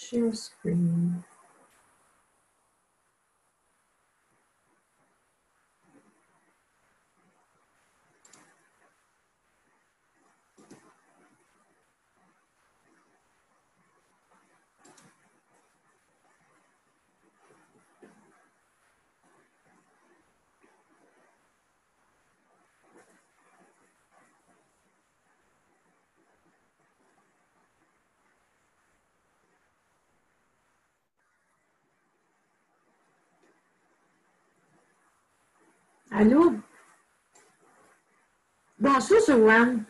Share screen. Allô? Bonjour, Joanne.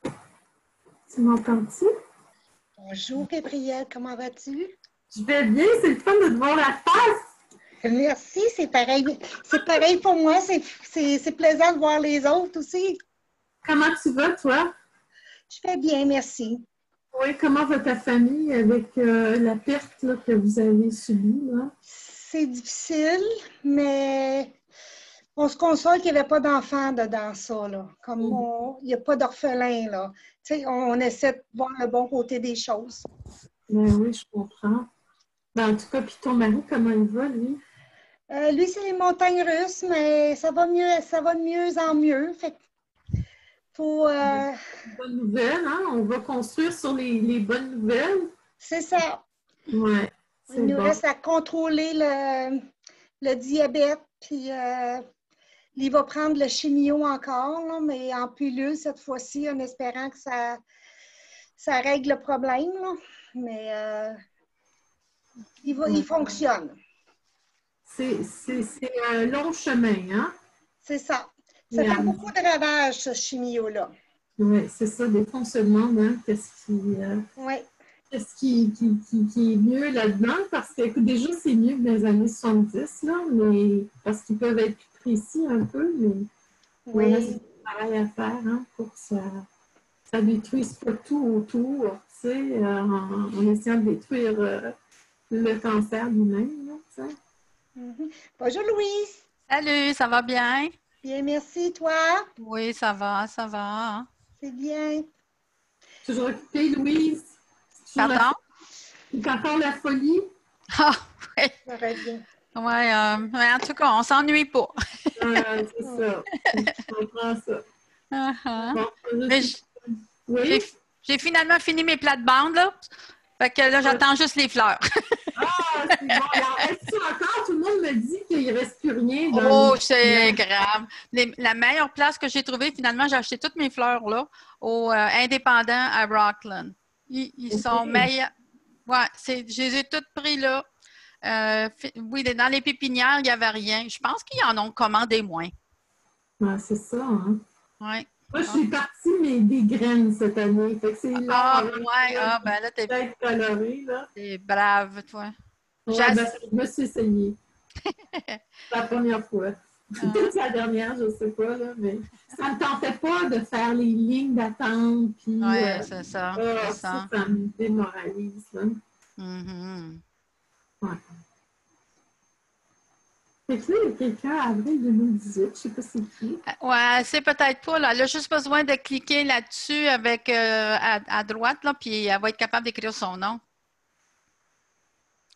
Tu m'entends-tu? Bonjour, Gabrielle, comment vas-tu? Je vais bien, c'est le fun de te voir la face. Merci, c'est pareil. C'est pareil pour moi, c'est plaisant de voir les autres aussi. Comment tu vas, toi? Je vais bien, merci. Oui, comment va ta famille avec la perte là, que vous avez subie, là? C'est difficile, mais on se console qu'il n'y avait pas d'enfants dans ça, là. Comme il n'y a pas d'orphelins, là. Tu sais, on essaie de voir le bon côté des choses. Ben oui, je comprends. Ben, en tout cas, puis ton mari, comment il va, lui? Lui, c'est les montagnes russes, mais ça va de mieux en mieux. Fait qu'il faut... Bonne nouvelle, hein? On va construire sur les bonnes nouvelles. c'est ça. Oui, Il c'est nous bon. reste à contrôler le diabète, puis il va prendre le chimio encore, là, mais en pilule cette fois-ci, en espérant que ça règle le problème. Là. Mais il fonctionne. C'est un long chemin, hein? C'est ça. Ça fait beaucoup de ravages, ce chimio-là. Oui, c'est ça. Des fois, on se demande hein, Oui. qu'est-ce qui est mieux là-dedans, parce que écoute, déjà, c'est mieux que dans les années 70, là, mais parce qu'ils peuvent être plus précis un peu, mais il reste du travail à faire hein, pour que ça détruise pas tout autour, tu sais, en essayant de détruire le cancer lui-même, là, tu sais. Bonjour, Louise. Salut, ça va bien? Bien, merci. Toi? Oui, ça va, ça va. C'est bien. Toujours occupée, Louise? Pardon? C'est encore la folie? Ah, oui. Ça revient. Ouais, mais en tout cas, on s'ennuie pas. C'est ça. Je comprends ça. Bon, Mais oui? j'ai finalement fini mes plates-bandes, là. Fait que là, j'attends juste les fleurs. Ah, c'est bon. Alors, est-ce que encore, tout le monde me dit qu'il ne reste plus rien dans Oh, c'est grave. La meilleure place que j'ai trouvée, finalement, j'ai acheté toutes mes fleurs, là, au Indépendant à Rockland. Ils sont meilleurs. Ouais, je les ai toutes pris là. Oui, dans les pépinières, il n'y avait rien. Je pense qu'ils en ont commandé moins. Ah, c'est ça, hein? Oui. Moi, je suis partie, mais des graines cette année. Fait que c'est là. Ben là, t'es peut-être coloré, là. t'es brave, toi. Ouais, ben, je me suis essayée. C'est la première fois. Peut-être la dernière, je ne sais pas, là, mais ça ne me tentait pas de faire les lignes d'attente. Oui, c'est ça. Ça me démoralise, là. Ouais. Fait que là, il y a quelqu'un à avril 2018, je ne sais pas c'est qui. Ouais, c'est peut-être pas, là. Elle a juste besoin de cliquer là-dessus avec à droite, là, puis elle va être capable d'écrire son nom.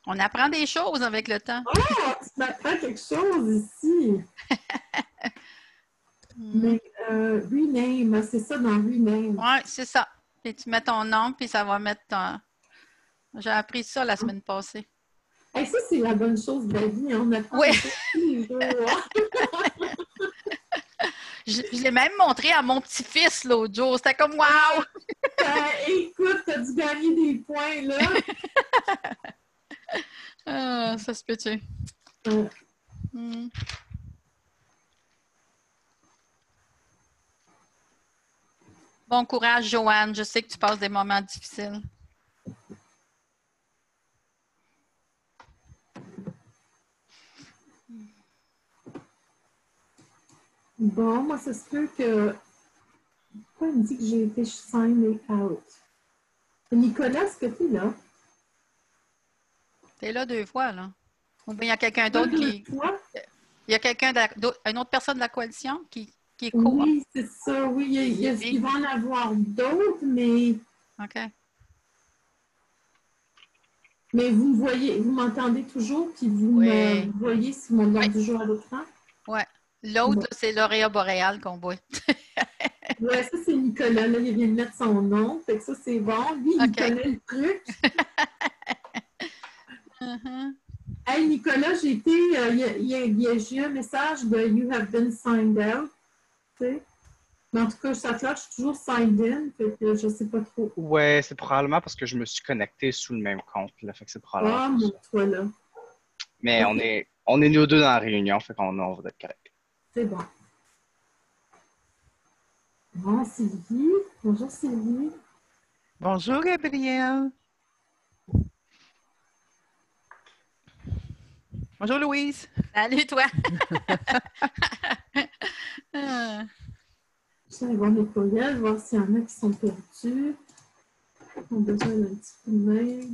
On apprend des choses avec le temps. Oh, tu m'apprends quelque chose ici. Mais rename, c'est ça dans rename. Oui, c'est ça. Puis tu mets ton nom, puis ça va mettre ton... J'ai appris ça la semaine passée. Hey, ça, c'est la bonne chose de la vie. On apprend oui. tous les jours. Je l'ai même montré à mon petit-fils l'autre jour. C'était comme « wow! » Écoute, t'as dû gagner des points, là. Ça se peut-tu? Bon courage, Joanne. Je sais que tu passes des moments difficiles. Bon, moi, c'est sûr que... Pourquoi il me dit que j'ai été signed out? Nicolas, est-ce que tu es là? Tu es là 2 fois, là. Ou bien il y a quelqu'un d'autre qui... Il y a une autre personne de la coalition qui est co. Oui, c'est ça. Oui, il va en avoir d'autres, mais... OK. Mais vous me voyez, vous m'entendez toujours, puis vous me voyez si mon nom du jour à l'écran? Oui. L'autre, c'est l'auréa boréale qu'on voit. Oui, ça, c'est Nicolas. Là, il vient de mettre son nom. Fait que ça, c'est bon. Lui, il connaît le truc. Hey, Nicolas, j'ai été... j'ai eu un message de You have been signed out. Tu sais? Mais en tout cas, ça flash, je suis toujours signed in. Fait que je sais pas trop. Ouais, c'est probablement parce que je me suis connecté sous le même compte. Là, fait que c'est probablement. Ah, mon toi là. Mais okay. on est nous deux dans la réunion, fait qu'on va être correct. C'est bon. Bon, Sylvie. Bonjour, Sylvie. Bonjour, Gabrielle. Bonjour, Louise. Salut, toi. Je vais aller voir mes courriels, voir s'il y en a qui sont perdus. On a besoin d'un petit coup de main.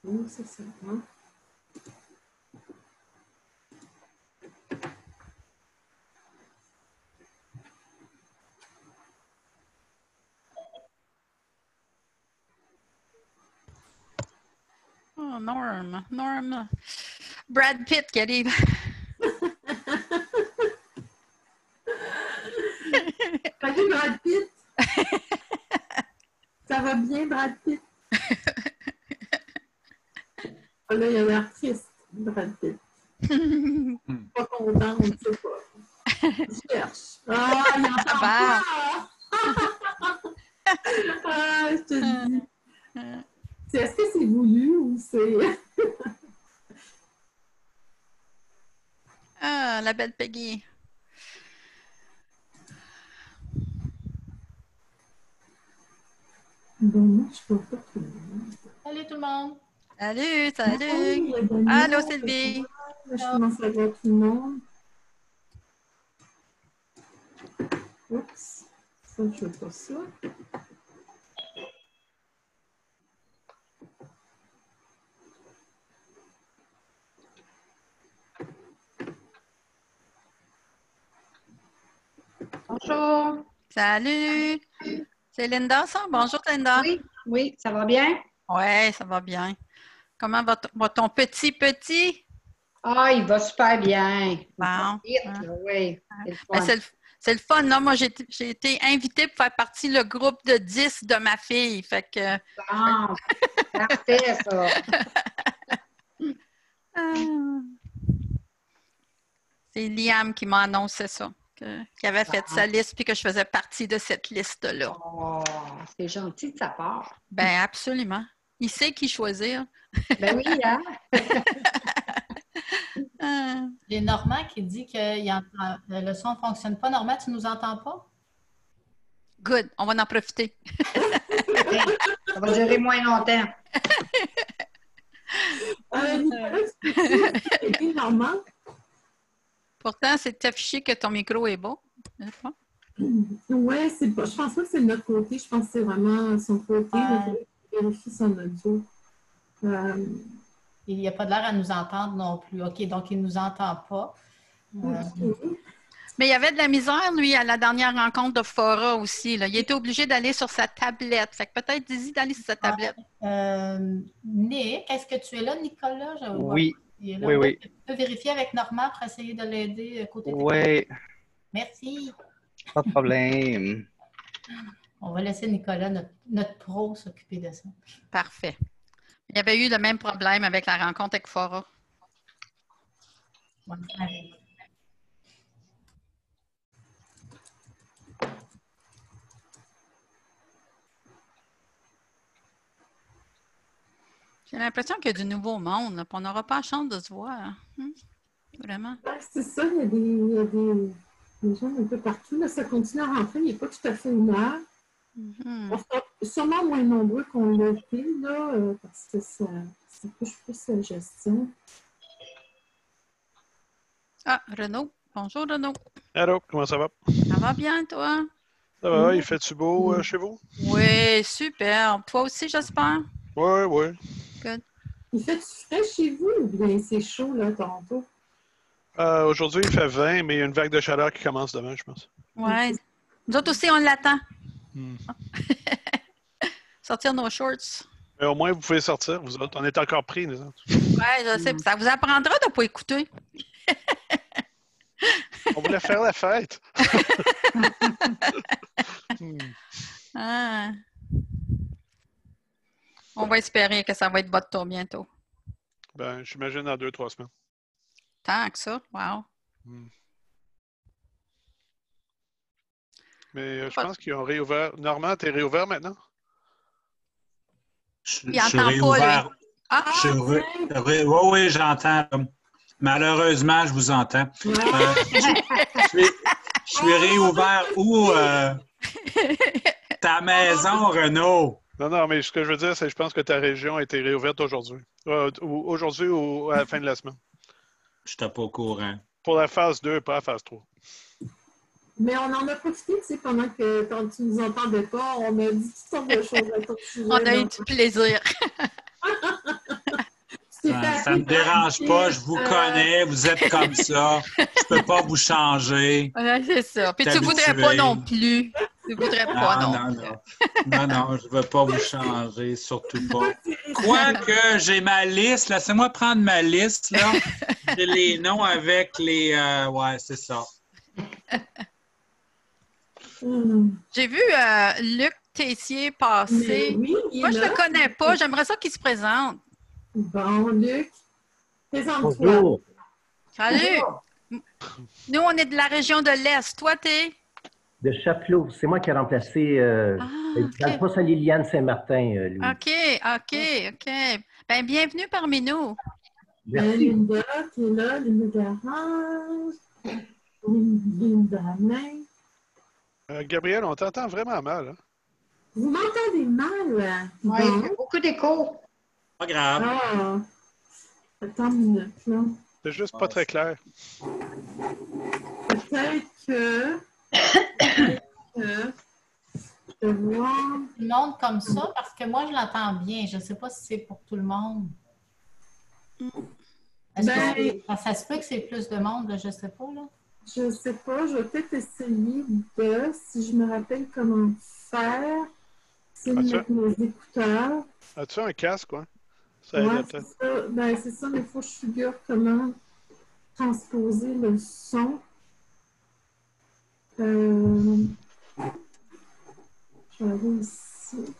Oh, c'est ça. Hein? Oh, Norm. Brad Pitt qui arrive. Salut, Brad Pitt. Ça va bien, Brad Pitt? Oh, là, il a l'air triste, Brad Pitt. Pas content, on ne sait pas. Je cherche. Ah, il entend pas! Ah, je te dis. Est-ce que c'est voulu ou c'est... Ah, la belle Peggy. Bon, moi, je ne peux pas tout le monde. Salut tout le monde. Salut. Allô, Sylvie. Là, je commence à voir tout le monde. Oups. Ça, je ne veux pas ça. Bonjour. Salut. C'est Linda, ça? Bonjour, Linda. Oui, ça va bien? Oui, ça va bien. Comment va ton petit? Ah, il va super bien. Bon. Oui, c'est le fun, là. Moi, j'ai été invitée pour faire partie du groupe de 10 de ma fille. Fait que... Bon, parfait, ça. C'est Liam qui m'a annoncé ça, qui avait fait sa liste puis que je faisais partie de cette liste-là. Oh, c'est gentil de sa part. Ben absolument. Il sait qui choisir. Ben oui, hein? J'ai Normand qui dit que le son ne fonctionne pas. Normand, tu ne nous entends pas? Good, on va en profiter. Ça va durer moins longtemps. Normand. Pourtant, c'est affiché que ton micro est bon. Oui, je pense pas que c'est de notre côté. Je pense que c'est vraiment son côté. Il vérifie son audio. Il n'y a pas de l'air à nous entendre non plus. OK, donc il ne nous entend pas. Mais il y avait de la misère, lui, à la dernière rencontre de Fora aussi. Là. Il était obligé d'aller sur sa tablette. Fait que peut-être, dis-y d'aller sur sa tablette. Nick, est-ce que tu es là, Nicolas? Oui. Oui. Tu peux vérifier avec Normand pour essayer de l'aider côté technique? Oui. Merci. Pas de problème. On va laisser Nicolas, notre pro, s'occuper de ça. Parfait. Il y avait eu le même problème avec la rencontre avec Fora. J'ai l'impression qu'il y a du nouveau monde, là, on n'aura pas la chance de se voir. Vraiment. C'est ça, il y a des gens un peu partout. Là, ça continue à rentrer, il n'est pas tout à fait une heure. On sera sûrement moins nombreux qu'on l'a été, là, parce que ça touche plus la gestion. Ah, Renaud. Bonjour, Renaud. Allô, comment ça va? Ça va bien, toi? Ça va, il fait-tu beau chez vous? Oui, super. Toi aussi, j'espère? Oui, oui. Good. Il fait-tu frais chez vous ou bien c'est chaud, là, Toronto? Aujourd'hui, il fait 20, mais il y a une vague de chaleur qui commence demain, je pense. Oui. Nous autres aussi, on l'attend. Hmm. Sortir nos shorts. Mais au moins, vous pouvez sortir, vous autres. On est encore pris, nous autres. Oui, je sais. Ça vous apprendra de ne pas écouter. On voulait faire la fête. Ah. On va espérer que ça va être votre tour bientôt. Ben, j'imagine dans 2-3 semaines. Tant que ça, wow. Hmm. Mais je pense qu'ils ont réouvert. Normand, t'es réouvert maintenant? Il entend pas, lui. Ah, Oui, j'entends. Malheureusement, je vous entends. Je suis réouvert où? Ta maison, Renaud. Non, mais ce que je veux dire, c'est que je pense que ta région a été réouverte aujourd'hui. Aujourd'hui ou à la fin de la semaine. Je n'étais pas au courant. Pour la phase 2, pas la phase 3. Mais on en a profité, tu sais, pendant que quand tu nous entendais pas, on a dit toutes sortes de choses à ton sujet. On a eu du plaisir. Ça ne me dérange pas, je vous connais, vous êtes comme ça. Je ne peux pas vous changer. Ouais, c'est ça. Puis tu ne voudrais pas non plus. Tu ne voudrais pas non. Non, je ne veux pas vous changer, surtout pas. Quoique j'ai ma liste, laissez-moi prendre ma liste, là. J'ai les noms avec les... ouais, c'est ça. J'ai vu Luc Tessier passer. Oui, moi, je ne le connais pas. J'aimerais ça qu'il se présente. Bon, Luc, présente-toi. Bonjour. Salut. Nous, on est de la région de l'Est. Toi, t'es? De Chapelot. C'est moi qui ai remplacé dans le poste à Liliane Saint-Martin, lui. OK. Ben, bienvenue parmi nous. Merci. Linda qui est là, Linda Garage, Linda Main. Gabriel, on t'entend vraiment mal. Hein? Vous m'entendez mal? Oui, il y a beaucoup d'écho. Pas grave. Ah, attends une minute, là. C'est juste pas très clair. Peut-être que... je vais voir... Tout le monde comme ça, parce que moi, je l'entends bien. Je ne sais pas si c'est pour tout le monde. Ça se peut que c'est plus de monde, là, je ne sais pas. Là. Je sais pas, je vais peut-être essayer de, si je me rappelle comment faire, c'est de mettre mes écouteurs. As-tu un casque, quoi? Ça Ouais, aide peut-être. c'est ça. Ben, c'est ça, mais il faut que je figure comment transposer le son. Je vais aller ici.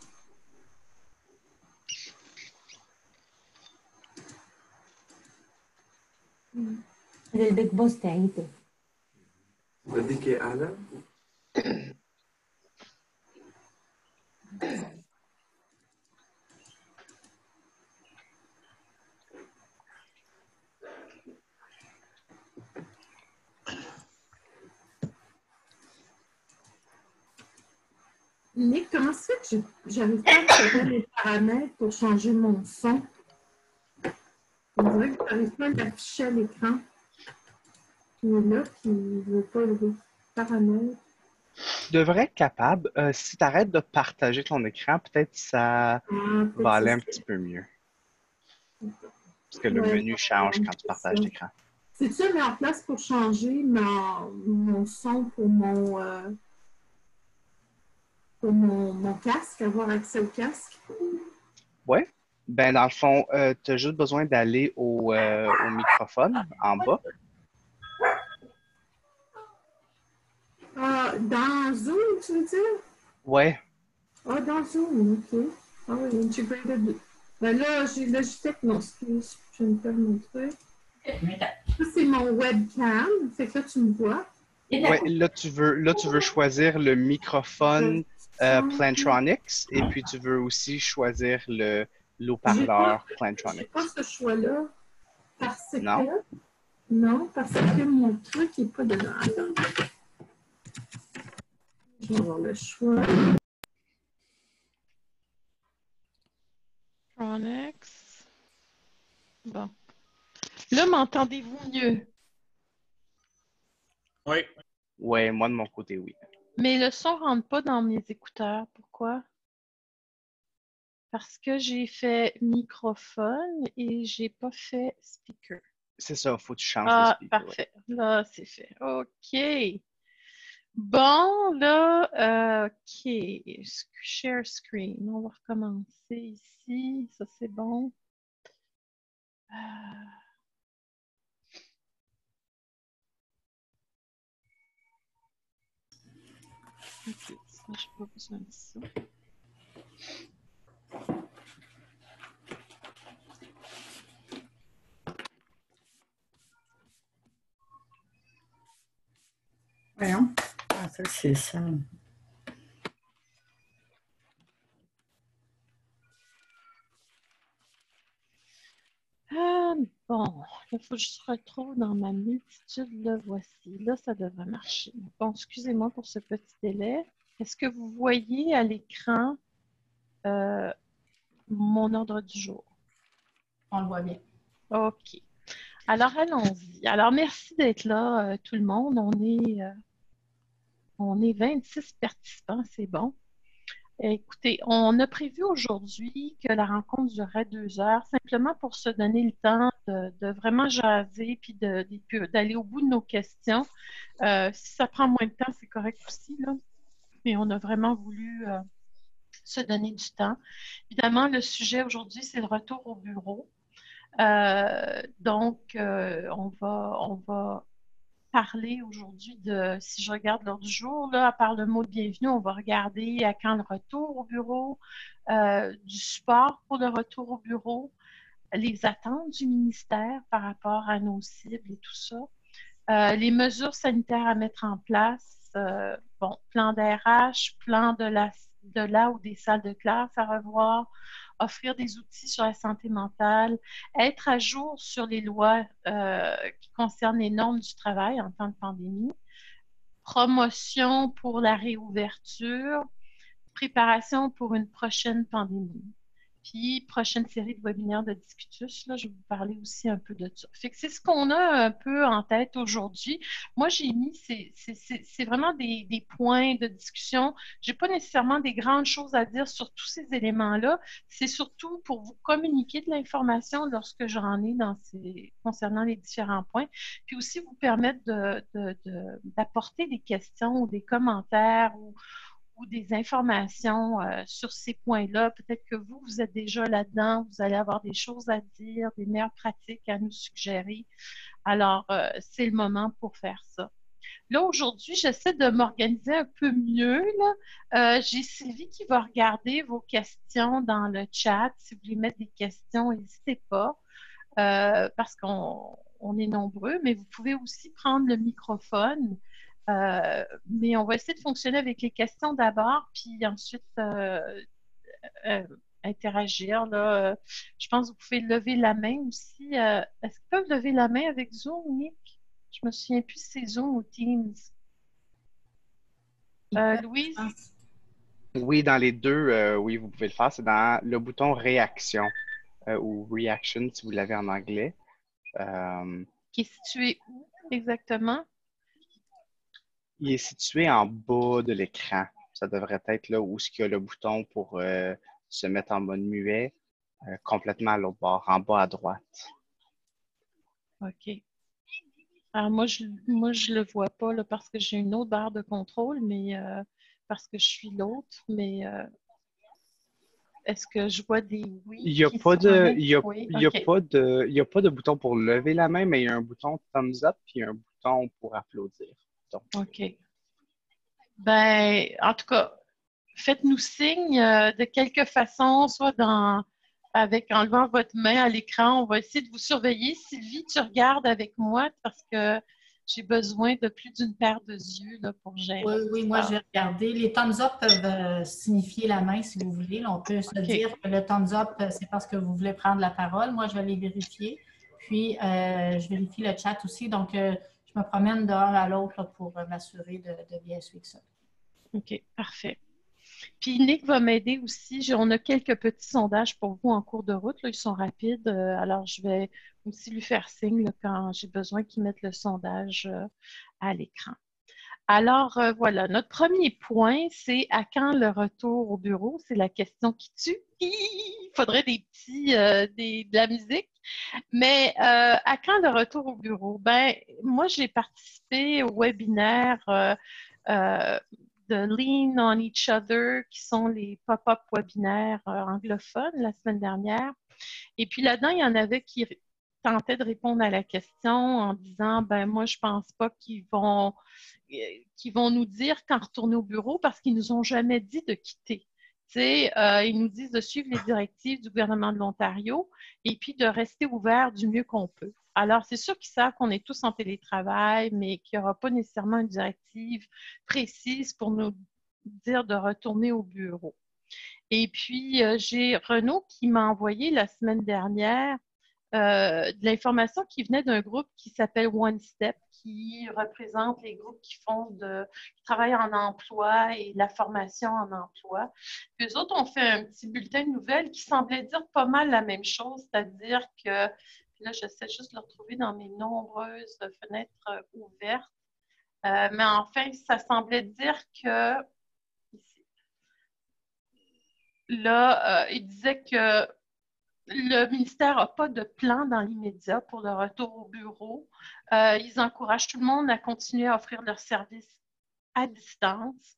البيج بوس تاعيته بدك اعلى Nick, comment ça fait que j'arrive pas à faire les paramètres pour changer mon son? On dirait que j'arrive pas à l'afficher à l'écran. Puis là, qui ne veut pas le paramètre. Tu devrais être capable, si tu arrêtes de partager ton écran, peut-être ça va aller un petit peu mieux. Parce que le menu change quand tu partages l'écran. C'est-tu mis en place pour changer mon son pour mon casque, avoir accès au casque? Oui. Ben, dans le fond, tu as juste besoin d'aller au microphone en bas. Dans Zoom, tu veux dire? Oui. Ah, dans Zoom, OK. Ah oui, integrated. Ben là, j'ai Logitech, non, excuse, je vais me faire montrer. Ça, c'est mon webcam. Fait que là, tu me vois. Oui, là, tu veux choisir le microphone Plantronics et puis tu veux aussi choisir l'eau-parleur Plantronics. Je n'ai pas ce choix-là parce que... Non? Non, parce que mon truc n'est pas dedans. Attends. Je vais avoir le choix. Plantronics. Bon. Là, m'entendez-vous mieux? Oui. Oui, moi de mon côté, oui. Mais le son ne rentre pas dans mes écouteurs. Pourquoi? Parce que j'ai fait microphone et j'ai pas fait speaker. C'est ça, il faut que tu changes les Ah, speakers. parfait. Là, c'est fait. OK. Bon, là, OK. Share screen. On va recommencer ici. Ça, c'est bon. OK, ça, je n'ai pas besoin de ça. Voyons. Ah, ça, c'est ça. Bon, il faut que je se retrouve dans ma multitude. Là, voici. Là, ça devrait marcher. Bon, excusez-moi pour ce petit délai. Est-ce que vous voyez à l'écran mon ordre du jour? On le voit bien. OK. Alors, allons-y. Alors, merci d'être là, tout le monde. On est 26 participants, c'est bon. Écoutez, on a prévu aujourd'hui que la rencontre durerait 2 heures, simplement pour se donner le temps de vraiment jaser puis d'aller au bout de nos questions. Si ça prend moins de temps, c'est correct aussi, là. Mais on a vraiment voulu se donner du temps. Évidemment, le sujet aujourd'hui, c'est le retour au bureau. Donc, on va parler aujourd'hui de, si je regarde l'ordre du jour, là, à part le mot de bienvenue, on va regarder à quand le retour au bureau, du support pour le retour au bureau, les attentes du ministère par rapport à nos cibles et tout ça, les mesures sanitaires à mettre en place, bon, plan d'ARH, plan de la ou des salles de classe à revoir, offrir des outils sur la santé mentale, être à jour sur les lois qui concernent les normes du travail en temps de pandémie, promotion pour la réouverture, préparation pour une prochaine pandémie. Puis, prochaine série de webinaires de Discutus, là, je vais vous parler aussi un peu de ça. Fait que c'est ce qu'on a un peu en tête aujourd'hui. Moi, j'ai mis, c'est vraiment des points de discussion. Je n'ai pas nécessairement des grandes choses à dire sur tous ces éléments-là. C'est surtout pour vous communiquer de l'information lorsque j'en ai concernant les différents points, puis aussi vous permettre d'apporter des questions ou des commentaires ou des informations sur ces points-là. Peut-être que vous êtes déjà là-dedans, vous allez avoir des choses à dire, des meilleures pratiques à nous suggérer. Alors, c'est le moment pour faire ça. Là, aujourd'hui, j'essaie de m'organiser un peu mieux. J'ai Sylvie qui va regarder vos questions dans le chat. Si vous voulez mettre des questions, n'hésitez pas, parce qu'on est nombreux, mais vous pouvez aussi prendre le microphone. Mais on va essayer de fonctionner avec les questions d'abord, puis ensuite interagir. Là. Je pense que vous pouvez lever la main aussi. Est-ce qu'ils peuvent lever la main avec Zoom, Nick? Je me souviens plus si c'est Zoom ou Teams. Louise? Oui, dans les deux, oui, vous pouvez le faire. C'est dans le bouton réaction ou reaction si vous l'avez en anglais. Qui est situé où exactement? Il est situé en bas de l'écran. Ça devrait être là où il y a le bouton pour se mettre en mode muet, complètement à l'autre bord, en bas à droite. OK. Alors moi, je le vois pas là, parce que j'ai une autre barre de contrôle, mais parce que je suis l'autre, mais est-ce que je vois des oui? Il n'y a pas de bouton pour lever la main, mais il y a un bouton thumbs up et un bouton pour applaudir. Donc, OK. Ben, en tout cas, faites-nous signe de quelque façon, soit en enlevant votre main à l'écran. On va essayer de vous surveiller. Sylvie, tu regardes avec moi parce que j'ai besoin de plus d'une paire de yeux là, pour gérer. Oui, moi, je vais regarder. Les thumbs up peuvent signifier la main si vous voulez. Là, on peut se dire que le thumbs up, c'est parce que vous voulez prendre la parole. Moi, je vais les vérifier. Puis, je vérifie le chat aussi. Donc, je me promène d'un à l'autre pour m'assurer de bien suivre ça. OK, parfait. Puis Nick va m'aider aussi. On a quelques petits sondages pour vous en cours de route. Là, ils sont rapides. Alors, je vais aussi lui faire signe là, quand j'ai besoin qu'il mette le sondage à l'écran. Alors, voilà, notre premier point, c'est à quand le retour au bureau? C'est la question qui tue. Il faudrait de la musique. Mais à quand le retour au bureau? Ben, moi, j'ai participé au webinaire de Lean on Each Other, qui sont les pop-up webinaires anglophones la semaine dernière. Et puis là-dedans, il y en avait qui tentaient de répondre à la question en disant, ben moi, je pense pas qu'ils vont nous dire quand retourner au bureau parce qu'ils nous ont jamais dit de quitter. Ils nous disent de suivre les directives du gouvernement de l'Ontario et puis de rester ouvert du mieux qu'on peut. Alors, c'est sûr qu'ils savent qu'on est tous en télétravail, mais qu'il n'y aura pas nécessairement une directive précise pour nous dire de retourner au bureau. Et puis, j'ai Renaud qui m'a envoyé la semaine dernière de l'information qui venait d'un groupe qui s'appelle One Step, qui représente les groupes qui travaillent en emploi et la formation en emploi. Puis eux autres ont fait un petit bulletin de nouvelles qui semblait dire pas mal la même chose, c'est-à-dire que, là, j'essaie juste de le retrouver dans mes nombreuses fenêtres ouvertes, mais enfin, ça semblait dire que, là, il disait que le ministère n'a pas de plan dans l'immédiat pour le retour au bureau. Ils encouragent tout le monde à continuer à offrir leurs services à distance.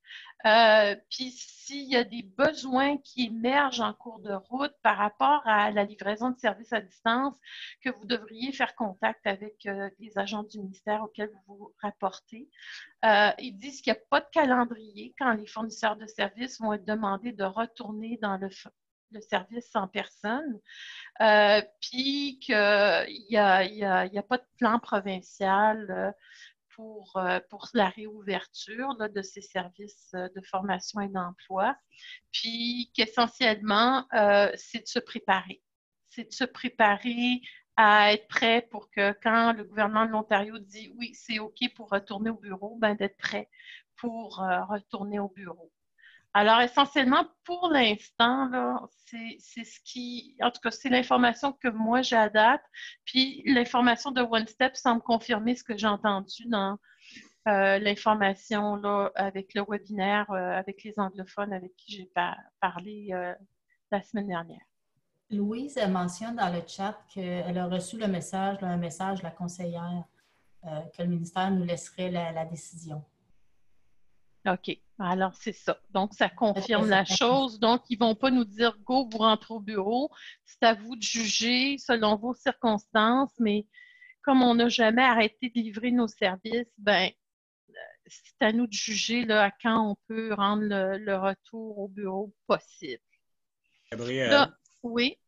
Puis s'il y a des besoins qui émergent en cours de route par rapport à la livraison de services à distance, que vous devriez faire contact avec les agents du ministère auxquels vous vous rapportez. Ils disent qu'il n'y a pas de calendrier quand les fournisseurs de services vont être demandés de retourner dans le service en personne, puis qu'il n'y a pas de plan provincial pour la réouverture là, de ces services de formation et d'emploi, puis qu'essentiellement, c'est de se préparer. C'est de se préparer à être prêt pour que quand le gouvernement de l'Ontario dit « oui, c'est OK pour retourner au bureau », ben d'être prêt pour retourner au bureau. Alors, essentiellement, pour l'instant, c'est ce qui... En tout cas, c'est l'information que moi, j'ai à date. Puis, l'information de One Step semble confirmer ce que j'ai entendu dans l'information là, avec le webinaire, avec les anglophones avec qui j'ai parlé la semaine dernière. Louise mentionne dans le chat qu'elle a reçu le message, un message de la conseillère, que le ministère nous laisserait la décision. OK. Alors, c'est ça. Donc, ça confirme la chose. Donc, ils ne vont pas nous dire « go, vous rentrez au bureau ». C'est à vous de juger selon vos circonstances, mais comme on n'a jamais arrêté de livrer nos services, ben c'est à nous de juger là, à quand on peut rendre le retour au bureau possible. Gabrielle, là, oui.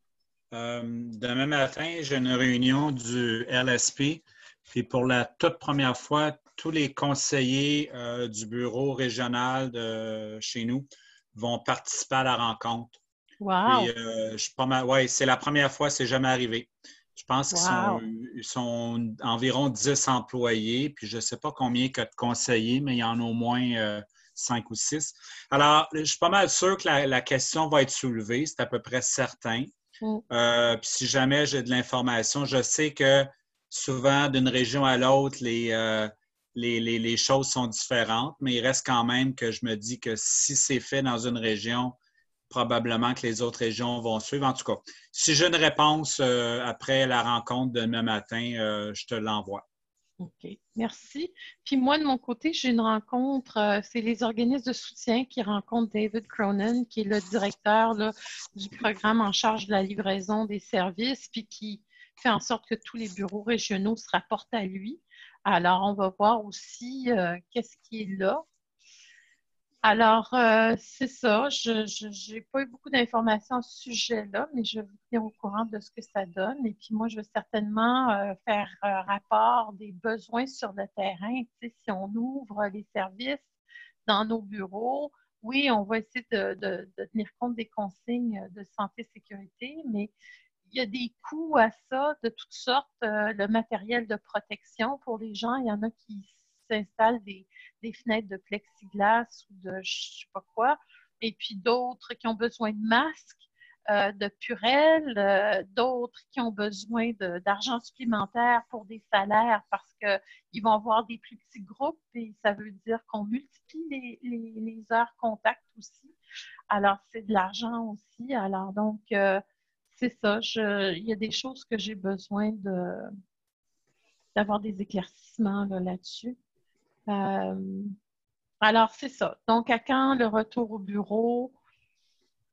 Demain matin, j'ai une réunion du LSP. Puis pour la toute première fois, tous les conseillers du bureau régional de chez nous vont participer à la rencontre. Wow! Puis, je suis pas mal, ouais, c'est la première fois, c'est jamais arrivé. Je pense qu'ils sont environ 10 employés, puis je ne sais pas combien il y a de conseillers, mais il y en a au moins 5 ou 6. Alors, je suis pas mal sûr que la question va être soulevée, c'est à peu près certain. Puis si jamais j'ai de l'information, je sais que souvent, d'une région à l'autre, les choses sont différentes, mais il reste quand même que je me dis que si c'est fait dans une région, probablement que les autres régions vont suivre. En tout cas, si j'ai une réponse après la rencontre de demain matin, je te l'envoie. OK, merci. Puis moi, de mon côté, j'ai une rencontre, c'est les organismes de soutien qui rencontrent David Cronin, qui est le directeur là, du programme en charge de la livraison des services, puis qui fait en sorte que tous les bureaux régionaux se rapportent à lui. Alors, on va voir aussi qu'est-ce qui est là. Alors, c'est ça. Je n'ai pas eu beaucoup d'informations à ce sujet-là, mais je vais vous tenir au courant de ce que ça donne. Et puis moi, je vais certainement faire rapport des besoins sur le terrain. Tu sais, si on ouvre les services dans nos bureaux, oui, on va essayer de tenir compte des consignes de santé et sécurité, mais il y a des coûts à ça de toutes sortes. Le matériel de protection pour les gens, il y en a qui s'installent des fenêtres de plexiglas ou de je ne sais pas quoi, et puis d'autres qui ont besoin de masques. de Purel, d'autres qui ont besoin d'argent supplémentaire pour des salaires parce qu'ils vont avoir des plus petits groupes et ça veut dire qu'on multiplie les heures contact aussi. Alors, c'est de l'argent aussi. Alors, donc, c'est ça. Il y a des choses que j'ai besoin d'avoir des éclaircissements là-dessus. Alors, c'est ça. Donc, à quand le retour au bureau?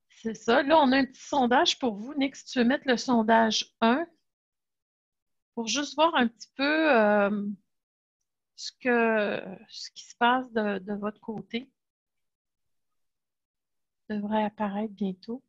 C'est ça. Là, on a un petit sondage pour vous. Nick, si tu veux mettre le sondage 1 pour juste voir un petit peu ce qui se passe de votre côté. Ça devrait apparaître bientôt.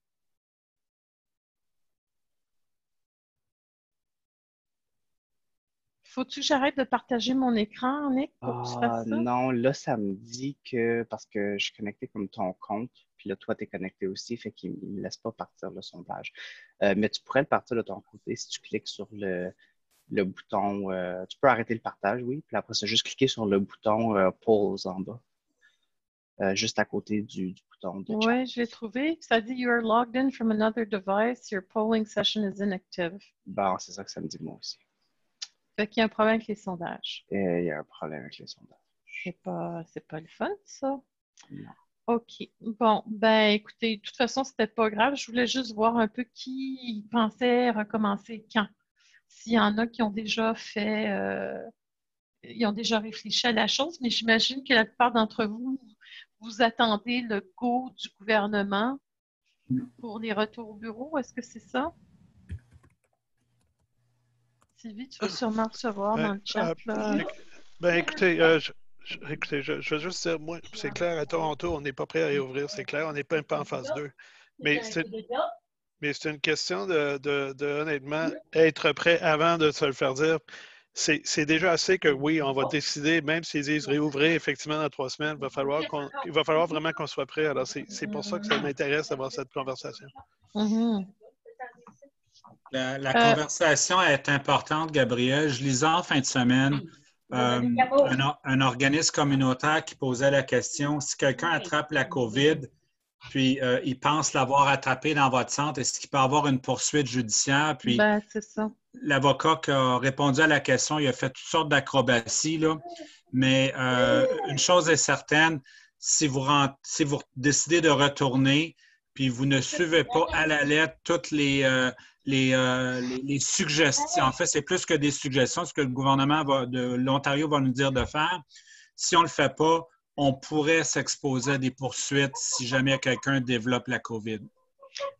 Faut-tu que j'arrête de partager mon écran, Nick, pour que tu fasses ça? Non, là, ça me dit que parce que je suis connecté comme ton compte, puis là, toi, tu es connecté aussi, fait qu'il ne me laisse pas partir le sondage. Mais tu pourrais le partir de ton côté si tu cliques sur le bouton. Tu peux arrêter le partage, oui, puis après, c'est juste cliquer sur le bouton Pause en bas, juste à côté du bouton de chat. Oui, je l'ai trouvé. Ça dit You are logged in from another device. Your polling session is inactive. Bon, c'est ça que ça me dit moi aussi. Fait qu'il y a un problème avec les sondages. Il y a un problème avec les sondages. C'est pas le fun, ça? Non. OK. Bon, ben écoutez, de toute façon, c'était pas grave. Je voulais juste voir un peu qui pensait recommencer quand. S'il y en a qui ont déjà ils ont déjà réfléchi à la chose, mais j'imagine que la plupart d'entre vous, vous attendez le go du gouvernement pour les retours au bureau. Est-ce que c'est ça? Sylvie, tu vas sûrement recevoir dans le chat. Écoutez, je vais juste dire, moi, c'est clair, à Toronto, on n'est pas prêt à réouvrir, c'est clair, on n'est pas en phase 2. Mais c'est une question de honnêtement, être prêt avant de se le faire dire. C'est déjà assez que oui, on va décider, même s'ils disent réouvrir effectivement dans 3 semaines, il va falloir vraiment qu'on soit prêt. Alors, c'est pour ça que ça m'intéresse d'avoir cette conversation. Mm-hmm. La conversation est importante, Gabriel. Je lisais en fin de semaine un organisme communautaire qui posait la question, si quelqu'un attrape la COVID, puis il pense l'avoir attrapé dans votre centre, est-ce qu'il peut avoir une poursuite judiciaire? Puis c'est ça. L'avocat qui a répondu à la question, il a fait toutes sortes d'acrobaties, là. Mais une chose est certaine, si vous décidez de retourner, puis vous ne suivez pas à la lettre toutes les suggestions. En fait, c'est plus que des suggestions, ce que le gouvernement de l'Ontario va nous dire de faire. Si on ne le fait pas, on pourrait s'exposer à des poursuites si jamais quelqu'un développe la COVID.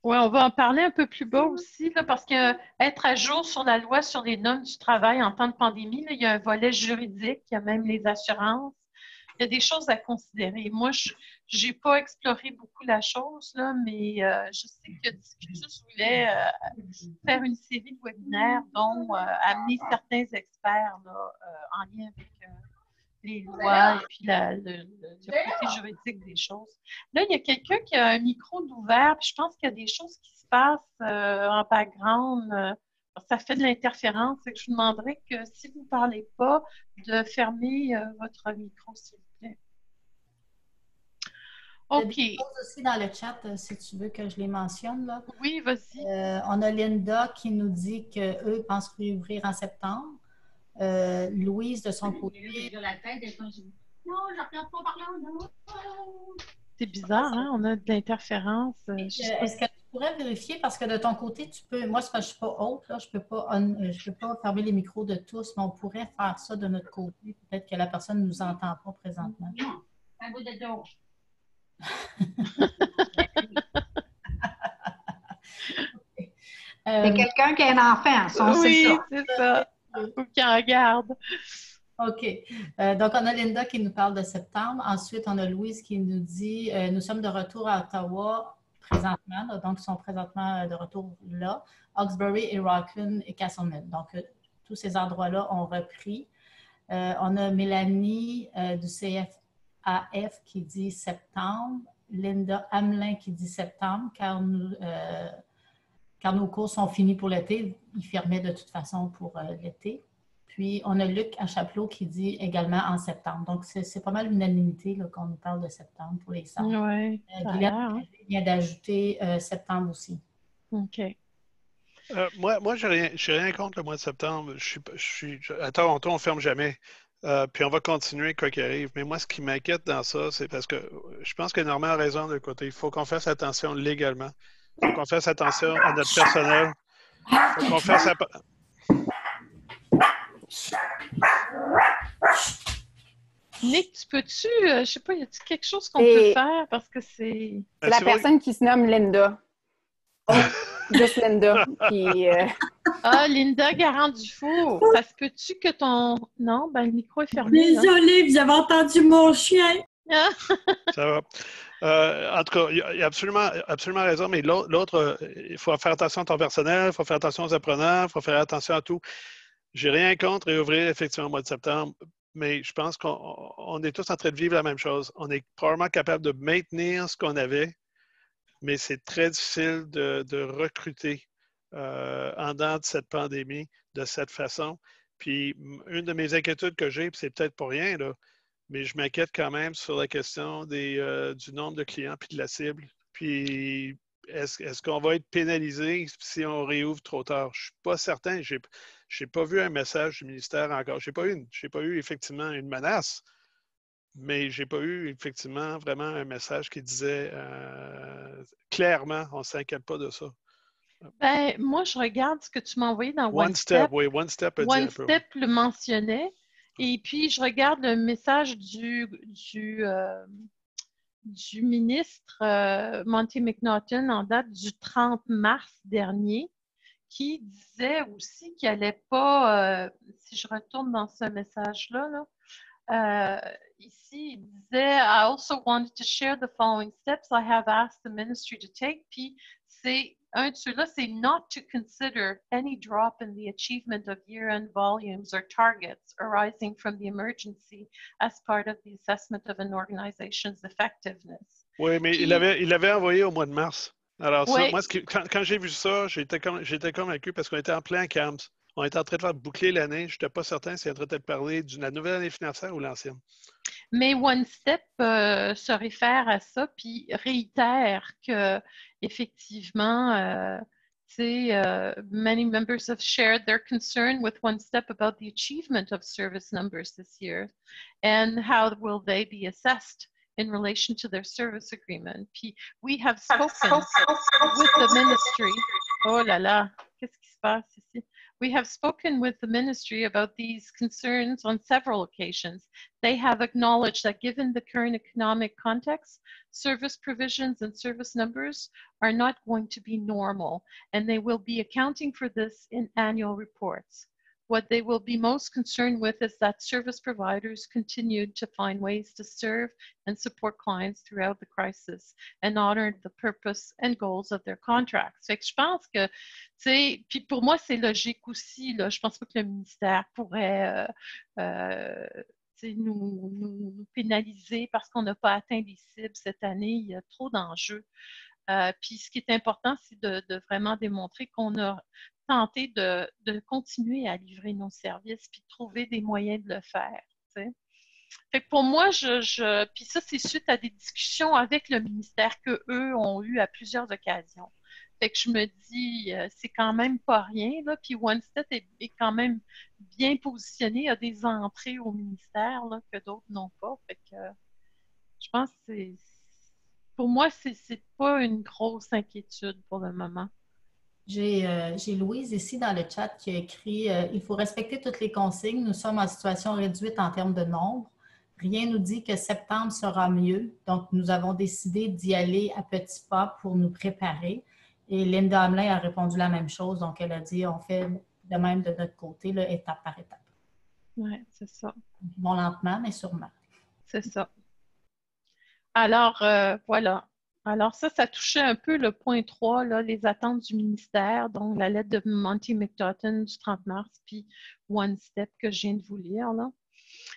Oui, on va en parler un peu plus bas aussi, là, parce qu'être à jour sur la loi sur les normes du travail en temps de pandémie, là, il y a un volet juridique, il y a même les assurances. Il y a des choses à considérer. Moi, je n'ai pas exploré beaucoup la chose, là, mais je sais que Discutus voulait faire une série de webinaires, dont amener certains experts là, en lien avec les lois et puis le côté juridique des choses. Là, il y a quelqu'un qui a un micro d'ouvert, puis je pense qu'il y a des choses qui se passent en background. Ça fait de l'interférence. Je vous demanderais que si vous ne parlez pas, de fermer votre micro, s'il vous plaît. OK. Il y a des choses aussi dans le chat, si tu veux que je les mentionne. Là. Oui, vas-y. On a Linda qui nous dit qu'eux pensent réouvrir en septembre. Louise, de son côté. C'est bizarre, hein? On a de l'interférence. Est-ce que tu pourrais vérifier? Parce que de ton côté, tu peux. Moi, parce que je ne suis pas haute, là, je ne peux pas fermer les micros de tous, mais on pourrait faire ça de notre côté. Peut-être que la personne ne nous entend pas présentement. Non, un bout de dos. C'est quelqu'un qui a un enfant, oui, c'est ça. Faut qu'il en garde. OK. Donc, on a Linda qui nous parle de septembre. Ensuite, on a Louise qui nous dit nous sommes de retour à Ottawa présentement. Là, donc, ils sont présentement de retour là. Hawkesbury et Rockland et Castlemaine. Donc, tous ces endroits-là ont repris. On a Mélanie du CFAF qui dit septembre. Linda Hamelin qui dit septembre, car nos cours sont finis pour l'été. Ils fermaient de toute façon pour l'été. Puis, on a Luc à Chapelot qui dit également en septembre. Donc, c'est pas mal l'unanimité qu'on nous parle de septembre pour les centres. Oui, Guylaine vient d'ajouter septembre aussi. OK. Moi, j'ai rien contre le mois de septembre. À Toronto, on ne ferme jamais. Puis on va continuer quoi qu'il arrive. Mais moi, ce qui m'inquiète dans ça, c'est parce que je pense que Normand a raison d'un côté. Il faut qu'on fasse attention légalement. Il faut qu'on fasse attention à notre personnel. Il faut qu'on fasse Nick, tu peux-tu, je sais pas, y a-t-il quelque chose qu'on peut faire parce que c'est... C'est la personne qui se nomme Linda. Juste Linda. Puis, Ah, Linda Garant-Dufour, ça se peut-tu que ton... Non, ben le micro est fermé. Désolée, vous avez entendu mon chien. Ça va. En tout cas, il y a absolument raison, mais l'autre, il faut faire attention à ton personnel, il faut faire attention aux apprenants, il faut faire attention à tout. J'ai rien contre réouvrir effectivement au mois de septembre, mais je pense qu'on est tous en train de vivre la même chose. On est probablement capable de maintenir ce qu'on avait, mais c'est très difficile de recruter en dedans de cette pandémie de cette façon. Puis, une de mes inquiétudes que j'ai, puis c'est peut-être pas rien, là, mais je m'inquiète quand même sur la question du nombre de clients puis de la cible. Puis, est-ce qu'on va être pénalisé si on réouvre trop tard? Je ne suis pas certain. Je n'ai pas vu un message du ministère encore. Je n'ai pas eu effectivement une menace, mais je n'ai pas eu effectivement vraiment un message qui disait clairement, on ne s'inquiète pas de ça. Ben, moi, je regarde ce que tu m'as envoyé dans One Step. Oui, One Step a dit un peu. One Step le mentionnait. Et puis, je regarde le message du ministre Monty McNaughton en date du 30 mars dernier, qui disait aussi qu'il n'allait pas, si je retourne dans ce message-là, ici, il disait « I also wanted to share the following steps I have asked the ministry to take ». Puis, un de ceux-là, c'est « not to consider any drop in the achievement of year-end volumes or targets arising from the emergency as part of the assessment of an organization's effectiveness ». Oui, mais il l'avait envoyé au mois de mars. Alors, oui. Ça, moi, quand j'ai vu ça, j'étais convaincu parce qu'on était en plein CAMS. On était en train de faire boucler l'année. Je n'étais pas certain si on était en train de parler de la nouvelle année financière ou l'ancienne. Mais One Step se réfère à ça, puis réitère que effectivement, many members have shared their concern with One Step about the achievement of service numbers this year, and how will they be assessed in relation to their service agreement. Puis we have spoken with the ministry. Oh là là, qu'est-ce qui se passe ici? We have spoken with the ministry about these concerns on several occasions. They have acknowledged that given the current economic context, service provisions and service numbers are not going to be normal, and they will be accounting for this in annual reports. What they will be most concerned with is that service providers continued to find ways to serve and support clients throughout the crisis and honor the purpose and goals of their contracts. Fait que je pense que, tu sais, puis pour moi, c'est logique aussi, là. Je pense pas que le ministère pourrait nous pénaliser parce qu'on n'a pas atteint les cibles cette année. Il y a trop d'enjeux. Puis ce qui est important, c'est de vraiment démontrer qu'on a tenté de continuer à livrer nos services puis de trouver des moyens de le faire. T'sais. Fait que pour moi, puis ça, c'est suite à des discussions avec le ministère qu'eux ont eues à plusieurs occasions. Fait que je me dis, c'est quand même pas rien, là. Puis One Step est quand même bien positionné. Il y a des entrées au ministère là, que d'autres n'ont pas. Fait que je pense que pour moi, c'est pas une grosse inquiétude pour le moment. J'ai Louise ici dans le chat qui a écrit « Il faut respecter toutes les consignes. Nous sommes en situation réduite en termes de nombre. Rien ne nous dit que septembre sera mieux. Donc, nous avons décidé d'y aller à petits pas pour nous préparer. » Et Linda Hamelin a répondu la même chose. Donc, elle a dit « On fait de même de notre côté, là, étape par étape. » Oui, c'est ça. Bon, lentement, mais sûrement. C'est ça. Alors, voilà. Alors ça touchait un peu le point 3, là, les attentes du ministère, donc la lettre de Monty McNaughton du 30 mars, puis One Step que je viens de vous lire. Là.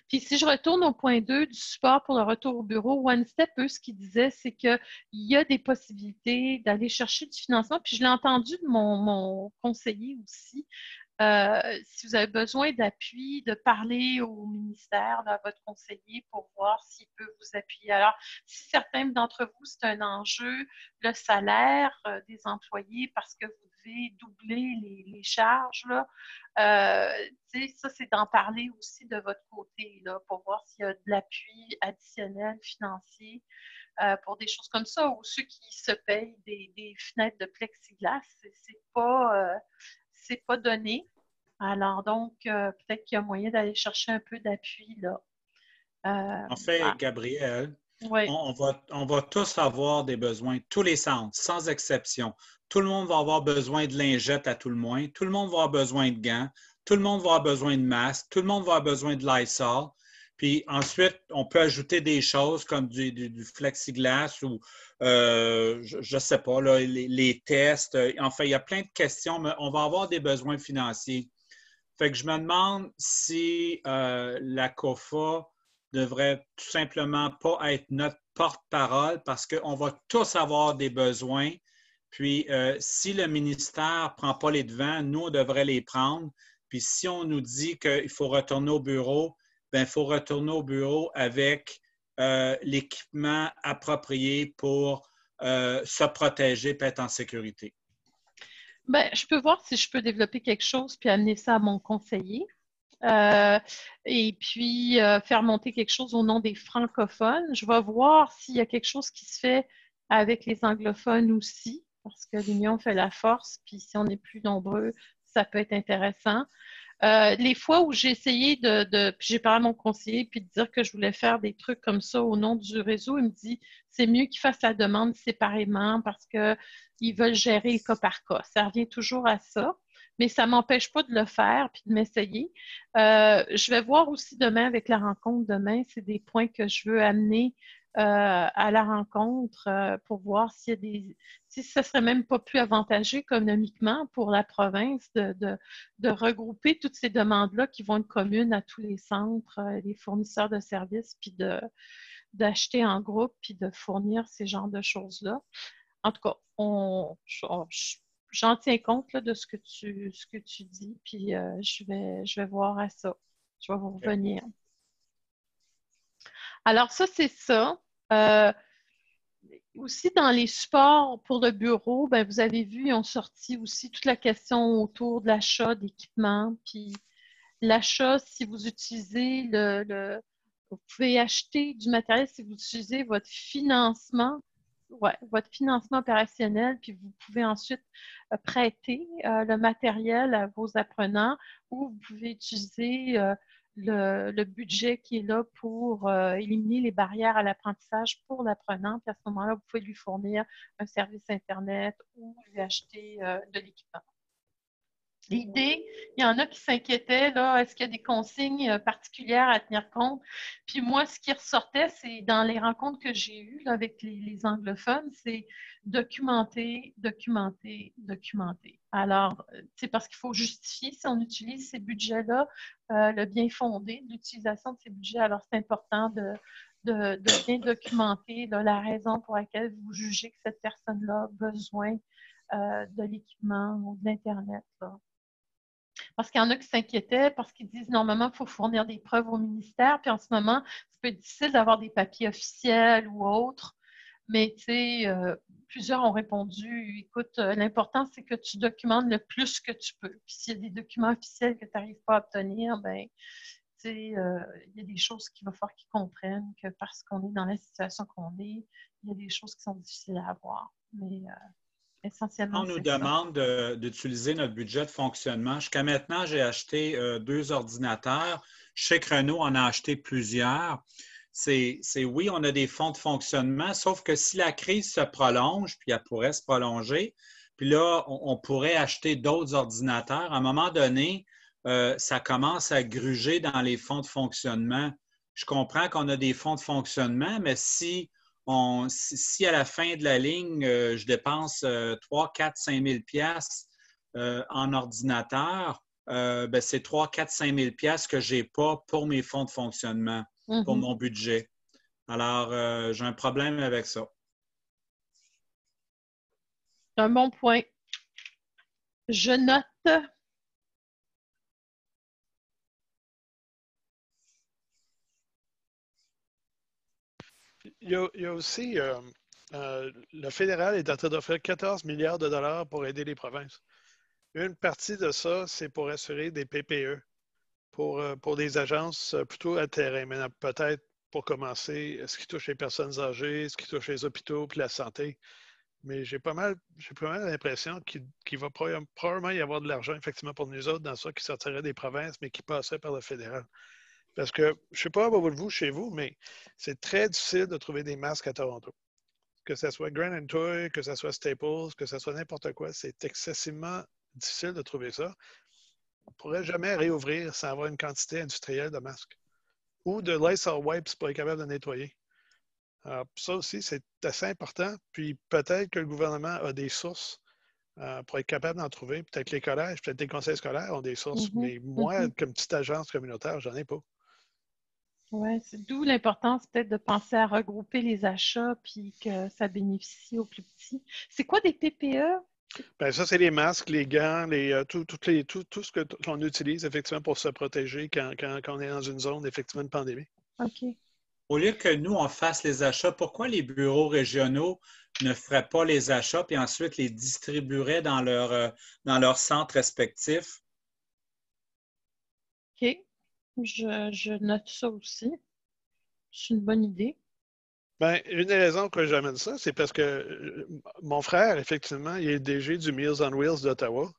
Puis si je retourne au point 2 du support pour le retour au bureau, One Step, eux, ce qu'ils disaient, c'est qu'il y a des possibilités d'aller chercher du financement, puis je l'ai entendu de mon conseiller aussi, Si vous avez besoin d'appui, de parler au ministère, là, à votre conseiller pour voir s'il peut vous appuyer. Alors, si certains d'entre vous, c'est un enjeu, le salaire des employés parce que vous devez doubler les charges, là, ça, c'est d'en parler aussi de votre côté, là, pour voir s'il y a de l'appui additionnel financier pour des choses comme ça, ou ceux qui se payent des fenêtres de plexiglas, c'est pas donné. Alors, donc, peut-être qu'il y a moyen d'aller chercher un peu d'appui, là. En fait, Gabrielle, oui. on va tous avoir des besoins, tous les centres, sans exception. Tout le monde va avoir besoin de lingettes à tout le moins. Tout le monde va avoir besoin de gants. Tout le monde va avoir besoin de masques. Tout le monde va avoir besoin de Lysol. Puis ensuite, on peut ajouter des choses comme du plexiglas ou, je ne sais pas, là, les tests. Enfin, il y a plein de questions, mais on va avoir des besoins financiers. Fait que je me demande si la COFA devrait tout simplement pas être notre porte-parole parce qu'on va tous avoir des besoins. Puis, si le ministère ne prend pas les devants, nous, on devrait les prendre. Puis, si on nous dit qu'il faut retourner au bureau, bien, il faut retourner au bureau avec l'équipement approprié pour se protéger et être en sécurité. Bien, je peux voir si je peux développer quelque chose puis amener ça à mon conseiller. Et puis faire monter quelque chose au nom des francophones. Je vais voir s'il y a quelque chose qui se fait avec les anglophones aussi, parce que l'union fait la force, puis si on est plus nombreux, ça peut être intéressant. Les fois où j'ai essayé puis j'ai parlé à mon conseiller puis de dire que je voulais faire des trucs comme ça au nom du réseau, il me dit c'est mieux qu'ils fassent la demande séparément parce qu'ils veulent gérer le cas par cas. Ça revient toujours à ça, mais ça ne m'empêche pas de le faire puis de m'essayer. Je vais voir aussi demain avec la rencontre demain, c'est des points que je veux amener à la rencontre pour voir s'il y a si ça serait même pas plus avantageux économiquement pour la province de regrouper toutes ces demandes-là qui vont être communes à tous les centres, les fournisseurs de services, puis d'acheter en groupe, puis de fournir ces genres de choses-là. En tout cas, j'en tiens compte là, de ce que tu dis, puis je vais voir à ça. Je vais vous revenir. Alors, ça, c'est ça. Aussi, dans les supports pour le bureau, ben, vous avez vu, ils ont sorti aussi toute la question autour de l'achat d'équipements. Puis l'achat, si vous utilisez vous pouvez acheter du matériel si vous utilisez votre financement opérationnel, puis vous pouvez ensuite prêter le matériel à vos apprenants ou vous pouvez utiliser le budget qui est là pour éliminer les barrières à l'apprentissage pour l'apprenant. Puis à ce moment-là, vous pouvez lui fournir un service Internet ou lui acheter de l'équipement. L'idée, il y en a qui s'inquiétaient, là, est-ce qu'il y a des consignes particulières à tenir compte? Puis moi, ce qui ressortait, c'est dans les rencontres que j'ai eues là, avec les anglophones, c'est documenter, documenter, documenter. Alors, c'est parce qu'il faut justifier si on utilise ces budgets-là, le bien fondé de l'utilisation de ces budgets. Alors, c'est important de bien documenter là, la raison pour laquelle vous jugez que cette personne-là a besoin de l'équipement ou de l'Internet. Là. Parce qu'il y en a qui s'inquiétaient parce qu'ils disent normalement il faut fournir des preuves au ministère, puis en ce moment, ça peut être difficile d'avoir des papiers officiels ou autres. Mais tu sais, plusieurs ont répondu écoute, l'important c'est que tu documentes le plus que tu peux. Puis s'il y a des documents officiels que tu n'arrives pas à obtenir, ben tu sais, il y a des choses qu'il va falloir qu'ils comprennent que parce qu'on est dans la situation qu'on est, il y a des choses qui sont difficiles à avoir. Mais essentiellement, on nous demande d'utiliser notre budget de fonctionnement. Jusqu'à maintenant, j'ai acheté 2 ordinateurs. Je sais que Renault en a acheté plusieurs. Oui, on a des fonds de fonctionnement, sauf que si la crise se prolonge, puis elle pourrait se prolonger, puis là, on pourrait acheter d'autres ordinateurs. À un moment donné, ça commence à gruger dans les fonds de fonctionnement. Je comprends qu'on a des fonds de fonctionnement, mais si à la fin de la ligne, je dépense 3, 4, 5 000 piastres en ordinateur, ben c'est 3, 4, 5 000 piastres que je n'ai pas pour mes fonds de fonctionnement, pour mon budget. Alors, j'ai un problème avec ça. Un bon point. Je note. il y a aussi, le fédéral est en train d'offrir 14 milliards de dollars pour aider les provinces. Une partie de ça, c'est pour assurer des PPE pour des agences plutôt à terrain. Maintenant, peut-être pour commencer, ce qui touche les personnes âgées, ce qui touche les hôpitaux puis la santé. Mais j'ai pas mal l'impression qu'il va probablement y avoir de l'argent, effectivement, pour nous autres, dans ça, qui sortirait des provinces, mais qui passerait par le fédéral. Parce que, je ne sais pas vous, chez vous, mais c'est très difficile de trouver des masques à Toronto. Que ce soit Grand Toy, que ce soit Staples, que ce soit n'importe quoi, c'est excessivement difficile de trouver ça. On ne pourrait jamais réouvrir sans avoir une quantité industrielle de masques. Ou de Lysol Wipes pour être capable de nettoyer. Alors, ça aussi, c'est assez important. Puis peut-être que le gouvernement a des sources pour être capable d'en trouver. Peut-être les collèges, peut-être les conseils scolaires ont des sources. Mais moi, comme petite agence communautaire, j'en ai pas. Oui, c'est d'où l'importance peut-être de penser à regrouper les achats puis que ça bénéficie aux plus petits. C'est quoi des PPE? Bien, ça, c'est les masques, les gants, tout ce qu'on utilise effectivement pour se protéger quand on est dans une zone effectivement de pandémie. OK. Au lieu que nous, on fasse les achats, pourquoi les bureaux régionaux ne feraient pas les achats et ensuite les distribueraient dans leur centre respectif? OK. Je note ça aussi. C'est une bonne idée. Bien, une des raisons que j'amène ça, c'est parce que mon frère, effectivement, il est DG du Meals on Wheels d'Ottawa.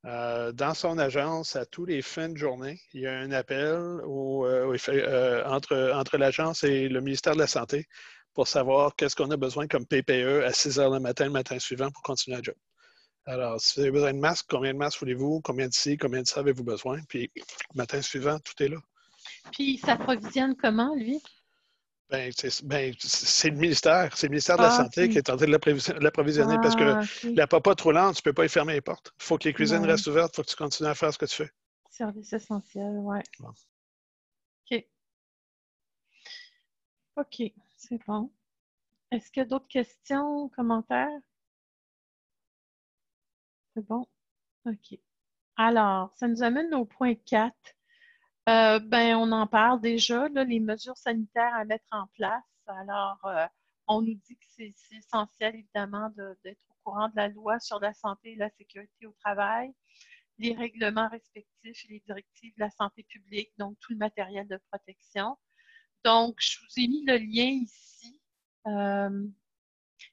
Dans son agence, à tous les fins de journée, il y a un appel entre l'agence et le ministère de la Santé pour savoir qu'est-ce qu'on a besoin comme PPE à 6 heures le matin suivant pour continuer la job. Alors, si vous avez besoin de masques, combien de masques voulez-vous? Combien de ci, combien de ça avez-vous besoin? Puis, le matin suivant, tout est là. Puis, il s'approvisionne comment, lui? C'est le ministère. C'est le ministère de la Santé qui est en train de l'approvisionner parce que la popote roulante, tu ne peux pas y fermer les portes. Il faut que les cuisines restent ouvertes. Il faut que tu continues à faire ce que tu fais. Service essentiel, oui. Bon. OK. OK, c'est bon. Est-ce qu'il y a d'autres questions, commentaires? C'est bon? OK. Alors, ça nous amène au point 4. On en parle déjà, là, les mesures sanitaires à mettre en place. Alors, on nous dit que c'est essentiel, évidemment, d'être au courant de la loi sur la santé et la sécurité au travail, les règlements respectifs et les directives de la santé publique, donc tout le matériel de protection. Donc, je vous ai mis le lien ici.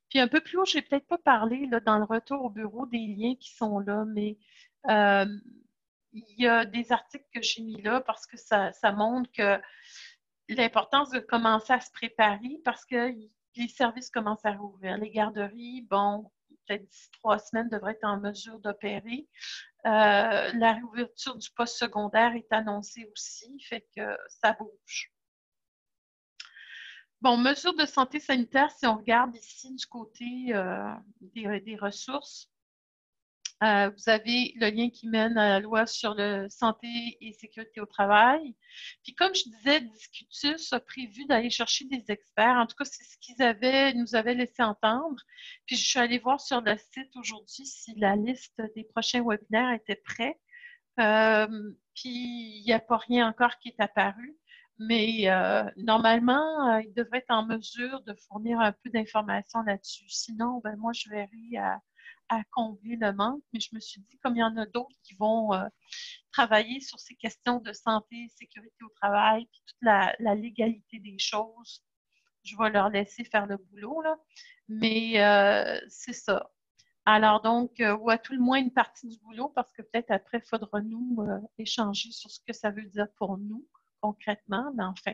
Puis un peu plus haut, je n'ai peut-être pas parlé là, dans le retour au bureau des liens qui sont là, mais il y a des articles que j'ai mis là parce que ça montre que l'importance de commencer à se préparer parce que les services commencent à rouvrir. Les garderies, bon, peut-être d'ici 3 semaines, devraient être en mesure d'opérer. La réouverture du poste secondaire est annoncée aussi, fait que ça bouge. Bon, mesures de santé sanitaire, si on regarde ici du côté des ressources, vous avez le lien qui mène à la loi sur la santé et sécurité au travail. Puis comme je disais, Discutus a prévu d'aller chercher des experts. En tout cas, c'est ce qu'ils nous avaient laissé entendre. Puis je suis allée voir sur le site aujourd'hui si la liste des prochains webinaires était prête. Puis il n'y a pas rien encore qui est apparu. Mais normalement, ils devraient être en mesure de fournir un peu d'informations là-dessus. Sinon, moi, je verrai à combler le manque. Mais je me suis dit, comme il y en a d'autres qui vont travailler sur ces questions de santé, sécurité au travail, puis toute la légalité des choses, je vais leur laisser faire le boulot, là. Mais c'est ça. Alors donc, ou à tout le moins une partie du boulot, parce que peut-être après, il faudra nous échanger sur ce que ça veut dire pour nous concrètement, mais enfin.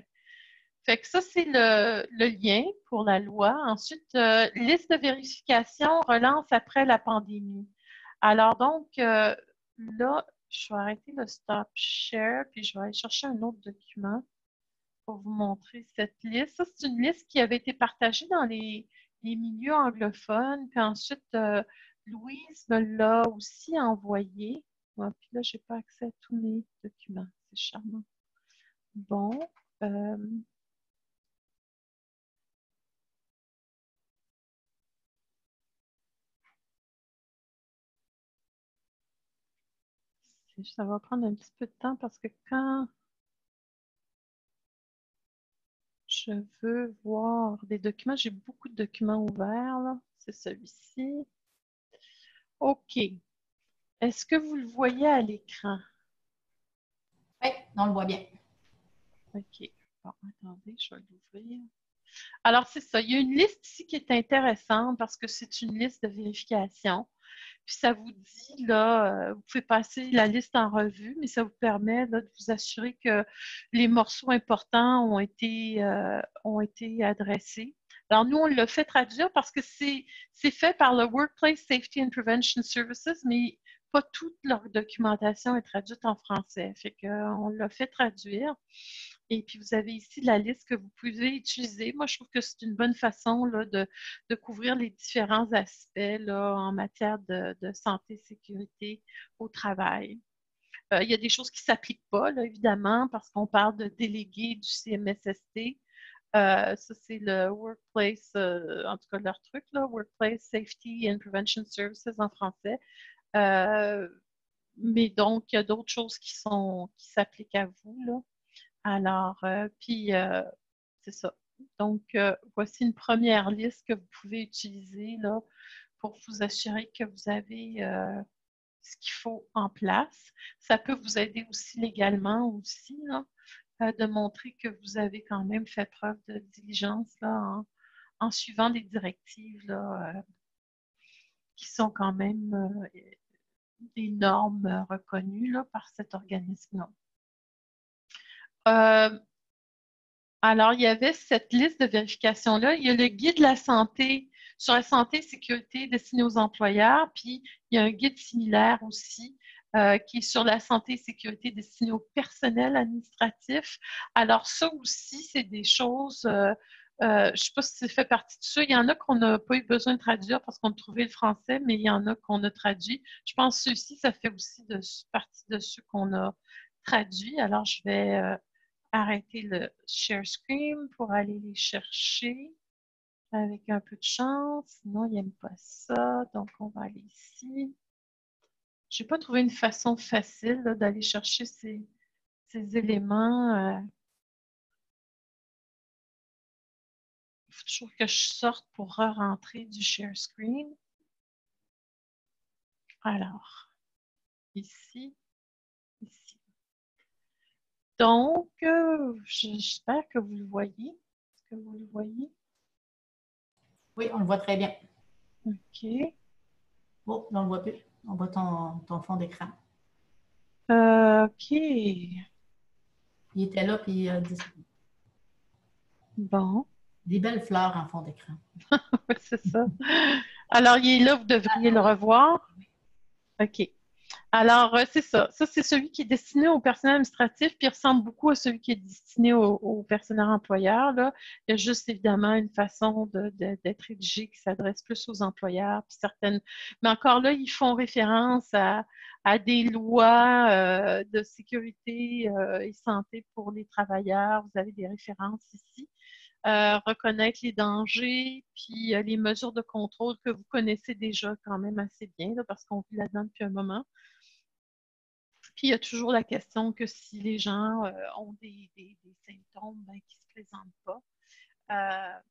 Fait que ça, c'est le lien pour la loi. Ensuite, liste de vérification, relance après la pandémie. Alors donc, là, je vais arrêter le stop share, puis je vais aller chercher un autre document pour vous montrer cette liste. Ça, c'est une liste qui avait été partagée dans les milieux anglophones. Puis ensuite, Louise me l'a aussi envoyé. Ouais, puis là, je n'ai pas accès à tous mes documents. C'est charmant. Bon. Ça va prendre un petit peu de temps parce que quand je veux voir des documents. J'ai beaucoup de documents ouverts, là. C'est celui-ci. OK. Est-ce que vous le voyez à l'écran? Oui, on le voit bien. OK. Bon, attendez, je vais l'ouvrir. Alors, c'est ça. Il y a une liste ici qui est intéressante parce que c'est une liste de vérification. Puis ça vous dit, là, vous pouvez passer la liste en revue, mais ça vous permet là, de vous assurer que les morceaux importants ont été adressés. Alors, nous, on l'a fait traduire parce que c'est fait par le Workplace Safety and Prevention Services, mais pas toute leur documentation est traduite en français. Fait qu'on l'a fait traduire. Et puis, vous avez ici la liste que vous pouvez utiliser. Moi, je trouve que c'est une bonne façon là, de couvrir les différents aspects là, en matière de santé et sécurité au travail. Il y a des choses qui ne s'appliquent pas, là, évidemment, parce qu'on parle de délégués du CMSST. Ça, c'est le Workplace, en tout cas leur truc, là, Workplace Safety and Prevention Services en français. Mais donc, il y a d'autres choses qui s'appliquent à vous, là. Alors, puis, c'est ça. Donc, voici une première liste que vous pouvez utiliser là, pour vous assurer que vous avez ce qu'il faut en place. Ça peut vous aider aussi légalement aussi, là, de montrer que vous avez quand même fait preuve de diligence là, en suivant des directives là, qui sont quand même des normes reconnues là, par cet organisme-là. Alors, il y avait cette liste de vérification-là. Il y a le guide de la santé sur la santé et sécurité destiné aux employeurs, puis il y a un guide similaire aussi qui est sur la santé et sécurité destiné au personnel administratif. Alors, ça aussi, c'est des choses, je ne sais pas si ça fait partie de ça. Il y en a qu'on n'a pas eu besoin de traduire parce qu'on a trouvé le français, mais il y en a qu'on a traduit. Je pense que ceux-ci, ça fait aussi partie de ceux qu'on a traduits. Alors, je vais arrêter le share screen pour aller les chercher avec un peu de chance. Sinon, il n'aime pas ça. Donc, on va aller ici. Je n'ai pas trouvé une façon facile d'aller chercher ces éléments. Il faut toujours que je sorte pour re-rentrer du share screen. Alors, ici, ici. Donc, j'espère que vous le voyez. Est-ce que vous le voyez? Oui, on le voit très bien. OK. Oh, on ne le voit plus. On voit ton fond d'écran. OK. Il était là, puis il a disparu. Bon. Des belles fleurs en fond d'écran. Oui, c'est ça. Alors, il est là, vous devriez le revoir. OK. Alors, c'est ça. Ça, c'est celui qui est destiné au personnel administratif, puis il ressemble beaucoup à celui qui est destiné au personnel employeur. Là. Il y a juste évidemment une façon d'être rédigé qui s'adresse plus aux employeurs, puis certaines. Mais encore là, ils font référence à des lois de sécurité et santé pour les travailleurs. Vous avez des références ici. Reconnaître les dangers, puis les mesures de contrôle que vous connaissez déjà quand même assez bien, là, parce qu'on vit là-dedans depuis un moment. Puis il y a toujours la question que si les gens ont des symptômes ben, qui ne se présentent pas.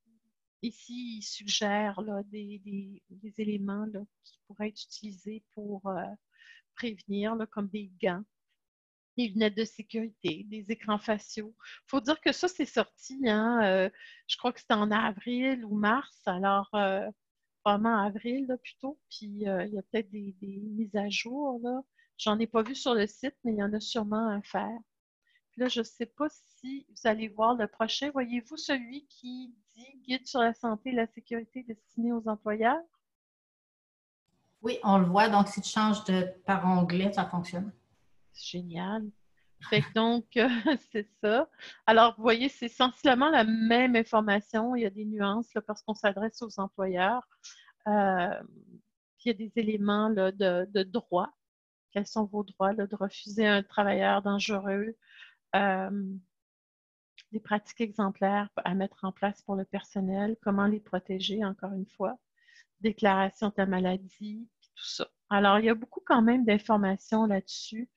Ici, il suggère là, des éléments là, qui pourraient être utilisés pour prévenir, là, comme des gants, des lunettes de sécurité, des écrans faciaux. Il faut dire que ça, c'est sorti, hein, je crois que c'était en avril ou mars, alors probablement avril là, plutôt, puis il y a peut-être des mises à jour. Là. J'en ai pas vu sur le site, mais il y en a sûrement à faire. Puis là, je ne sais pas si vous allez voir le prochain. Voyez-vous celui qui dit « Guide sur la santé et la sécurité destiné aux employeurs ». Oui, on le voit. Donc, si tu changes par onglet, ça fonctionne. Génial. Fait que donc, c'est ça. Alors, vous voyez, c'est sensiblement la même information. Il y a des nuances là, parce qu'on s'adresse aux employeurs. Puis il y a des éléments là, de droit. Quels sont vos droits là, de refuser un travailleur dangereux? Des pratiques exemplaires à mettre en place pour le personnel. Comment les protéger, encore une fois. Déclaration de la maladie, puis tout ça. Alors, il y a beaucoup quand même d'informations là-dessus.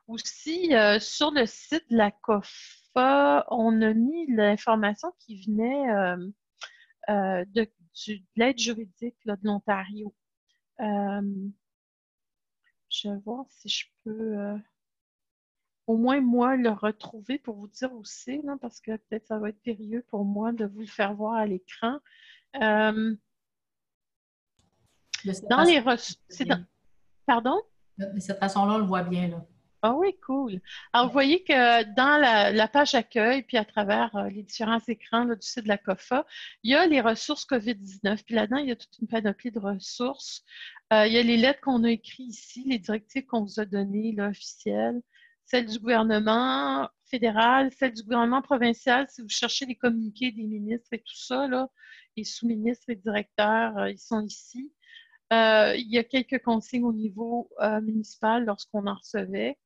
Aussi, sur le site de la COFA, on a mis l'information qui venait de l'aide juridique là, de l'Ontario. Je vais voir si je peux au moins moi le retrouver pour vous dire où c'est, parce que peut-être ça va être périlleux pour moi de vous le faire voir à l'écran. Dans les ressources. Pardon? De cette façon-là, on le voit bien, là. Ah oui, cool. Alors, vous voyez que dans la page accueil, puis à travers les différents écrans là, du site de la COFA, il y a les ressources COVID-19. Puis là-dedans, il y a toute une panoplie de ressources. Il y a les lettres qu'on a écrites ici, les directives qu'on vous a données, là, officielles, celles du gouvernement fédéral, celles du gouvernement provincial, si vous cherchez les communiqués des ministres et tout ça, là, les sous-ministres et directeurs, ils sont ici. Il y a quelques consignes au niveau municipal lorsqu'on en recevait.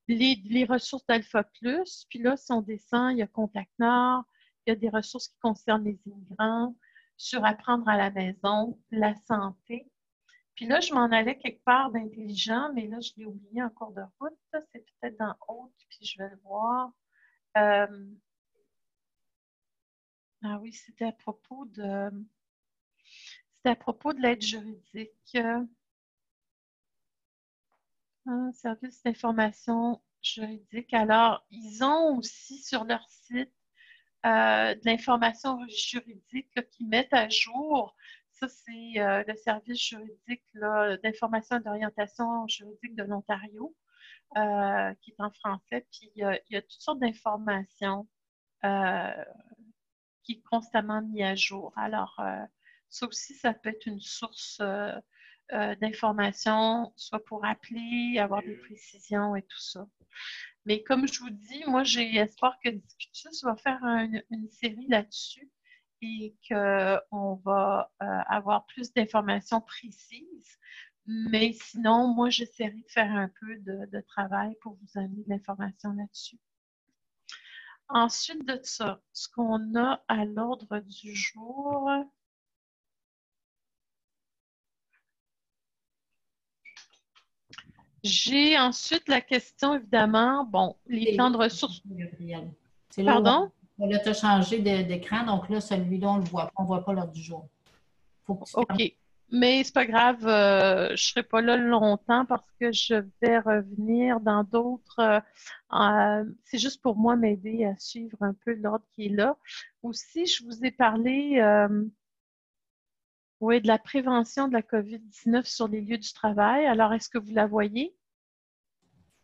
Les ressources d'Alpha Plus, puis là, si on descend, il y a Contact Nord, il y a des ressources qui concernent les immigrants, sur apprendre à la maison, la santé. Puis là, je m'en allais quelque part d'intelligent, mais là, je l'ai oublié en cours de route. C'est peut-être dans Autres, puis je vais le voir. Ah oui, c'était à propos de l'aide juridique. Service d'information juridique. Alors, ils ont aussi sur leur site de l'information juridique là, qu'ils mettent à jour. Ça, c'est le service juridique d'information et d'orientation juridique de l'Ontario, qui est en français. Puis, il y a toutes sortes d'informations qui est constamment mis à jour. Alors, ça aussi, ça peut être une source d'informations, soit pour appeler, avoir des précisions et tout ça. Mais comme je vous dis, moi, j'ai espoir que Discutus va faire une série là-dessus et qu'on va avoir plus d'informations précises. Mais sinon, moi, j'essaierai de faire un peu de travail pour vous amener de l'information là-dessus. Ensuite de ça, ce qu'on a à l'ordre du jour, j'ai ensuite la question, évidemment, bon, les plans de ressources. C'est là Pardon? Là, tu as changé d'écran, donc là, celui-là, on ne le voit pas. On ne voit pas l'ordre du jour. Faut que tu OK. Mais c'est pas grave, je ne serai pas là longtemps parce que je vais revenir dans d'autres. C'est juste pour moi m'aider à suivre un peu l'ordre qui est là. Aussi, je vous ai parlé de la prévention de la COVID-19 sur les lieux du travail. Alors, est-ce que vous la voyez?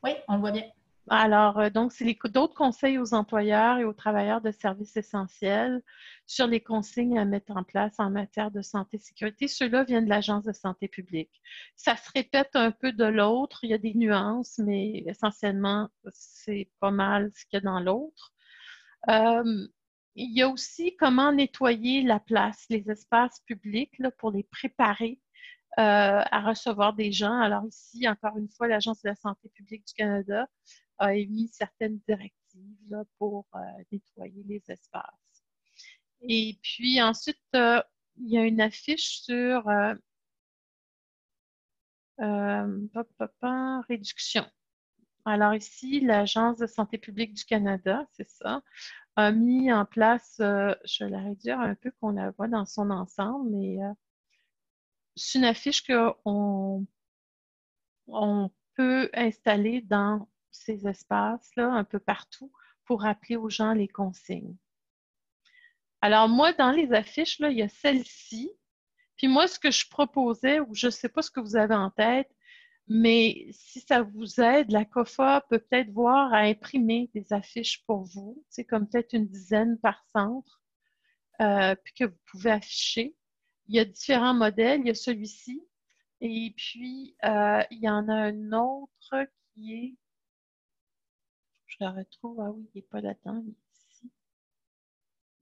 Oui, on le voit bien. Alors, donc, c'est d'autres conseils aux employeurs et aux travailleurs de services essentiels sur les consignes à mettre en place en matière de santé et sécurité. Ceux-là viennent de l'Agence de santé publique. Ça se répète un peu de l'autre. Il y a des nuances, mais essentiellement, c'est pas mal ce qu'il y a dans l'autre. Il y a aussi comment nettoyer la place, les espaces publics là, pour les préparer à recevoir des gens. Alors ici, encore une fois, l'Agence de la santé publique du Canada a émis certaines directives là, pour nettoyer les espaces. Et puis ensuite, il y a une affiche sur réduction. Alors ici, l'Agence de santé publique du Canada, c'est ça, a mis en place, je vais la réduire un peu qu'on la voit dans son ensemble, mais c'est une affiche qu'on peut installer dans ces espaces-là, un peu partout, pour rappeler aux gens les consignes. Alors moi, dans les affiches, là, il y a celle-ci. Puis moi, ce que je proposais, ou je ne sais pas ce que vous avez en tête, mais si ça vous aide, la COFA peut peut-être voir à imprimer des affiches pour vous. C'est comme peut-être une dizaine par centre, puis que vous pouvez afficher. Il y a différents modèles. Il y a celui-ci. Et puis, il y en a un autre qui est... Je le retrouve. Ah oui, il n'est pas là-dedans. Il est ici.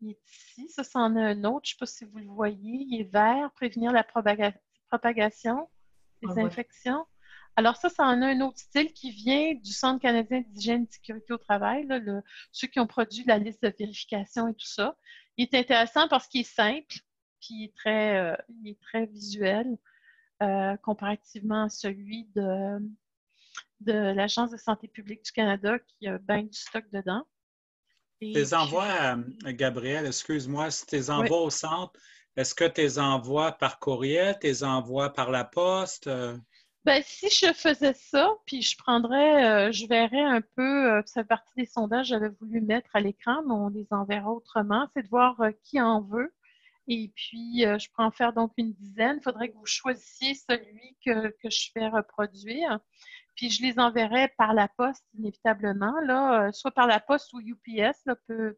Il est ici. Ça, c'en a un autre. Je ne sais pas si vous le voyez. Il est vert. Prévenir la propagation des infections. Alors ça en a un autre style qui vient du Centre canadien d'hygiène et de sécurité au travail, là, ceux qui ont produit la liste de vérification et tout ça. Il est intéressant parce qu'il est simple, puis il est très visuel. comparativement à celui de l'Agence de santé publique du Canada qui a bien du stock dedans. Tes envois, Gabrielle, excuse-moi, si tes envois au centre, est-ce que tes envois par courriel, tes envois par la poste? Ben, si je faisais ça, puis je verrais un peu, ça fait partie des sondages que j'avais voulu mettre à l'écran, mais on les enverra autrement, c'est de voir qui en veut. Et puis, je peux en faire donc une dizaine. Il faudrait que vous choisissiez celui que je fais reproduire. Puis, je les enverrai par la poste, inévitablement, là, soit par la poste ou UPS. Il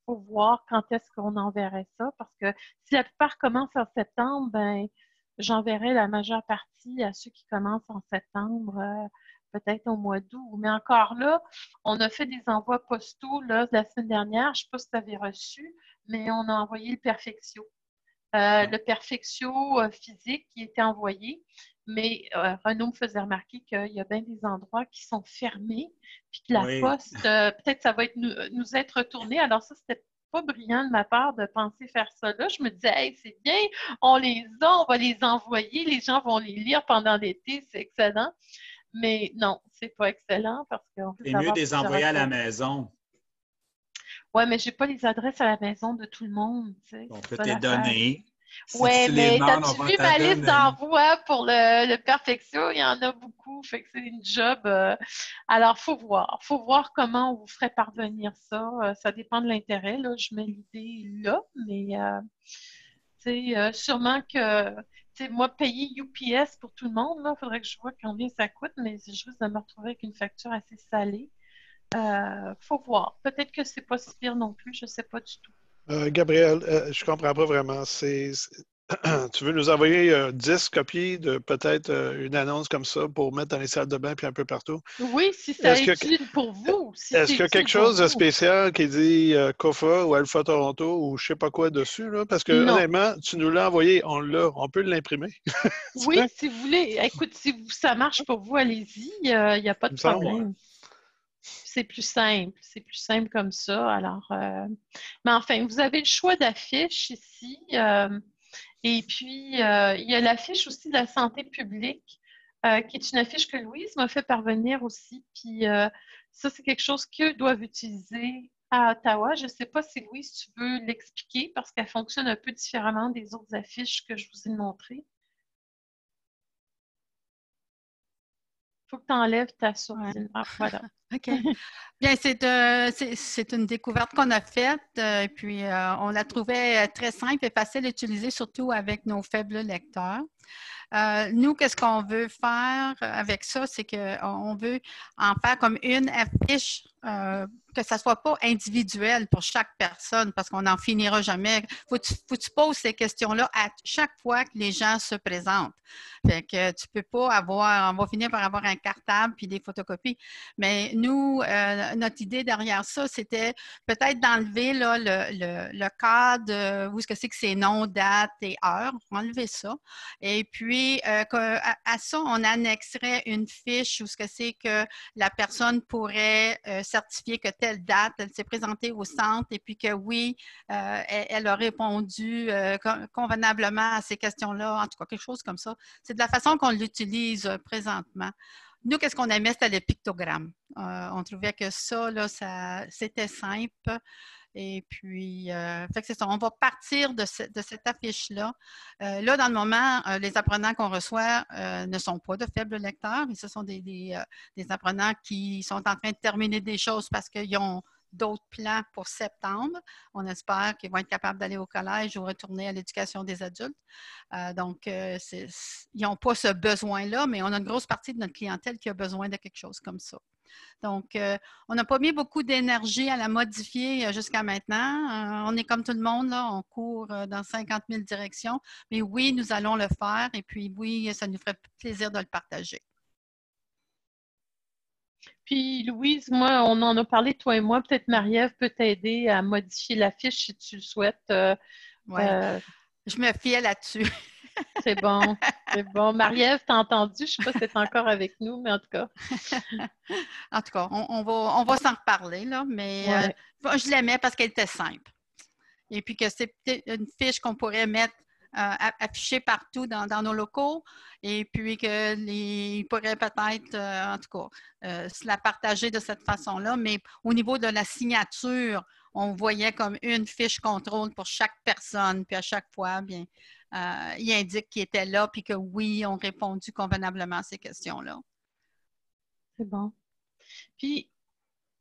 faut voir quand est-ce qu'on enverrait ça. Parce que si la plupart commencent en septembre, ben, j'enverrai la majeure partie à ceux qui commencent en septembre, peut-être au mois d'août. Mais encore là, on a fait des envois postaux là, la semaine dernière. Je ne sais pas si tu avais reçu, mais on a envoyé le Perfectio. Le Perfectio physique qui était envoyé, mais Renaud me faisait remarquer qu'il y a bien des endroits qui sont fermés, puis que la poste, peut-être ça va nous être retourné. Alors ça, c'était pas brillant de ma part de penser faire ça là. Je me disais, hey, c'est bien, on les a, on va les envoyer, les gens vont les lire pendant l'été, c'est excellent. Mais non, c'est pas excellent parce qu'on peut c'est mieux de les envoyer à la maison. Oui, mais je n'ai pas les adresses à la maison de tout le monde. Tu sais, on peut te les donner. Oui, mais as-tu vu ma liste d'envois pour le Perfectio? Il y en a beaucoup. Fait que c'est une job. Alors, il faut voir. Il faut voir comment on vous ferait parvenir ça. Ça dépend de l'intérêt. Là. Je mets l'idée là, mais sûrement que moi, payer UPS pour tout le monde, il faudrait que je vois combien ça coûte, mais c'est juste de me retrouver avec une facture assez salée. Faut voir. Peut-être que c'est pas si pire non plus, je ne sais pas du tout. Gabrielle, je comprends pas vraiment. Tu veux nous envoyer 10 copies de peut-être une annonce comme ça pour mettre dans les salles de bain puis un peu partout? Oui, si ça est utile pour vous. Est-ce qu'il y a quelque chose de spécial qui dit COFA ou Alpha Toronto ou je sais pas quoi dessus? Là? Parce que honnêtement, tu nous l'as envoyé, on peut l'imprimer. Oui, si vous voulez. Écoute, si ça marche pour vous, allez-y. Il n'y a pas de problème. C'est plus simple comme ça. Alors, mais enfin, vous avez le choix d'affiches ici. Et puis, il y a l'affiche aussi de la santé publique, qui est une affiche que Louise m'a fait parvenir aussi. Puis, ça, c'est quelque chose qu'eux doivent utiliser à Ottawa. Je ne sais pas si, Louise, tu veux l'expliquer parce qu'elle fonctionne un peu différemment des autres affiches que je vous ai montrées. Il faut que tu enlèves ta sourdine. Ah, voilà. OK. Bien, c'est une découverte qu'on a faite et puis on la trouvait très simple et facile à utiliser, surtout avec nos faibles lecteurs. Nous, qu'est-ce qu'on veut faire avec ça? C'est qu'on veut en faire comme une affiche, que ça ne soit pas individuel pour chaque personne, parce qu'on n'en finira jamais. Faut que tu poses ces questions-là à chaque fois que les gens se présentent. Fait que tu peux pas on va finir par avoir un cartable puis des photocopies. Mais nous, notre idée derrière ça, c'était peut-être d'enlever là, le cadre où est-ce que c'est nom, date et heure. Enlever ça. Et puis, à ça, on annexerait une fiche où ce que c'est que la personne pourrait certifier que telle date, elle s'est présentée au centre et puis que oui, elle a répondu convenablement à ces questions-là, en tout cas, quelque chose comme ça. C'est de la façon qu'on l'utilise présentement. Nous, qu'est-ce qu'on aimait, c'était les pictogrammes. On trouvait que ça, là, c'était simple. Et puis, fait que c'est ça. On va partir de cette affiche-là. Là, dans le moment, les apprenants qu'on reçoit ne sont pas de faibles lecteurs, mais ce sont des apprenants qui sont en train de terminer des choses parce qu'ils ont d'autres plans pour septembre. On espère qu'ils vont être capables d'aller au collège ou retourner à l'éducation des adultes. Donc, ils n'ont pas ce besoin-là, mais on a une grosse partie de notre clientèle qui a besoin de quelque chose comme ça. Donc, on n'a pas mis beaucoup d'énergie à la modifier jusqu'à maintenant. On est comme tout le monde, là, on court dans 50 000 directions. Mais oui, nous allons le faire et puis oui, ça nous ferait plaisir de le partager. Puis, Louise, moi, on en a parlé, toi et moi. Peut-être Marie-Ève peut t'aider à modifier la fiche si tu le souhaites. Oui, je me fiais là-dessus. C'est bon, c'est bon. Marie-Ève, t'as entendu? Je ne sais pas si c'est encore avec nous, mais en tout cas. En tout cas, on va s'en reparler, là, mais je l'aimais parce qu'elle était simple. Et puis que c'est peut-être une fiche qu'on pourrait mettre affiché partout dans nos locaux et puis qu'ils pourraient peut-être, en tout cas, se la partager de cette façon-là. Mais au niveau de la signature, on voyait comme une fiche contrôle pour chaque personne. Puis à chaque fois, bien, il indique qu'ils étaient là puis que oui, ils ont répondu convenablement à ces questions-là. C'est bon. Puis,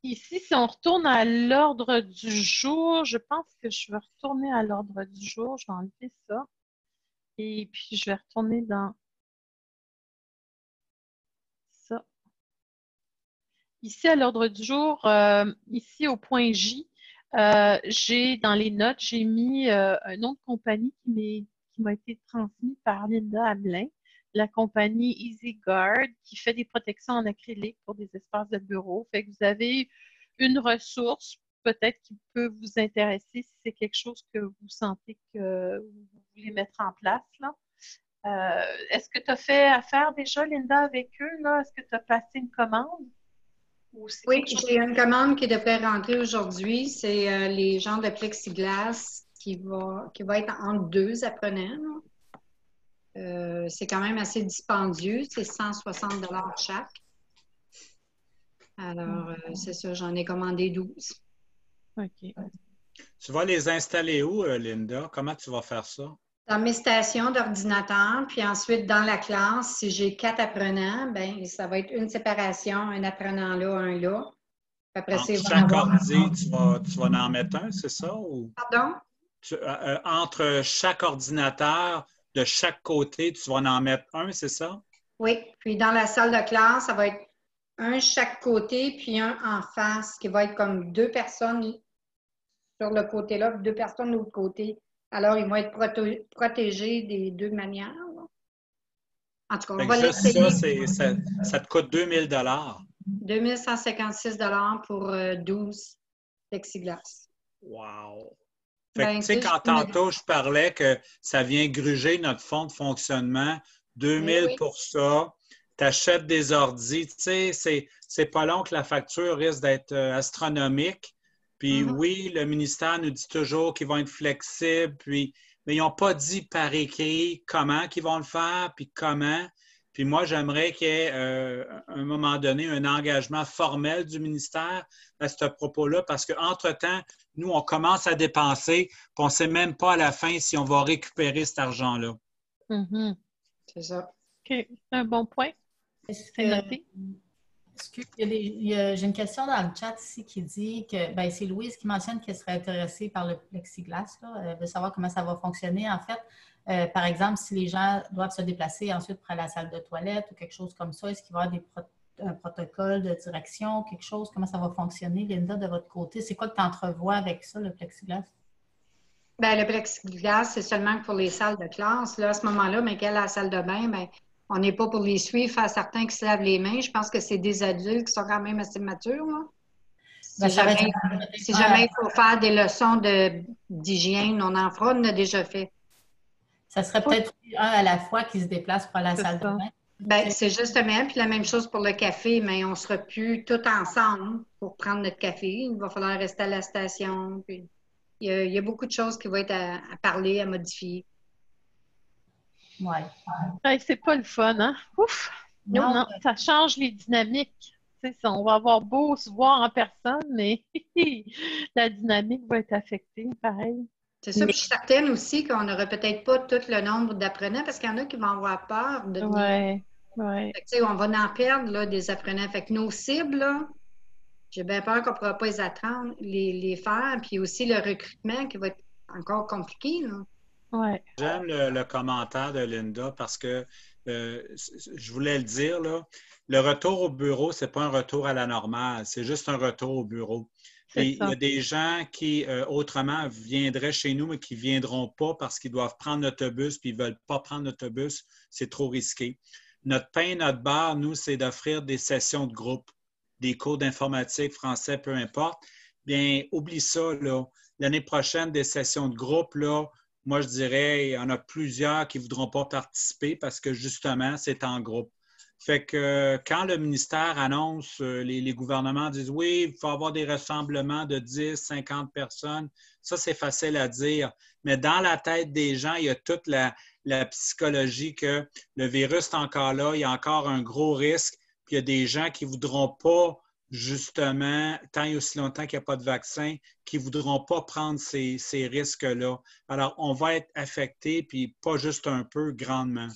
ici, si on retourne à l'ordre du jour, je pense que je vais retourner à l'ordre du jour. Je vais enlever ça. Et puis, je vais retourner dans ça. Ici, à l'ordre du jour, ici au point J, j'ai dans les notes, j'ai mis un nom de compagnie qui m'a été transmis par Linda Hamelin, la compagnie EasyGuard, qui fait des protections en acrylique pour des espaces de bureau. Fait que vous avez une ressource peut-être qui peut vous intéresser si c'est quelque chose que vous sentez que vous voulez mettre en place, là. Est-ce que tu as fait affaire déjà, Linda, avec eux, là? Est-ce que tu as passé une commande? Oui, j'ai une commande qui devrait rentrer aujourd'hui. C'est les genres de plexiglas qui va être entre 2 apprenants. C'est quand même assez dispendieux. C'est 160 $ chaque. Alors, c'est ça, j'en ai commandé 12. OK. Tu vas les installer où, Linda? Comment tu vas faire ça? Dans mes stations d'ordinateur, puis ensuite dans la classe, si j'ai 4 apprenants, ben ça va être une séparation, un apprenant là, un là. Après, entre chaque ordi, tu vas en mettre un, c'est ça? Ou... Pardon? Entre chaque ordinateur, de chaque côté, tu vas en mettre un, c'est ça? Oui, puis dans la salle de classe, ça va être un chaque côté, puis un en face, qui va être comme 2 personnes sur le côté là, puis 2 personnes de l'autre côté. Alors, ils vont être protégés des 2 manières. Là. En tout cas, on va l'essayer. Ça te coûte 2000 $. 2156 $ pour 12 plexiglas. Wow! Fait que, tu sais, quand tantôt je parlais que ça vient gruger notre fonds de fonctionnement, 2000 pour ça, tu achètes des ordis, tu sais, c'est pas long que la facture risque d'être astronomique. Puis oui, le ministère nous dit toujours qu'ils vont être flexibles, mais ils n'ont pas dit par écrit comment qu'ils vont le faire, puis comment. Puis moi, j'aimerais qu'il y ait, à un moment donné, un engagement formel du ministère à ce propos-là, parce qu'entre-temps, nous, on commence à dépenser, puis on ne sait même pas à la fin si on va récupérer cet argent-là. C'est ça. OK, c'est un bon point. C'est noté. J'ai une question dans le chat ici qui dit que, ben, c'est Louise qui mentionne qu'elle serait intéressée par le plexiglas. Là. Elle veut savoir comment ça va fonctionner. En fait, par exemple, si les gens doivent se déplacer ensuite pour aller à la salle de toilette ou quelque chose comme ça, est-ce qu'il va y avoir un protocole de direction, quelque chose? Comment ça va fonctionner, Linda, de votre côté? C'est quoi que tu entrevois avec ça, le plexiglas? Bien, le plexiglas, c'est seulement pour les salles de classe. Là, à ce moment-là, mais qu'à la salle de bain, bien, on n'est pas pour les suivre à certains qui se lavent les mains. Je pense que c'est des adultes qui sont quand même assez matures. Là. Si jamais il faut faire des leçons d'hygiène, on en fera, on en a déjà fait. Ça serait peut-être un à la fois qui se déplace pour la salle de bain. Bien, c'est justement, puis la même chose pour le café, mais on ne sera plus tous ensemble pour prendre notre café. Il va falloir rester à la station. Puis il y a beaucoup de choses qui vont être à parler, à modifier. Oui. Ouais, c'est pas le fun, hein? Ouf! Non, ça change les dynamiques. On va avoir beau se voir en personne, mais la dynamique va être affectée, pareil. C'est ça, puis je suis certaine aussi qu'on n'aura peut-être pas tout le nombre d'apprenants parce qu'il y en a qui vont avoir peur de venir. Ouais. Fait que, on va en perdre là, des apprenants. Fait que nos cibles, là, j'ai bien peur qu'on ne pourra pas les attendre, les faire, puis aussi le recrutement qui va être encore compliqué. Là. Ouais. J'aime le commentaire de Linda parce que je voulais le dire, là, le retour au bureau, ce n'est pas un retour à la normale, c'est juste un retour au bureau. Et il y a des gens qui, autrement, viendraient chez nous, mais qui ne viendront pas parce qu'ils doivent prendre l'autobus puis ils ne veulent pas prendre l'autobus. C'est trop risqué. Notre pain, notre beurre, nous, c'est d'offrir des sessions de groupe, des cours d'informatique, français, peu importe. Bien, oublie ça, là. L'année prochaine, des sessions de groupe, là, moi, je dirais, il y en a plusieurs qui ne voudront pas participer parce que, justement, c'est en groupe. Fait que quand le ministère annonce, les gouvernements disent oui, il faut avoir des rassemblements de 10, 50 personnes, ça c'est facile à dire. Mais dans la tête des gens, il y a toute la psychologie que le virus est encore là, il y a encore un gros risque, puis il y a des gens qui ne voudront pas, justement, tant et aussi longtemps qu'il n'y a pas de vaccin, qui ne voudront pas prendre ces risques-là. Alors, on va être affecté, puis pas juste un peu, grandement.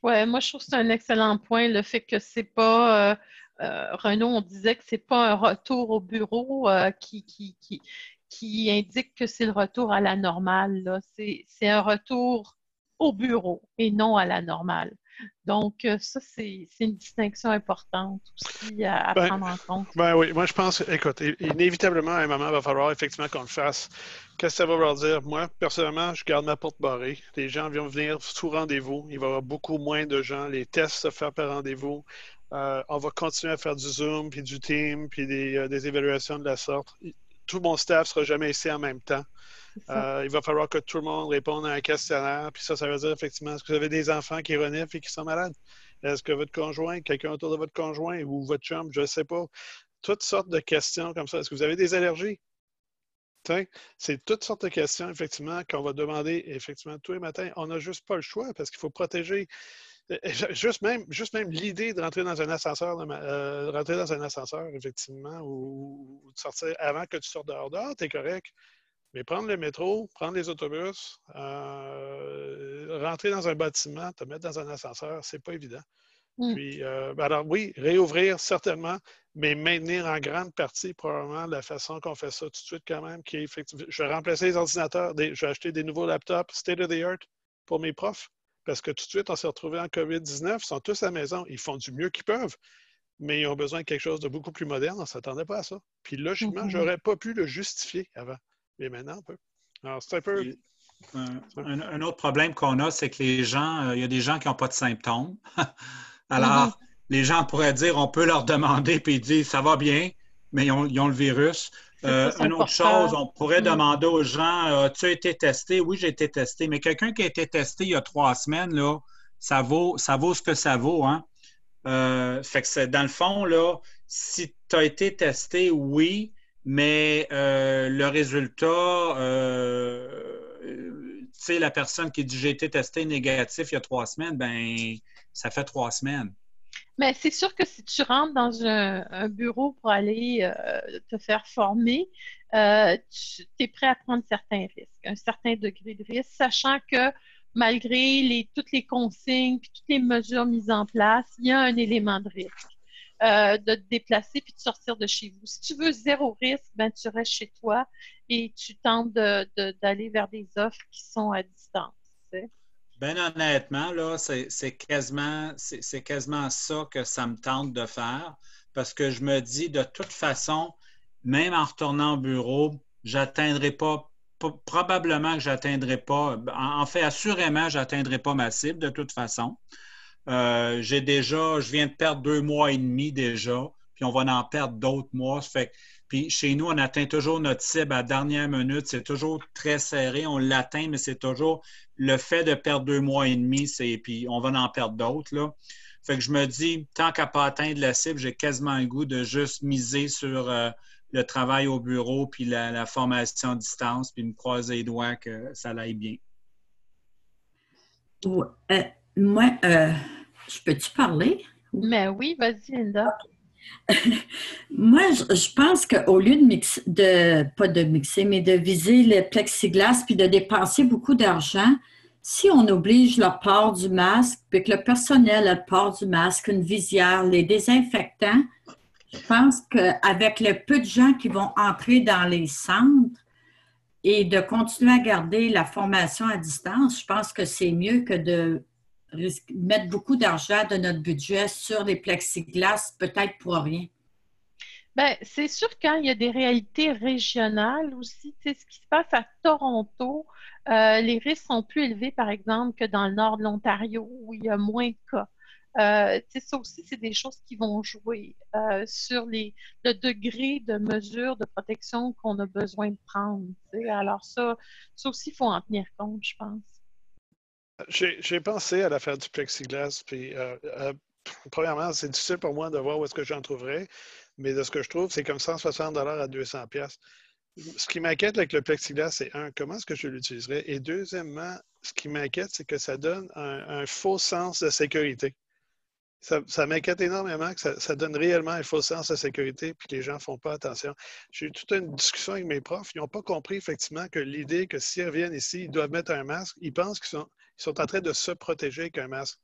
Oui, moi, je trouve que c'est un excellent point, le fait que c'est pas, Renaud, on disait que c'est pas un retour au bureau qui indique que c'est le retour à la normale, là. C'est un retour au bureau et non à la normale. Donc, ça, c'est une distinction importante aussi à prendre en compte. Ben oui, moi je pense, écoute, inévitablement, à un moment, il va falloir effectivement qu'on le fasse. Qu'est-ce que ça va vouloir dire? Moi, personnellement, je garde ma porte barrée. Les gens vont venir sous rendez-vous. Il va y avoir beaucoup moins de gens. Les tests se font par rendez-vous. On va continuer à faire du Zoom, puis du Team, puis des évaluations de la sorte. Tout mon staff ne sera jamais ici en même temps. Il va falloir que tout le monde réponde à un questionnaire. Puis ça veut dire effectivement, est-ce que vous avez des enfants qui reniflent et qui sont malades? Est-ce que votre conjoint, quelqu'un autour de votre conjoint ou votre chum, je ne sais pas. Toutes sortes de questions comme ça. Est-ce que vous avez des allergies? C'est toutes sortes de questions, effectivement, qu'on va demander effectivement tous les matins. On n'a juste pas le choix parce qu'il faut protéger. Juste même l'idée de rentrer dans un ascenseur, effectivement, ou de sortir avant que tu sortes dehors, t'es correct. Mais prendre le métro, prendre les autobus, rentrer dans un bâtiment, te mettre dans un ascenseur, c'est pas évident. Puis, alors oui, réouvrir certainement, mais maintenir en grande partie probablement la façon qu'on fait ça tout de suite quand même, qui est effectivement. Je vais remplacer les ordinateurs, je vais acheter des nouveaux laptops state of the art pour mes profs, parce que tout de suite, on s'est retrouvés en COVID-19, ils sont tous à la maison, ils font du mieux qu'ils peuvent, mais ils ont besoin de quelque chose de beaucoup plus moderne, on ne s'attendait pas à ça. Puis logiquement, j'aurais pas pu le justifier avant, mais maintenant on peut. Alors, c'est un peu. Un autre problème qu'on a, c'est que les gens, il y a des gens qui n'ont pas de symptômes. Alors, les gens pourraient dire, on peut leur demander, puis ils disent, ça va bien, mais ils ont le virus. Une autre chose, on pourrait demander aux gens, as-tu été testé? Oui, j'ai été testé, mais quelqu'un qui a été testé il y a 3 semaines, là, ça vaut ce que ça vaut, hein? Fait que c'est, dans le fond, là, si tu as été testé, oui, mais le résultat, tu sais, la personne qui dit j'ai été testé négatif il y a 3 semaines, ben ça fait 3 semaines. Mais c'est sûr que si tu rentres dans un bureau pour aller te faire former, tu es prêt à prendre certains risques, un certain degré de risque, sachant que malgré toutes les consignes et toutes les mesures mises en place, il y a un élément de risque de te déplacer puis de sortir de chez vous. Si tu veux 0 risque, ben, tu restes chez toi et tu tentes d'aller vers des offres qui sont à distance. Tu sais. Ben honnêtement, là, c'est quasiment ça que ça me tente de faire parce que je me dis, de toute façon, même en retournant au bureau, j'atteindrai pas, probablement que j'atteindrai pas, en fait, assurément, j'atteindrai pas ma cible de toute façon. Je viens de perdre 2 mois et demi déjà, puis on va en perdre d'autres mois. Puis chez nous, on atteint toujours notre cible à la dernière minute. C'est toujours très serré. On l'atteint, mais c'est toujours le fait de perdre 2 mois et demi, puis on va en perdre d'autres, là. Fait que je me dis, tant qu'à pas atteindre la cible, j'ai quasiment le goût de juste miser sur le travail au bureau, puis la formation à distance, puis me croiser les doigts que ça aille bien. Moi, je peux-tu parler? Mais oui, vas-y, Linda. Moi, je pense qu'au lieu pas de mixer, mais de viser le plexiglas puis de dépenser beaucoup d'argent, si on oblige le port du masque, puis que le personnel a le port du masque, une visière, les désinfectants, je pense qu'avec le peu de gens qui vont entrer dans les centres et de continuer à garder la formation à distance, je pense que c'est mieux que de mettre beaucoup d'argent de notre budget sur les plexiglas, peut-être pour rien. Bien, c'est sûr quand il y a des réalités régionales aussi, tu sais, ce qui se passe à Toronto, les risques sont plus élevés, par exemple, que dans le nord de l'Ontario, où il y a moins de cas. Tu sais, ça aussi, c'est des choses qui vont jouer sur le degré de mesures de protection qu'on a besoin de prendre. Tu sais. Alors ça aussi, il faut en tenir compte, je pense. J'ai pensé à l'affaire du plexiglas, puis premièrement, c'est difficile pour moi de voir où est-ce que j'en trouverais, mais de ce que je trouve, c'est comme 160 à 200 pièces. Ce qui m'inquiète avec le plexiglas, c'est comment est-ce que je l'utiliserais? Et deuxièmement, ce qui m'inquiète, c'est que ça donne un faux sens de sécurité. Ça m'inquiète énormément que ça donne réellement un faux sens de sécurité puis que les gens ne font pas attention. J'ai eu toute une discussion avec mes profs. Ils n'ont pas compris effectivement que l'idée que s'ils reviennent ici, ils doivent mettre un masque. Ils pensent qu'ils sont en train de se protéger avec un masque.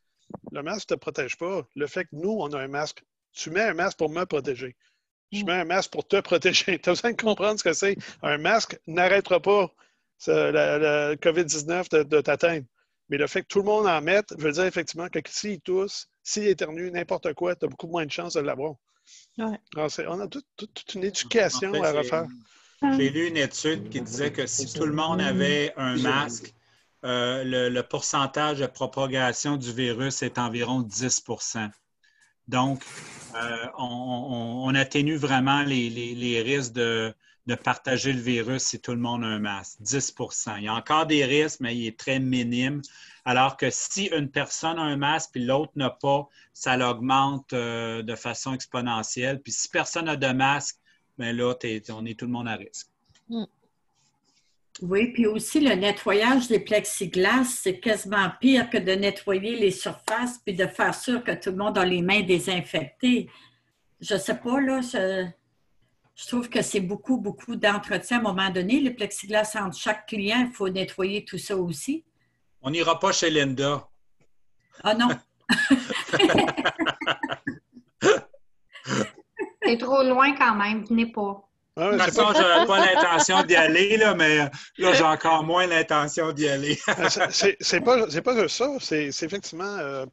Le masque ne te protège pas. Le fait que nous, on a un masque, tu mets un masque pour me protéger. Je mets un masque pour te protéger. Tu as besoin de comprendre ce que c'est. Un masque n'arrêtera pas le COVID-19 de t'atteindre. Mais le fait que tout le monde en mette veut dire effectivement que s'il tousse, s'il éternue, n'importe quoi, tu as beaucoup moins de chances de l'avoir. Ouais. Alors, on a toute une éducation à refaire. J'ai lu une étude qui disait que si tout le monde avait un masque, le pourcentage de propagation du virus est environ 10 %. Donc, on atténue vraiment les risques de partager le virus si tout le monde a un masque. 10 %. Il y a encore des risques, mais il est très minime. Alors que si une personne a un masque et l'autre n'a pas, ça l'augmente de façon exponentielle. Puis si personne n'a de masque, bien là, on est tout le monde à risque. Oui, puis aussi le nettoyage des plexiglas, c'est quasiment pire que de nettoyer les surfaces puis de faire sûr que tout le monde a les mains désinfectées. Je ne sais pas, là, je trouve que c'est beaucoup, beaucoup d'entretien à un moment donné. Le plexiglas entre chaque client, il faut nettoyer tout ça aussi. On n'ira pas chez Linda. Ah non! C'est trop loin quand même, venez pas. De toute façon, je n'avais pas l'intention d'y aller, là, mais là, j'ai encore moins l'intention d'y aller. C'est pas juste ça. C'est effectivement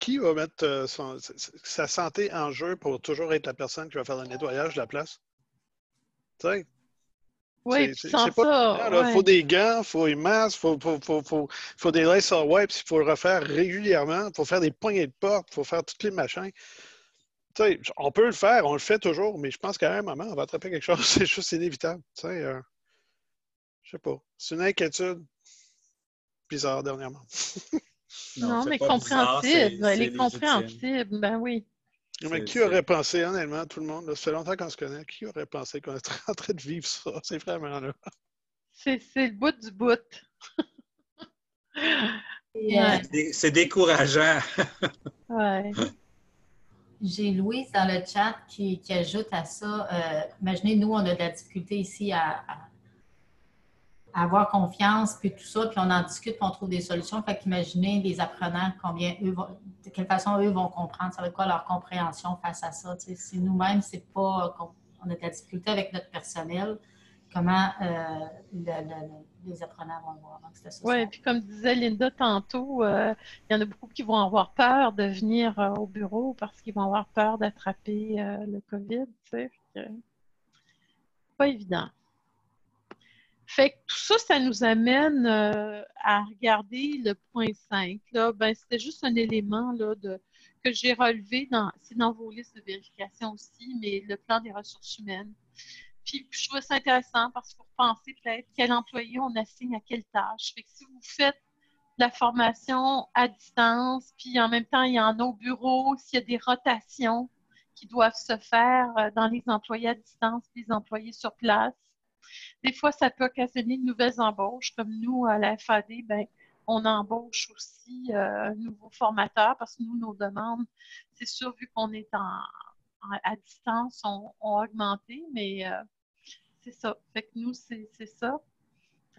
qui va mettre sa santé en jeu pour toujours être la personne qui va faire le nettoyage de la place. Tu sais? Oui, c'est sans pas ça. Il faut des gants, il faut des masques, il faut des Lysol wipes, il faut le refaire régulièrement, il faut faire des poignées de porte, il faut faire tous les machins. Tu sais, on peut le faire, on le fait toujours, mais je pense qu'à un moment, on va attraper quelque chose, c'est juste inévitable. Tu sais, je sais pas. C'est une inquiétude bizarre dernièrement. Non, mais compréhensible. Elle est compréhensible, ben oui. Mais qui aurait pensé, honnêtement, tout le monde, là, ça fait longtemps qu'on se connaît, qui aurait pensé qu'on était en train de vivre ça? C'est vraiment là. C'est le bout du bout. C'est décourageant. Ouais. J'ai Louise dans le chat qui ajoute à ça, imaginez, nous, on a de la difficulté ici à avoir confiance, puis tout ça, puis on en discute, puis on trouve des solutions. Fait qu'imaginez les apprenants, de quelle façon eux vont comprendre, ça va être quoi leur compréhension face à ça. Tu sais, si nous-mêmes, c'est pas, on a de la difficulté avec notre personnel, comment les apprenants vont voir. Oui, puis comme disait Linda tantôt, il y en a beaucoup qui vont avoir peur de venir au bureau parce qu'ils vont avoir peur d'attraper le COVID, tu sais. Pas évident. Fait que tout ça, ça nous amène à regarder le point 5. Là. Ben, c'était juste un élément là, que j'ai relevé c'est dans vos listes de vérification aussi, mais le plan des ressources humaines. Puis je trouve ça intéressant parce qu'il faut penser peut-être quel employé on assigne à quelle tâche. Fait que si vous faites de la formation à distance, puis en même temps, il y en a au bureau, s'il y a des rotations qui doivent se faire dans les employés à distance, les employés sur place. Des fois, ça peut occasionner de nouvelles embauches. Comme nous, à la FAD, ben, on embauche aussi un nouveau formateur parce que nous, nos demandes, c'est sûr, vu qu'on est à distance, ont augmenté, mais c'est ça. Fait que nous, c'est ça.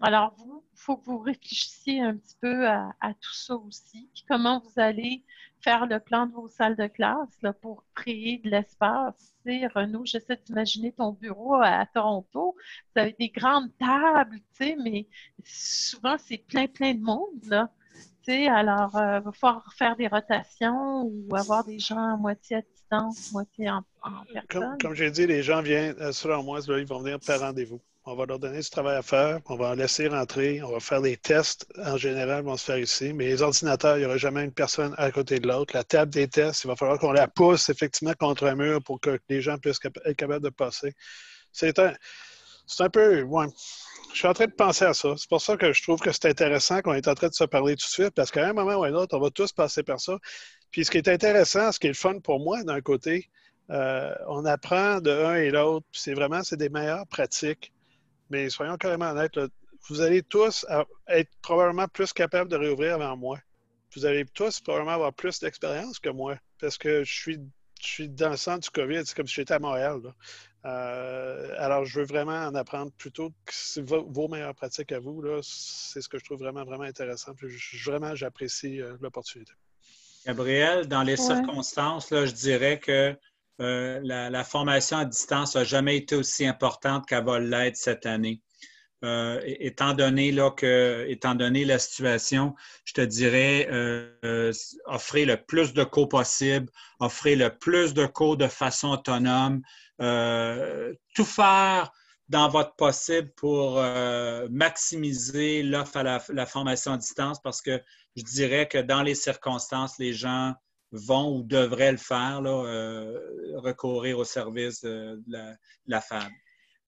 Alors, il faut que vous réfléchissiez un petit peu à tout ça aussi. Puis comment vous allez faire le plan de vos salles de classe là, pour créer de l'espace. Tu sais, Renaud, j'essaie d'imaginer ton bureau à Toronto. Vous avez des grandes tables, tu sais, mais souvent, c'est plein de monde, là. Tu sais, alors, il va falloir faire des rotations ou avoir des gens à moitié à distance, moitié en personne. Comme j'ai dit, les gens viennent, selon moi, là, ils vont venir par rendez-vous. On va leur donner du travail à faire, on va en laisser rentrer, on va faire les tests, en général, vont se faire ici, mais les ordinateurs, il n'y aura jamais une personne à côté de l'autre. La table des tests, il va falloir qu'on la pousse effectivement contre un mur pour que les gens puissent être capables de passer. C'est un peu... Ouais. Je suis en train de penser à ça. C'est pour ça que je trouve que c'est intéressant qu'on est en train de se parler tout de suite, parce qu'à un moment ou à un autre, on va tous passer par ça. Puis ce qui est intéressant, ce qui est le fun pour moi d'un côté, on apprend de un et l'autre. Puis c'est des meilleures pratiques. Mais soyons carrément honnêtes, là, vous allez tous être probablement plus capables de réouvrir avant moi. Vous allez tous probablement avoir plus d'expérience que moi. Parce que je suis dans le centre du COVID. C'est comme si j'étais à Montréal, là. Alors, je veux vraiment en apprendre plutôt que vos meilleures pratiques à vous. Là, c'est ce que je trouve vraiment, vraiment intéressant. Puis, vraiment, j'apprécie l'opportunité. Gabriel, dans les circonstances, là, je dirais que la formation à distance n'a jamais été aussi importante qu'elle va l'être cette année. Étant donné la situation, je te dirais offrez le plus de cours possible, offrez le plus de cours de façon autonome, tout faire dans votre possible pour maximiser l'offre à la formation à distance parce que je dirais que dans les circonstances, les gens vont ou devraient le faire, là, recourir au service de la FAB.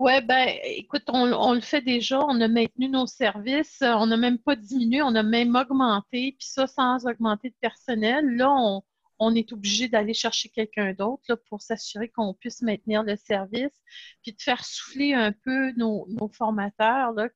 Oui, bien, écoute, on le fait déjà, on a maintenu nos services, on n'a même pas diminué, on a même augmenté, puis ça sans augmenter de personnel. Là, on est obligé d'aller chercher quelqu'un d'autre là, pour s'assurer qu'on puisse maintenir le service, puis de faire souffler un peu nos formateurs, là,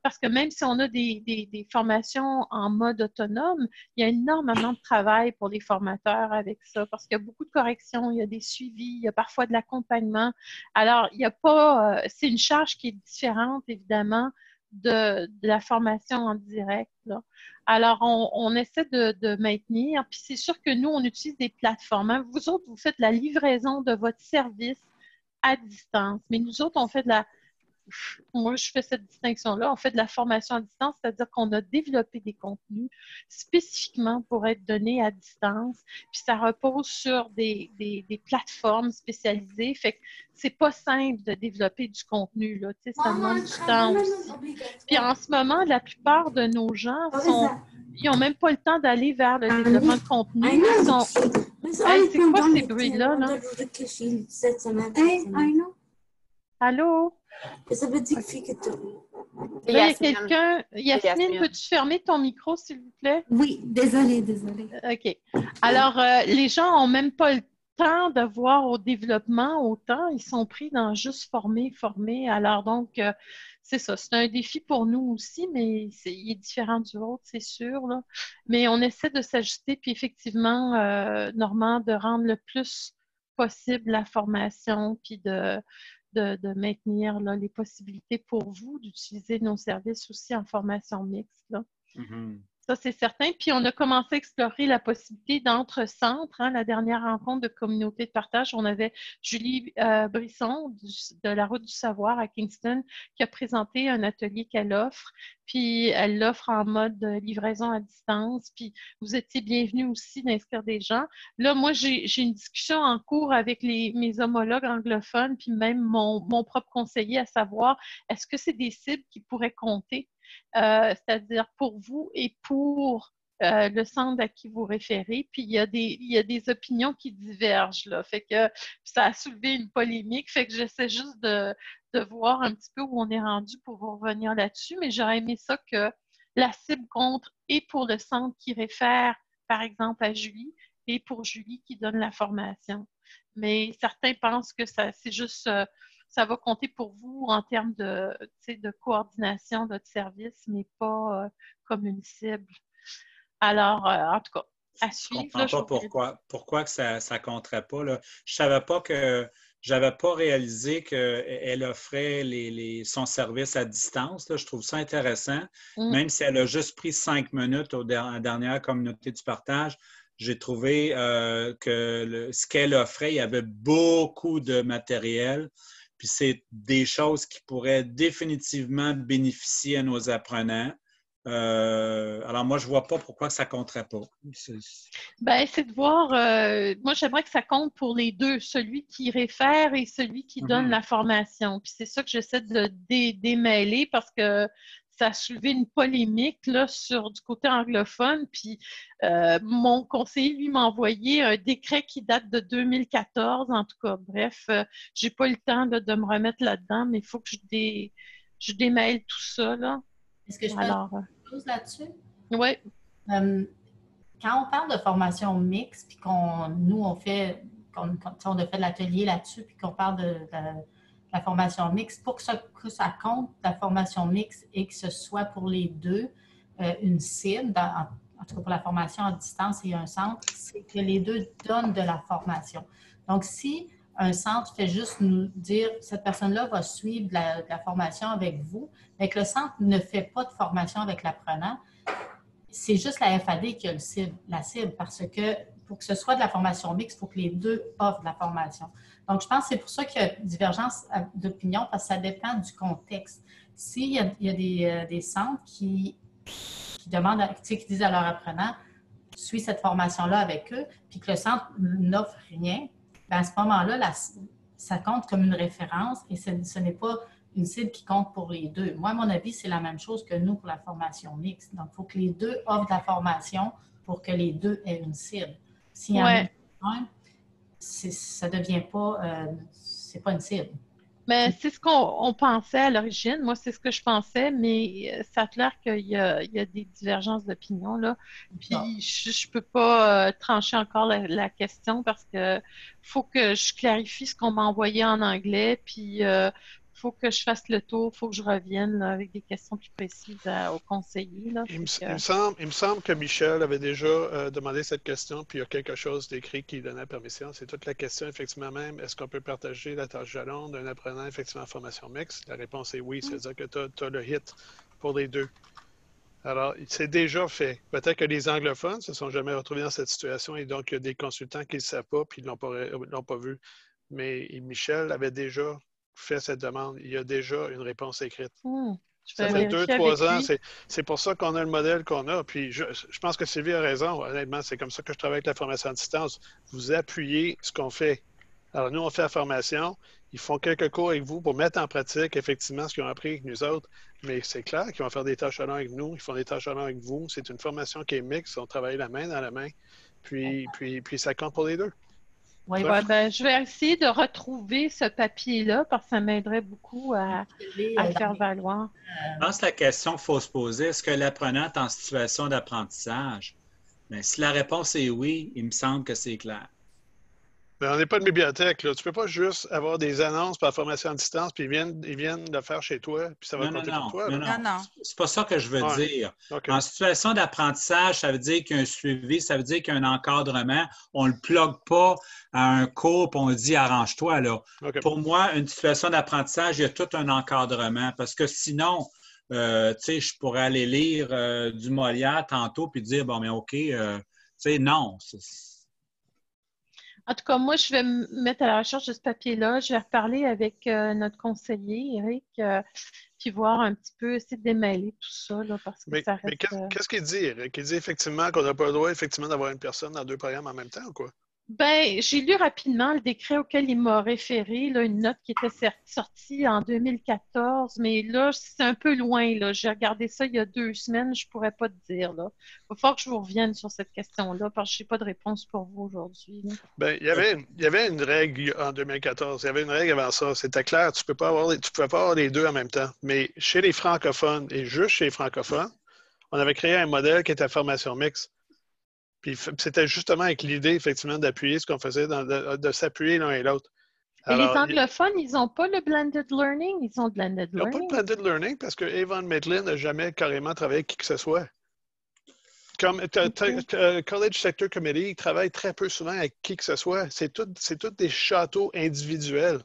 parce que même si on a des formations en mode autonome, il y a énormément de travail pour les formateurs avec ça, parce qu'il y a beaucoup de corrections, il y a des suivis, il y a parfois de l'accompagnement. Alors, il n'y a pas, c'est une charge qui est différente, évidemment, de la formation en direct, là. Alors, on essaie de maintenir. Puis c'est sûr que nous, on utilise des plateformes. Hein. Vous autres, vous faites la livraison de votre service à distance. Mais nous autres, on fait moi, je fais cette distinction-là. On fait de la formation à distance, c'est-à-dire qu'on a développé des contenus spécifiquement pour être donnés à distance. Puis ça repose sur des plateformes spécialisées. Fait que c'est pas simple de développer du contenu, là. Tu sais, ça demande du temps aussi. Puis en ce moment, la plupart de nos gens ils n'ont même pas le temps d'aller vers le développement de contenu. Ils sont... Hey, c'est quoi ces bruits-là, là? Allô? Ça veut dire que il y a quelqu'un. Yasmine, peux-tu fermer ton micro, s'il vous plaît? Oui, désolée. OK. Alors, les gens n'ont même pas le temps de voir au développement autant. Ils sont pris dans juste former. Alors, donc, c'est ça. C'est un défi pour nous aussi, mais il est différent du vôtre, c'est sûr, là. Mais on essaie de s'ajuster, puis effectivement, Normand, de rendre le plus possible la formation, puis de maintenir là, les possibilités pour vous d'utiliser nos services aussi en formation mixte, là. Mm-hmm. Ça, c'est certain. Puis, on a commencé à explorer la possibilité d'entre-centres. Hein, la dernière rencontre de communauté de partage, on avait Julie Brisson de la Route du Savoir à Kingston qui a présenté un atelier qu'elle offre. Puis, elle l'offre en mode livraison à distance. Puis, vous étiez bienvenus aussi d'inscrire des gens. Là, moi, j'ai une discussion en cours avec mes homologues anglophones, puis même mon propre conseiller à savoir, est-ce que c'est des cibles qui pourraient compter? C'est-à-dire pour vous et pour le centre à qui vous référez. Puis, il y a des opinions qui divergent, là. Fait que ça a soulevé une polémique. Fait que j'essaie juste de voir un petit peu où on est rendu pour vous revenir là-dessus. Mais j'aurais aimé ça que la cible compte et pour le centre qui réfère, par exemple, à Julie et pour Julie qui donne la formation. Mais certains pensent que c'est juste... ça va compter pour vous en termes de coordination de votre service, mais pas comme une cible. Alors, en tout cas, à suivre. Je ne comprends pas pourquoi que ça ne compterait pas, là. Je savais pas que j'avais pas réalisé qu'elle offrait son service à distance, là. Je trouve ça intéressant. Même si elle a juste pris 5 minutes à la dernière communauté du partage, j'ai trouvé que ce qu'elle offrait, il y avait beaucoup de matériel. Puis c'est des choses qui pourraient définitivement bénéficier à nos apprenants. Alors moi, je ne vois pas pourquoi ça ne compterait pas. Bien, c'est de voir, moi j'aimerais que ça compte pour les deux, celui qui réfère et celui qui donne la formation. Puis c'est ça que j'essaie de démêler parce que ça a soulevé une polémique là, du côté anglophone. Puis mon conseiller, lui, m'a envoyé un décret qui date de 2014. En tout cas, bref, j'ai pas eu le temps là, de me remettre là-dedans, mais il faut que je démêle tout ça, là. Est-ce que je peux dire quelque chose là-dessus? Oui. quand on parle de formation mixte, puis on a fait de l'atelier là-dessus, puis qu'on parle de la formation mixte, pour que ça compte la formation mixte et que ce soit pour les deux une cible, en tout cas pour la formation à distance et un centre, c'est que les deux donnent de la formation. Donc, si un centre fait juste nous dire « cette personne-là va suivre de la formation avec vous », mais que le centre ne fait pas de formation avec l'apprenant, c'est juste la FAD qui a la cible, parce que pour que ce soit de la formation mixte, il faut que les deux offrent de la formation. Donc, je pense que c'est pour ça qu'il y a divergence d'opinion, parce que ça dépend du contexte. S'il y a des centres qui demandent, qui disent à leur apprenant « suis cette formation-là avec eux », puis que le centre n'offre rien, bien, à ce moment-là, ça compte comme une référence et ce n'est pas une cible qui compte pour les deux. Moi, à mon avis, c'est la même chose que nous pour la formation mixte. Donc, il faut que les deux offrent de la formation pour que les deux aient une cible. S'il y en a un, ça ne devient pas, c'est pas une cible. Mais c'est ce qu'on pensait à l'origine. Moi, c'est ce que je pensais, mais ça a l'air qu'il y a des divergences d'opinion, là. Puis, je peux pas trancher encore la question parce que faut que je clarifie ce qu'on m'a envoyé en anglais, puis faut que je fasse le tour, il faut que je revienne là, avec des questions plus précises au conseiller. Là, il me semble que Michel avait déjà demandé cette question, puis il y a quelque chose d'écrit qui donnait la permission. C'est toute la question, effectivement, même, est-ce qu'on peut partager la tâche jalon d'un apprenant effectivement en formation mixte? La réponse est oui, c'est-à-dire que tu as le hit pour les deux. Alors, c'est déjà fait. Peut-être que les anglophones ne se sont jamais retrouvés dans cette situation et donc il y a des consultants qui ne le savent pas puis ils ne l'ont pas vu. Mais Michel avait déjà fait cette demande. Il y a déjà une réponse écrite. Ça fait 2-3 ans. C'est pour ça qu'on a le modèle qu'on a. Puis je pense que Sylvie a raison. Honnêtement, c'est comme ça que je travaille avec la formation à distance. Vous appuyez ce qu'on fait. Alors, nous, on fait la formation. Ils font quelques cours avec vous pour mettre en pratique, effectivement, ce qu'ils ont appris avec nous autres. Mais c'est clair qu'ils vont faire des tâches à l'an avec nous. Ils font des tâches à l'an avec vous. C'est une formation qui est mixte. On travaille la main dans la main. Puis ça compte pour les deux. Oui, ben, je vais essayer de retrouver ce papier-là parce que ça m'aiderait beaucoup à le faire valoir. Je pense que la question qu'il faut se poser, est-ce que l'apprenant est en situation d'apprentissage? Bien, si la réponse est oui, il me semble que c'est clair. Mais on n'est pas une bibliothèque. Là. Tu ne peux pas juste avoir des annonces par formation à distance, puis ils viennent le faire chez toi, puis ça va compter pour toi. Non. C'est pas ça que je veux dire. Okay. En situation d'apprentissage, ça veut dire qu'il y a un suivi, ça veut dire qu'il y a un encadrement. On ne le plug pas à un cours, puis on dit « arrange-toi ». Okay. Pour moi, une situation d'apprentissage, il y a tout un encadrement, parce que sinon, tu sais, je pourrais aller lire du Molière tantôt, puis dire « bon, mais OK, tu sais, non ». En tout cas, moi, je vais me mettre à la recherche de ce papier-là. Je vais reparler avec notre conseiller, Eric, puis voir un petit peu, essayer de démêler tout ça. Là, parce que ça reste... Mais qu'est-ce qu'il dit, Eric? Il dit effectivement qu'on n'a pas le droit effectivement d'avoir une personne dans deux programmes en même temps ou quoi? Bien, j'ai lu rapidement le décret auquel il m'a référé, là, une note qui était sortie en 2014, mais là, c'est un peu loin. Là. J'ai regardé ça il y a 2 semaines, je ne pourrais pas te dire. Là. Il va falloir que je vous revienne sur cette question-là parce que je n'ai pas de réponse pour vous aujourd'hui. Bien, il y avait une règle en 2014. Il y avait une règle avant ça. C'était clair, tu ne pouvais pas avoir les deux en même temps. Mais chez les francophones et juste chez les francophones, on avait créé un modèle qui était formation mixte. Puis c'était justement avec l'idée, effectivement, d'appuyer ce qu'on faisait, de s'appuyer l'un et l'autre. Et les anglophones, ils n'ont pas le blended learning? Ils ont le blended learning? Ils n'ont pas de blended learning parce que Avon Maitland n'a jamais carrément travaillé avec qui que ce soit. Comme College Sector Committee, ils travaillent très peu souvent avec qui que ce soit. C'est tous des châteaux individuels.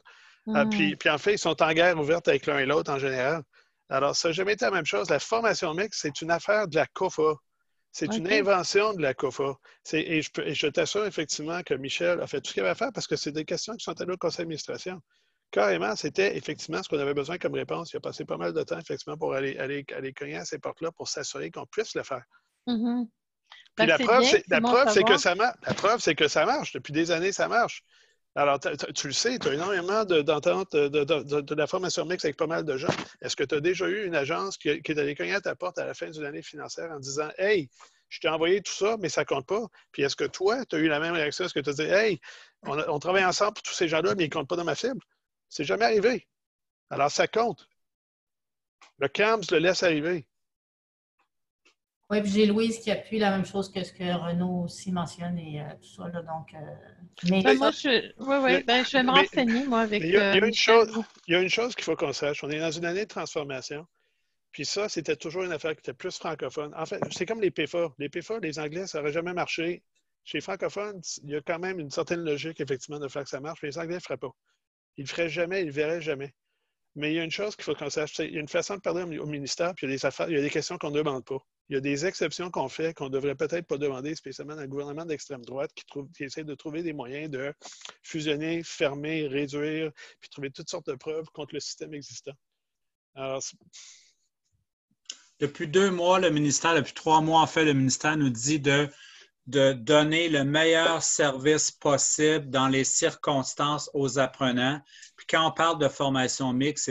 Puis en fait, ils sont en guerre ouverte avec l'un et l'autre en général. Alors, ça n'a jamais été la même chose. La formation mixte, c'est une affaire de la COFA. C'est une invention de la COFA. Et je t'assure effectivement que Michel a fait tout ce qu'il avait à faire parce que c'est des questions qui sont allées au conseil d'administration. Carrément, c'était effectivement ce qu'on avait besoin comme réponse. Il a passé pas mal de temps effectivement pour aller cogner à ces portes-là pour s'assurer qu'on puisse le faire. Puis la preuve, c'est que ça marche. La preuve, c'est que ça marche. Depuis des années, ça marche. Alors, tu le sais, tu as énormément d'ententes de la formation mixte avec pas mal de gens. Est-ce que tu as déjà eu une agence qui est allée cogner à ta porte à la fin d'une année financière en disant « Hey, je t'ai envoyé tout ça, mais ça ne compte pas. » Puis est-ce que toi, tu as eu la même réaction? Est-ce que tu as dit « Hey, on travaille ensemble pour tous ces gens-là, mais ils ne comptent pas dans ma cible? » C'est jamais arrivé. Alors, ça compte. Le CAMS le laisse arriver. Oui, puis j'ai Louise qui appuie la même chose que ce que Renaud aussi mentionne et tout ça. Là, donc, mais moi, je vais me renseigner, moi, avec il y a Michel. Il y a une chose qu'il faut qu'on sache. On est dans une année de transformation. Puis ça, c'était toujours une affaire qui était plus francophone. En fait, c'est comme les PFA. Les PFA, les Anglais, ça n'aurait jamais marché. Chez les francophones, il y a quand même une certaine logique, effectivement, de faire que ça marche. Mais les Anglais ne le feraient pas. Ils ne le feraient jamais, ils ne le verraient jamais. Mais il y a une chose qu'il faut qu'on sache. Il y a une façon de parler au ministère, puis il y a des affaires, il y a des questions qu'on ne demande pas. Il y a des exceptions qu'on fait qu'on ne devrait peut-être pas demander, spécialement dans le gouvernement d'extrême droite qui essaie de trouver des moyens de fusionner, fermer, réduire, puis trouver toutes sortes de preuves contre le système existant. Alors, depuis 2 mois, depuis 3 mois, en fait, le ministère nous dit de donner le meilleur service possible dans les circonstances aux apprenants. Puis quand on parle de formation mixte,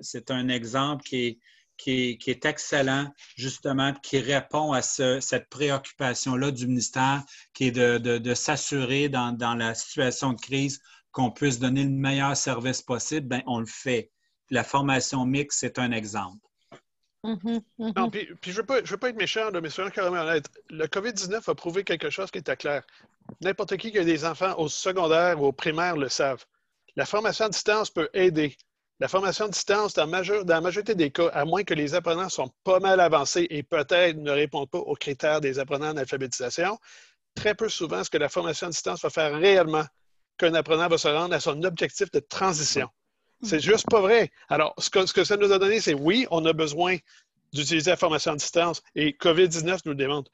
c'est un exemple qui est excellent, justement, qui répond à cette préoccupation-là du ministère, qui est de s'assurer dans la situation de crise qu'on puisse donner le meilleur service possible. Bien, on le fait. La formation mixte, c'est un exemple. Non, puis je veux pas être méchant, mais soyons carrément honnête. Le COVID-19 a prouvé quelque chose qui était clair. N'importe qui a des enfants au secondaire ou au primaire le savent. La formation à distance peut aider. La formation à distance, dans la majorité des cas, à moins que les apprenants sont pas mal avancés et peut-être ne répondent pas aux critères des apprenants en alphabétisation, très peu souvent, ce que la formation à distance va faire réellement qu'un apprenant va se rendre à son objectif de transition. C'est juste pas vrai. Alors, ce que ça nous a donné, c'est oui, on a besoin d'utiliser la formation à distance et COVID-19 nous le démontre.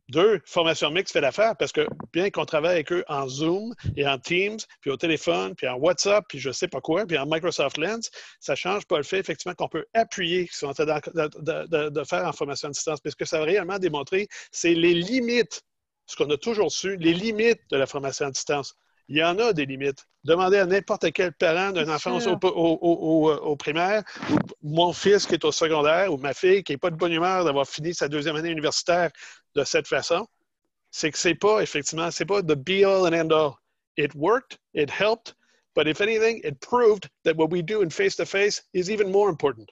2, formation mixte fait l'affaire parce que bien qu'on travaille avec eux en Zoom et en Teams, puis au téléphone, puis en WhatsApp, puis je sais pas quoi, puis en Microsoft Lens, ça ne change pas le fait effectivement qu'on peut appuyer ce qu'on est en train de faire en formation à distance. Parce que ça a réellement démontré, c'est les limites, ce qu'on a toujours su, les limites de la formation à distance. Il y en a des limites. Demandez à n'importe quel parent d'un enfant au primaire, ou mon fils qui est au secondaire, ou ma fille qui n'est pas de bonne humeur d'avoir fini sa 2e année universitaire de cette façon, c'est que c'est pas, effectivement, c'est pas the be-all and end-all. It worked, it helped, but if anything, it proved that what we do in face-to-face is even more important.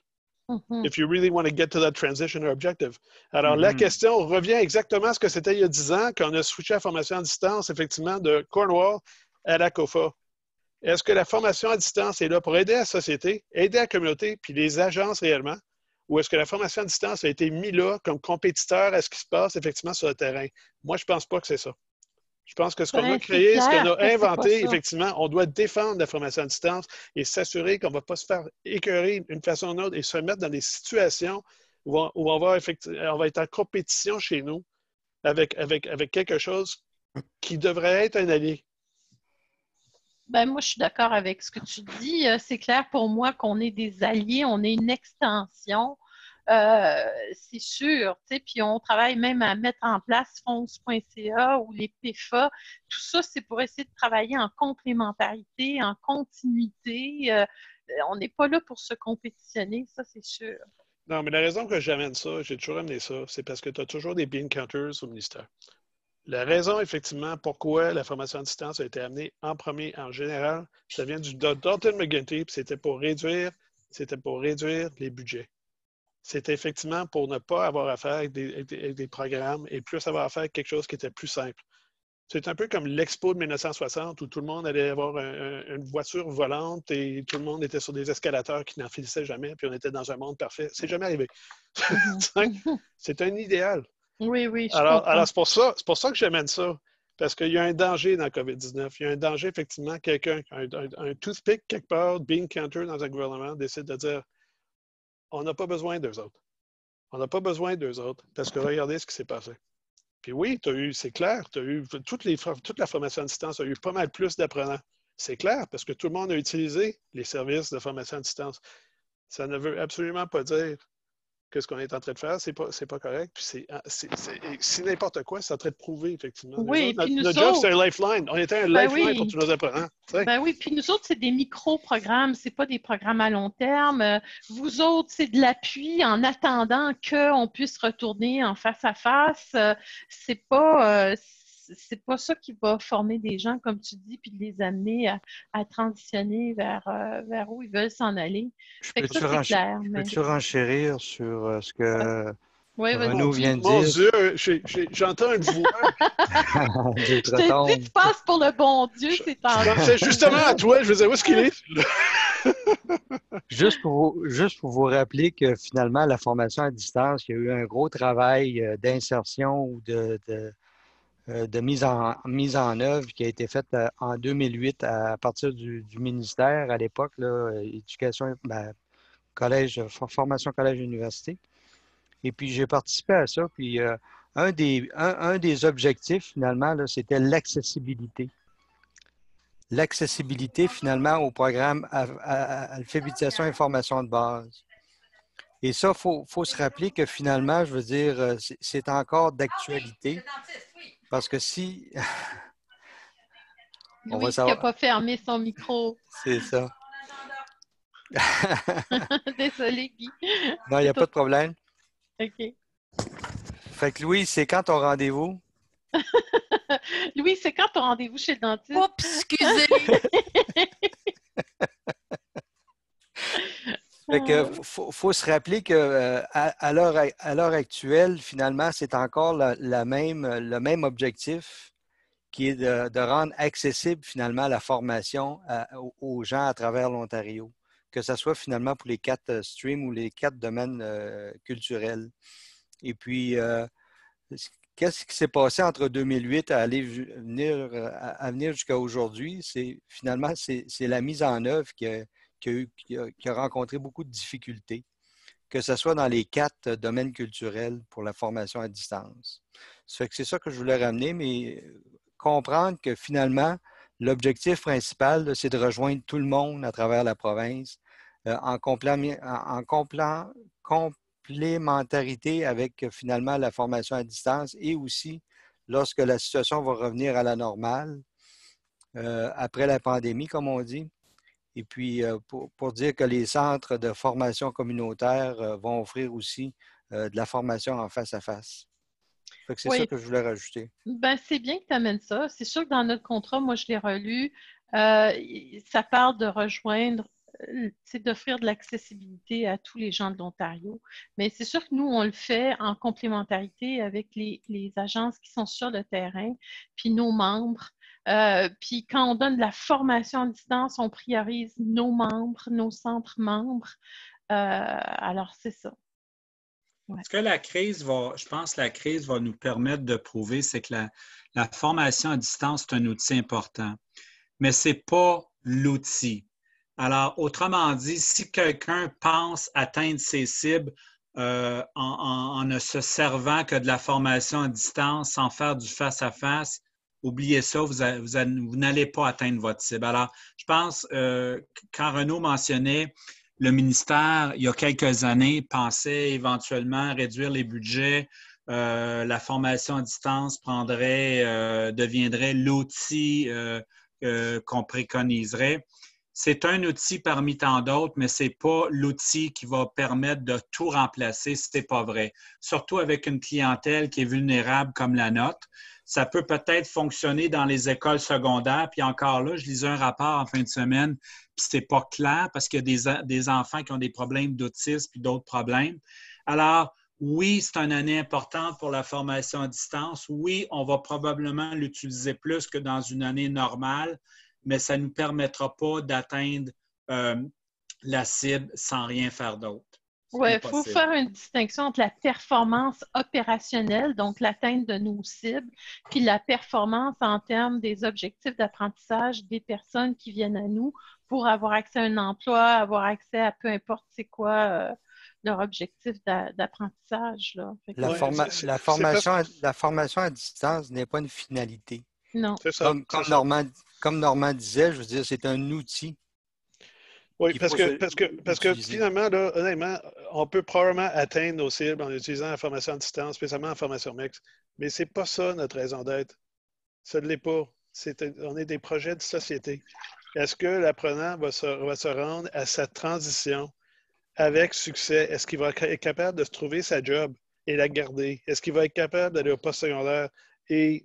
If you really want to get to that transition or objective. Alors, la question revient exactement à ce que c'était il y a 10 ans, quand on a switché la formation à distance, effectivement, de Cornwall à la COFA. Est-ce que la formation à distance est là pour aider la société, aider la communauté, puis les agences réellement, ou est-ce que la formation à distance a été mise là comme compétiteur à ce qui se passe effectivement sur le terrain? Moi, je ne pense pas que c'est ça. Je pense que ce qu'on a créé, ce qu'on a inventé, effectivement, on doit défendre la formation à distance et s'assurer qu'on ne va pas se faire écœurer d'une façon ou d'une autre et se mettre dans des situations où on va être en compétition chez nous avec quelque chose qui devrait être un allié. Ben, moi, je suis d'accord avec ce que tu dis. C'est clair pour moi qu'on est des alliés, on est une extension. C'est sûr, tu sais, puis on travaille même à mettre en place fonds.ca ou les PFA. Tout ça, c'est pour essayer de travailler en complémentarité, en continuité. On n'est pas là pour se compétitionner, ça, c'est sûr. Non, mais la raison que j'amène ça, j'ai toujours amené ça, c'est parce que tu as toujours des bean counters au ministère. La raison, effectivement, pourquoi la formation à distance a été amenée en premier, en général, ça vient du Dalton McGuinty, puis c'était pour réduire les budgets. C'était effectivement pour ne pas avoir affaire avec des programmes et plus avoir affaire avec quelque chose qui était plus simple. C'est un peu comme l'Expo de 1960 où tout le monde allait avoir une voiture volante et tout le monde était sur des escalateurs qui n'en finissaient jamais, puis on était dans un monde parfait. C'est jamais arrivé. C'est un idéal. Oui, oui. Alors c'est pour ça que j'amène ça. Parce qu'il y a un danger dans le COVID-19. Il y a un danger, effectivement, quelqu'un, un toothpick quelque part, bean counter dans un gouvernement, décide de dire on n'a pas besoin d'eux autres. On n'a pas besoin d'eux autres parce que regardez ce qui s'est passé. Puis oui, c'est clair, toute la formation à distance a eu pas mal plus d'apprenants. C'est clair parce que tout le monde a utilisé les services de formation à distance. Ça ne veut absolument pas dire que ce qu'on est en train de faire, c'est pas correct. Puis c'est n'importe quoi, c'est en train de prouver, effectivement. Oui, notre job, c'est un lifeline. On était un lifeline pour tous nos apprenants. Ben oui, puis nous autres, c'est des micro-programmes, c'est pas des programmes à long terme. Vous autres, c'est de l'appui en attendant qu'on puisse retourner en face à face. C'est pas ça qui va former des gens, comme tu dis, puis de les amener à transitionner vers où ils veulent s'en aller. Peux-tu renchérir sur ce que Oui, vas-y. Renaud vient de Mon dire. Dieu, j'entends une voix. Dieu te Je t'ai retombe. dit, tu passes pour le bon Dieu, c'est Je pensais justement à toi. Je veux dire, où est-ce qu'il est? Juste pour vous rappeler que finalement, la formation à distance, il y a eu un gros travail d'insertion ou de mise en œuvre qui a été faite en 2008 à partir du ministère à l'époque, là, éducation, formation collège-université. Et puis, j'ai participé à ça. Puis, un des objectifs, finalement, là, c'était l'accessibilité. L'accessibilité, finalement, au programme alphabétisation et formation de base. Et ça, il faut se rappeler que finalement, je veux dire, c'est encore d'actualité. Parce que si... on va savoir... qui n'a pas fermé son micro. C'est ça. Désolé, Guy. Non, il n'y a pas de problème. OK. Fait que Louis, c'est quand ton rendez-vous? Louis, c'est quand ton rendez-vous chez le dentiste? Oups, excusez! Fait que faut se rappeler que à l'heure actuelle, finalement, c'est encore le même objectif qui est de rendre accessible finalement la formation aux gens à travers l'Ontario, que ce soit finalement pour les 4 streams ou les 4 domaines culturels. Et puis, qu'est-ce qui s'est passé entre 2008 à venir jusqu'à aujourd'hui? Finalement, c'est la mise en œuvre qui a rencontré beaucoup de difficultés, que ce soit dans les 4 domaines culturels pour la formation à distance. Ça fait que c'est ça que je voulais ramener, mais comprendre que finalement, l'objectif principal, c'est de rejoindre tout le monde à travers la province en complémentarité avec finalement la formation à distance et aussi lorsque la situation va revenir à la normale après la pandémie, comme on dit. Et puis, pour dire que les centres de formation communautaire vont offrir aussi de la formation en face à face. C'est ça que je voulais rajouter. Ben, c'est bien que tu amènes ça. C'est sûr que dans notre contrat, moi, je l'ai relu, ça parle de rejoindre, c'est d'offrir de l'accessibilité à tous les gens de l'Ontario. Mais c'est sûr que nous, on le fait en complémentarité avec les agences qui sont sur le terrain, puis nos membres. Puis quand on donne de la formation à distance, on priorise nos membres, nos centres membres. Alors, c'est ça. Ouais. Ce que je pense que la crise va nous permettre de prouver, c'est que la formation à distance, c'est un outil important. Mais ce n'est pas l'outil. Alors, autrement dit, si quelqu'un pense atteindre ses cibles en ne se servant que de la formation à distance, sans faire du face-à-face, oubliez ça, vous n'allez pas atteindre votre cible. Alors, je pense, quand Renaud mentionnait le ministère, il y a quelques années, pensait éventuellement réduire les budgets. La formation à distance deviendrait l'outil qu'on préconiserait. C'est un outil parmi tant d'autres, mais ce n'est pas l'outil qui va permettre de tout remplacer. Ce n'est pas vrai. Surtout avec une clientèle qui est vulnérable comme la nôtre. Ça peut peut-être fonctionner dans les écoles secondaires. Puis encore là, je lisais un rapport en fin de semaine, puis c'est pas clair parce qu'il y a des enfants qui ont des problèmes d'autisme puis d'autres problèmes. Alors, oui, c'est une année importante pour la formation à distance. Oui, on va probablement l'utiliser plus que dans une année normale, mais ça ne nous permettra pas d'atteindre la cible sans rien faire d'autre. Oui, il faut faire une distinction entre la performance opérationnelle, donc l'atteinte de nos cibles, puis la performance en termes des objectifs d'apprentissage des personnes qui viennent à nous pour avoir accès à un emploi, avoir accès à peu importe c'est quoi leur objectif d'apprentissage. La formation à distance n'est pas une finalité. Non. Comme Normand disait, je veux dire, c'est un outil. Oui, parce que finalement, là, honnêtement, on peut probablement atteindre nos cibles en utilisant la formation à distance, spécialement en formation mixte. Mais ce n'est pas ça notre raison d'être. Ça ne l'est pas. On est des projets de société. Est-ce que l'apprenant va se rendre à cette transition avec succès? Est-ce qu'il va être capable de se trouver sa job et la garder? Est-ce qu'il va être capable d'aller au post-secondaire et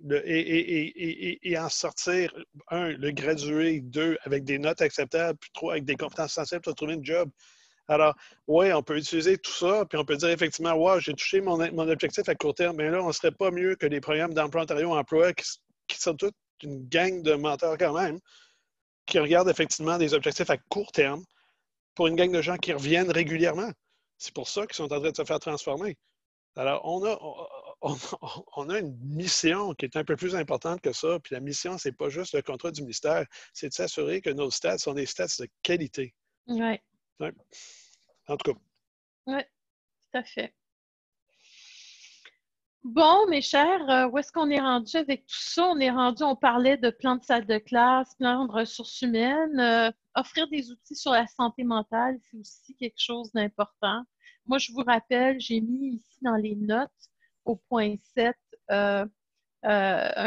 en sortir, 1, le graduer, 2, avec des notes acceptables, puis 3, avec des compétences sensibles pour trouver une job? Alors, oui, on peut utiliser tout ça, puis on peut dire effectivement, ouais, j'ai touché mon objectif à court terme, mais là, on ne serait pas mieux que les programmes d'emploi Ontario Emploi qui sont toute une gang de menteurs quand même, qui regardent effectivement des objectifs à court terme pour une gang de gens qui reviennent régulièrement. C'est pour ça qu'ils sont en train de se faire transformer. Alors, on a une mission qui est un peu plus importante que ça. Puis la mission, ce n'est pas juste le contrat du ministère, c'est de s'assurer que nos stats sont des stats de qualité. Oui. Ouais. En tout cas. Oui, tout à fait. Bon, mes chers, où est-ce qu'on est rendu avec tout ça? On est rendu, on parlait de plan de salle de classe, plan de ressources humaines. Offrir des outils sur la santé mentale, c'est aussi quelque chose d'important. Moi, je vous rappelle, j'ai mis ici dans les notes, au point 7, un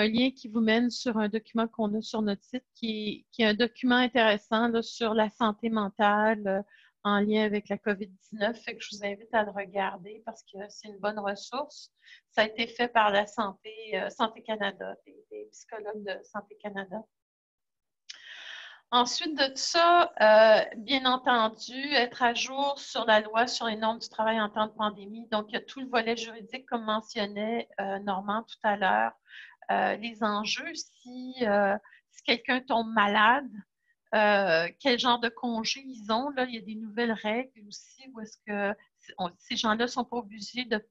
lien qui vous mène sur un document qu'on a sur notre site, qui est un document intéressant là, sur la santé mentale en lien avec la COVID-19. Fait que je vous invite à le regarder parce que c'est une bonne ressource. Ça a été fait par la Santé Canada, des psychologues de Santé Canada. Ensuite de ça, bien entendu, être à jour sur la loi sur les normes du travail en temps de pandémie. Donc, il y a tout le volet juridique, comme mentionnait Normand tout à l'heure. Les enjeux, si quelqu'un tombe malade, quel genre de congé ils ont. Là, il y a des nouvelles règles aussi où est-ce que ces gens-là ne sont pas obligés de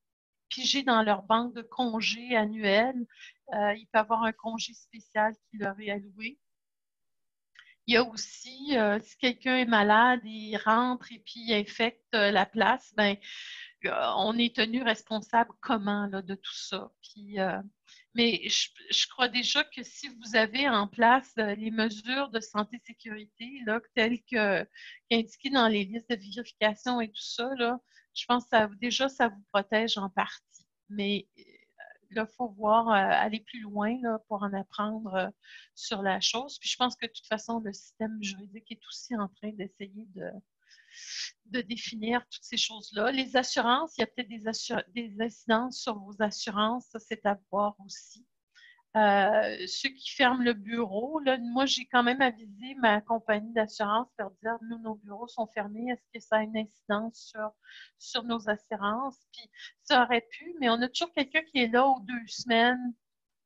piger dans leur banque de congés annuels. Il peut y avoir un congé spécial qui leur est alloué. Il y a aussi, si quelqu'un est malade, il rentre et puis il infecte la place, ben, on est tenu responsable comment là, de tout ça. Puis, mais je crois déjà que si vous avez en place les mesures de santé-sécurité, telles qu'indiquées dans les listes de vérification et tout ça, là, je pense que ça vous protège en partie. Mais là, il faut voir, aller plus loin là, pour en apprendre sur la chose. Puis je pense que de toute façon, le système juridique est aussi en train d'essayer de définir toutes ces choses-là. Les assurances, il y a peut-être des incidences sur vos assurances, ça c'est à voir aussi. Ceux qui ferment le bureau, là, moi j'ai quand même avisé ma compagnie d'assurance pour dire nous, nos bureaux sont fermés, est-ce que ça a une incidence sur nos assurances? Puis ça aurait pu, mais on a toujours quelqu'un qui est là aux 2 semaines.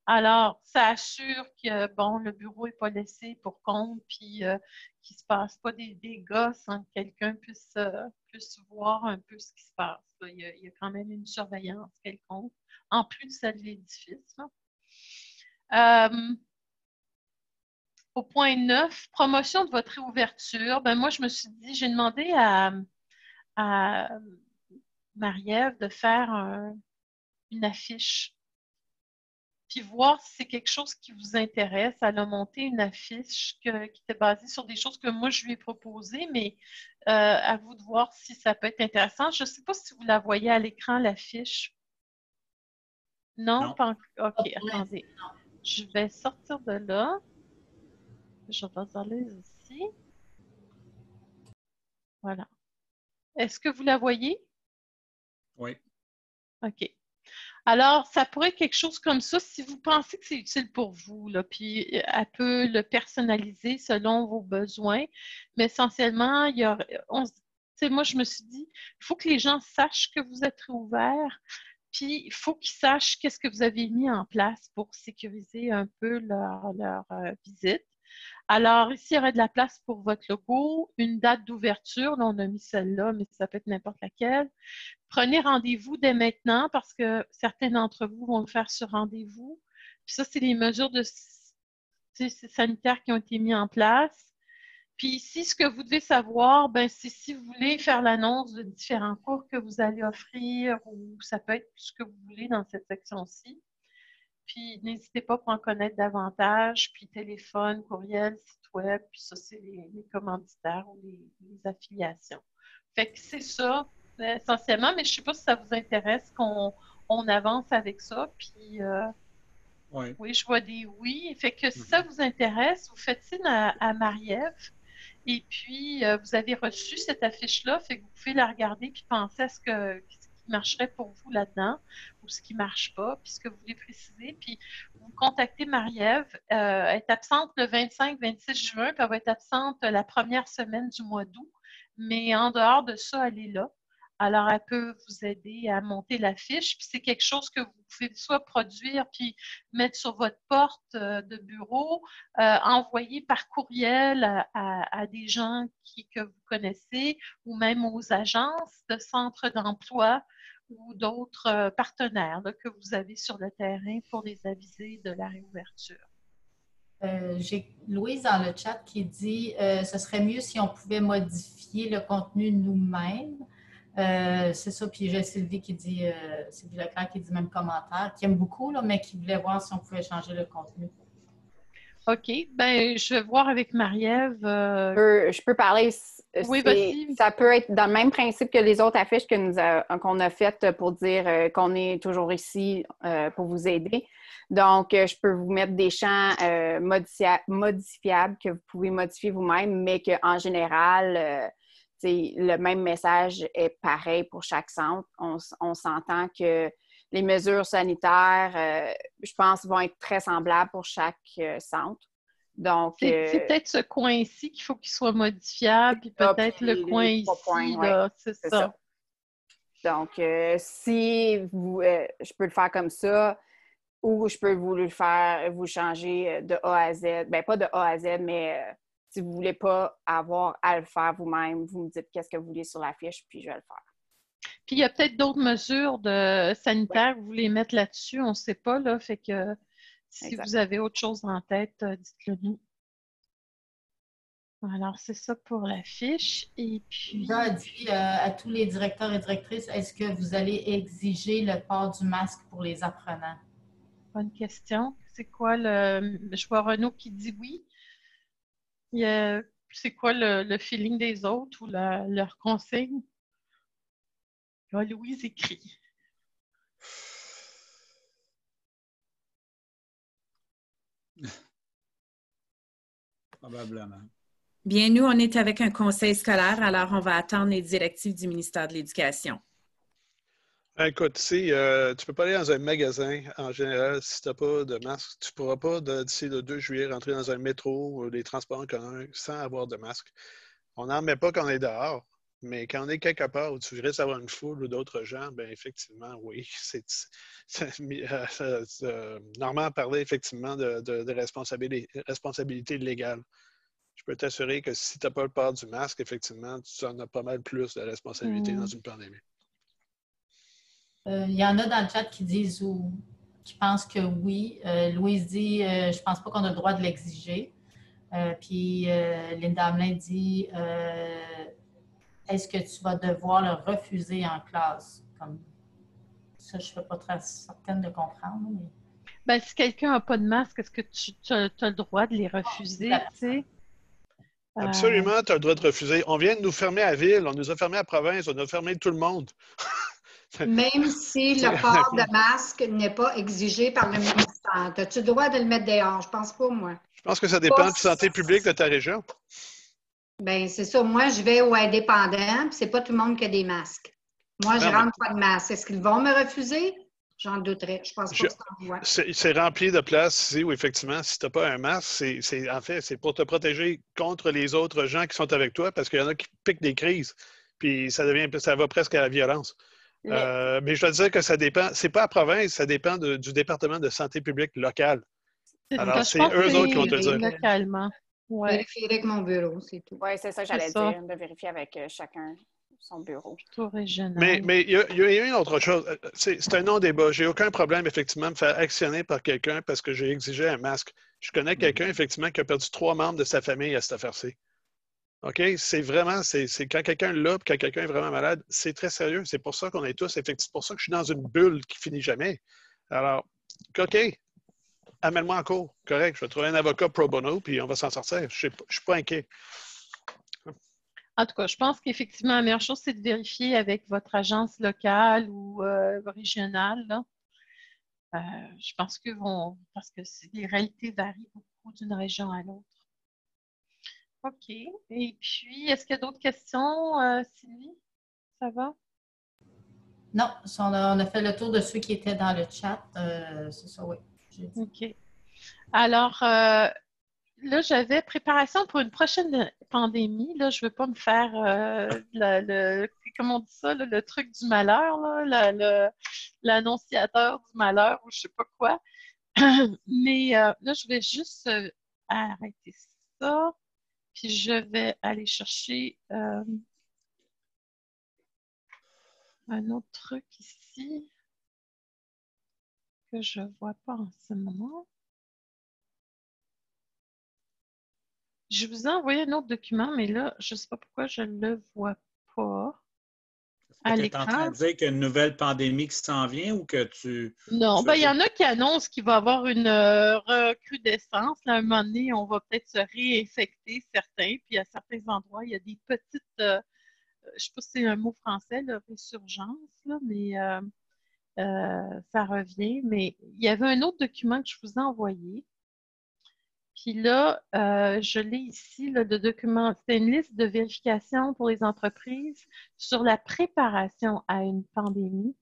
Alors, ça assure que, bon, le bureau n'est pas laissé pour compte, puis qu'il ne se passe pas des dégâts sans que quelqu'un puisse voir un peu ce qui se passe. Il y a quand même une surveillance quelconque, en plus de celle de l'édifice. Au point 9, promotion de votre réouverture. Ben, moi, je me suis dit, j'ai demandé à Marie-Ève de faire une affiche puis voir si c'est quelque chose qui vous intéresse. Elle a monté une affiche qui était basée sur des choses que moi, je lui ai proposées, mais à vous de voir si ça peut être intéressant. Je ne sais pas si vous la voyez à l'écran, l'affiche. Non? Pas encore. OK, attendez. Je vais sortir de là. Je vais aller ici. Voilà. Est-ce que vous la voyez? Oui. OK. Alors, ça pourrait être quelque chose comme ça si vous pensez que c'est utile pour vous, là, puis elle peut le personnaliser selon vos besoins. Mais essentiellement, moi, je me suis dit, il faut que les gens sachent que vous êtes réouvert, puis il faut qu'ils sachent qu'est-ce que vous avez mis en place pour sécuriser un peu leur visite. Alors, ici, il y aurait de la place pour votre logo, une date d'ouverture. Là, on a mis celle-là, mais ça peut être n'importe laquelle. Prenez rendez-vous dès maintenant parce que certains d'entre vous vont le faire sur rendez-vous. Puis ça, c'est les mesures sanitaires qui ont été mises en place. Puis ici, ce que vous devez savoir, ben, c'est si vous voulez faire l'annonce de différents cours que vous allez offrir ou ça peut être ce que vous voulez dans cette section-ci. Puis, n'hésitez pas pour en connaître davantage. Puis, téléphone, courriel, site web. Puis, ça, c'est les commanditaires ou les affiliations. Fait que c'est ça, essentiellement. Mais je ne sais pas si ça vous intéresse qu'on avance avec ça. Puis, oui, je vois des oui. Fait que si ça vous intéresse, vous faites signe à Marie-Ève. Et puis, vous avez reçu cette affiche-là. Fait que vous pouvez la regarder puis penser à ce qui marcherait pour vous là-dedans ou ce qui ne marche pas, puis ce que vous voulez préciser. Puis, vous contactez Marie-Ève. Elle est absente le 25-26 juin, puis elle va être absente la première semaine du mois d'août. Mais en dehors de ça, elle est là. Alors, elle peut vous aider à monter la fiche. Puis c'est quelque chose que vous pouvez soit produire puis mettre sur votre porte de bureau, envoyer par courriel à des gens que vous connaissez ou même aux agences de centres d'emploi ou d'autres partenaires là, que vous avez sur le terrain pour les aviser de la réouverture. J'ai Louise dans le chat qui dit ce serait mieux si on pouvait modifier le contenu nous-mêmes. C'est ça, puis j'ai Sylvie qui dit, Sylvie Leclerc qui dit même commentaire, qui aime beaucoup, là, mais qui voulait voir si on pouvait changer le contenu. OK. Ben, je vais voir avec Marie-Ève. Je peux parler. Oui, vas-y. Ça peut être dans le même principe que les autres affiches qu'on a faites pour dire qu'on est toujours ici pour vous aider. Donc, je peux vous mettre des champs modifiables que vous pouvez modifier vous-même, mais qu'en général, le même message est pareil pour chaque centre. On s'entend que les mesures sanitaires, je pense, vont être très semblables pour chaque centre. Donc, c'est peut-être ce coin-ci qu'il faut qu'il soit modifiable, puis peut-être le coin ici, là, c'est ça. Donc, si je peux le faire comme ça, ou je peux vous changer de A à Z. Bien, pas de A à Z, mais si vous ne voulez pas avoir à le faire vous-même, vous me dites qu'est-ce que vous voulez sur la fiche, puis je vais le faire. Puis il y a peut-être d'autres mesures sanitaires que vous voulez mettre là-dessus, on ne sait pas, là. Fait que si vous avez autre chose en tête, dites-le nous. Alors, c'est ça pour la fiche. Et puis. Jean a dit à tous les directeurs et directrices, est-ce que vous allez exiger le port du masque pour les apprenants? Bonne question. C'est quoi je vois Renaud qui dit oui. C'est quoi le feeling des autres ou leur consigne? Là, Louise écrit. Probablement. Bien, nous, on est avec un conseil scolaire, alors on va attendre les directives du ministère de l'Éducation. Écoute, si tu ne peux pas aller dans un magasin, en général, si tu n'as pas de masque, tu ne pourras pas, d'ici le 2 juillet, rentrer dans un métro ou des transports en commun sans avoir de masque. On n'en met pas quand on est dehors, mais quand on est quelque part où tu risques d'avoir une foule ou d'autres gens, bien, effectivement, oui. Normand parlait effectivement de responsabilité légale. Je peux t'assurer que si tu n'as pas le port du masque, effectivement, tu en as pas mal plus de responsabilité dans une pandémie. Il y en a dans le chat qui disent ou qui pensent que oui. Louise dit je pense pas qu'on a le droit de l'exiger. Puis Linda Hamelin dit est-ce que tu vas devoir le refuser en classe? Comme ça, je ne suis pas très certaine de comprendre. Mais... Ben, si quelqu'un n'a pas de masque, est-ce que tu as le droit de les refuser? Tu sais? Absolument, tu as le droit de refuser. On vient de nous fermer à la ville, on nous a fermé à la province, on a fermé tout le monde. Même si le port de masque n'est pas exigé par le ministère. As-tu le droit de le mettre dehors? Je pense pas, moi. Je pense que ça dépend de la santé publique de ta région. Bien, c'est ça. Moi, je vais aux indépendants, puis c'est pas tout le monde qui a des masques. Moi, je rentre pas de masque. Est-ce qu'ils vont me refuser? J'en douterais. Je pense pas que c'est en voie. C'est rempli de places ici où, effectivement, si tu n'as pas un masque, en fait, c'est pour te protéger contre les autres gens qui sont avec toi parce qu'il y en a qui piquent des crises. Puis ça va presque à la violence. Mais je dois dire que ça dépend, c'est pas à la province, ça dépend du département de santé publique local. Alors, c'est eux autres qui vont te le dire. Localement. Ouais. Vérifier avec mon bureau, c'est tout. Oui, c'est ça que j'allais dire, de vérifier avec chacun son bureau. Plutôt régional. Mais il y a une autre chose. C'est un non-débat. J'ai aucun problème, effectivement, de me faire actionner par quelqu'un parce que j'ai exigé un masque. Je connais quelqu'un, effectivement, qui a perdu 3 membres de sa famille à cette affaire-ci. OK? C'est vraiment, c'est quand quelqu'un l'a, quand quelqu'un est vraiment malade, c'est très sérieux. C'est pour ça qu'on est tous, effectivement, c'est pour ça que je suis dans une bulle qui finit jamais. Alors, OK, amène-moi en cours. Correct, je vais trouver un avocat pro bono, puis on va s'en sortir. Je ne suis pas inquiet. En tout cas, je pense qu'effectivement, la meilleure chose, c'est de vérifier avec votre agence locale ou régionale. Là. Je pense parce que les réalités varient beaucoup d'une région à l'autre. OK. Et puis, est-ce qu'il y a d'autres questions, Sylvie? Ça va? Non, on a fait le tour de ceux qui étaient dans le chat. C'est ça, oui. OK. Alors, là, j'avais préparation pour une prochaine pandémie. Là, je ne veux pas me faire comment on dit ça, là, le truc du malheur, là, l'annonciateur du malheur ou je ne sais pas quoi. Mais là, je vais juste arrêter ça. Puis je vais aller chercher un autre truc ici que je ne vois pas en ce moment. Je vous ai envoyé un autre document, mais là, je ne sais pas pourquoi je ne le vois pas à Tu es l'écran. en train de dire qu'il y a une nouvelle pandémie qui s'en vient ou que tu... Non, ben, il y en a qui annoncent qu'il va y avoir une recrudescence. Là, à un moment donné, on va peut-être se réinfecter certains, puis à certains endroits, il y a des petites, je ne sais pas si c'est un mot français, là, résurgence, là, mais ça revient. Mais il y avait un autre document que je vous ai envoyé. Puis là, je l'ai ici, là, le document. C'est une liste de vérification pour les entreprises sur la préparation à une pandémie.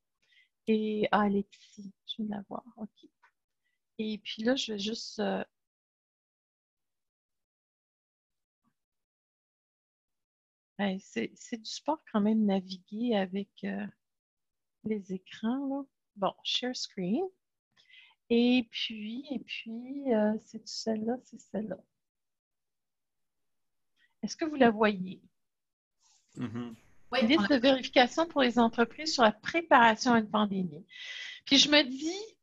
Et elle est ici. Je vais la voir. OK. Et puis là, je vais juste... c'est du sport quand même naviguer avec les écrans, là. Bon, share screen. Et puis, c'est celle-là, c'est celle-là. Est-ce que vous la voyez? Mm-hmm. Oui, liste de vérification pour les entreprises sur la préparation à une pandémie. Puis je me dis,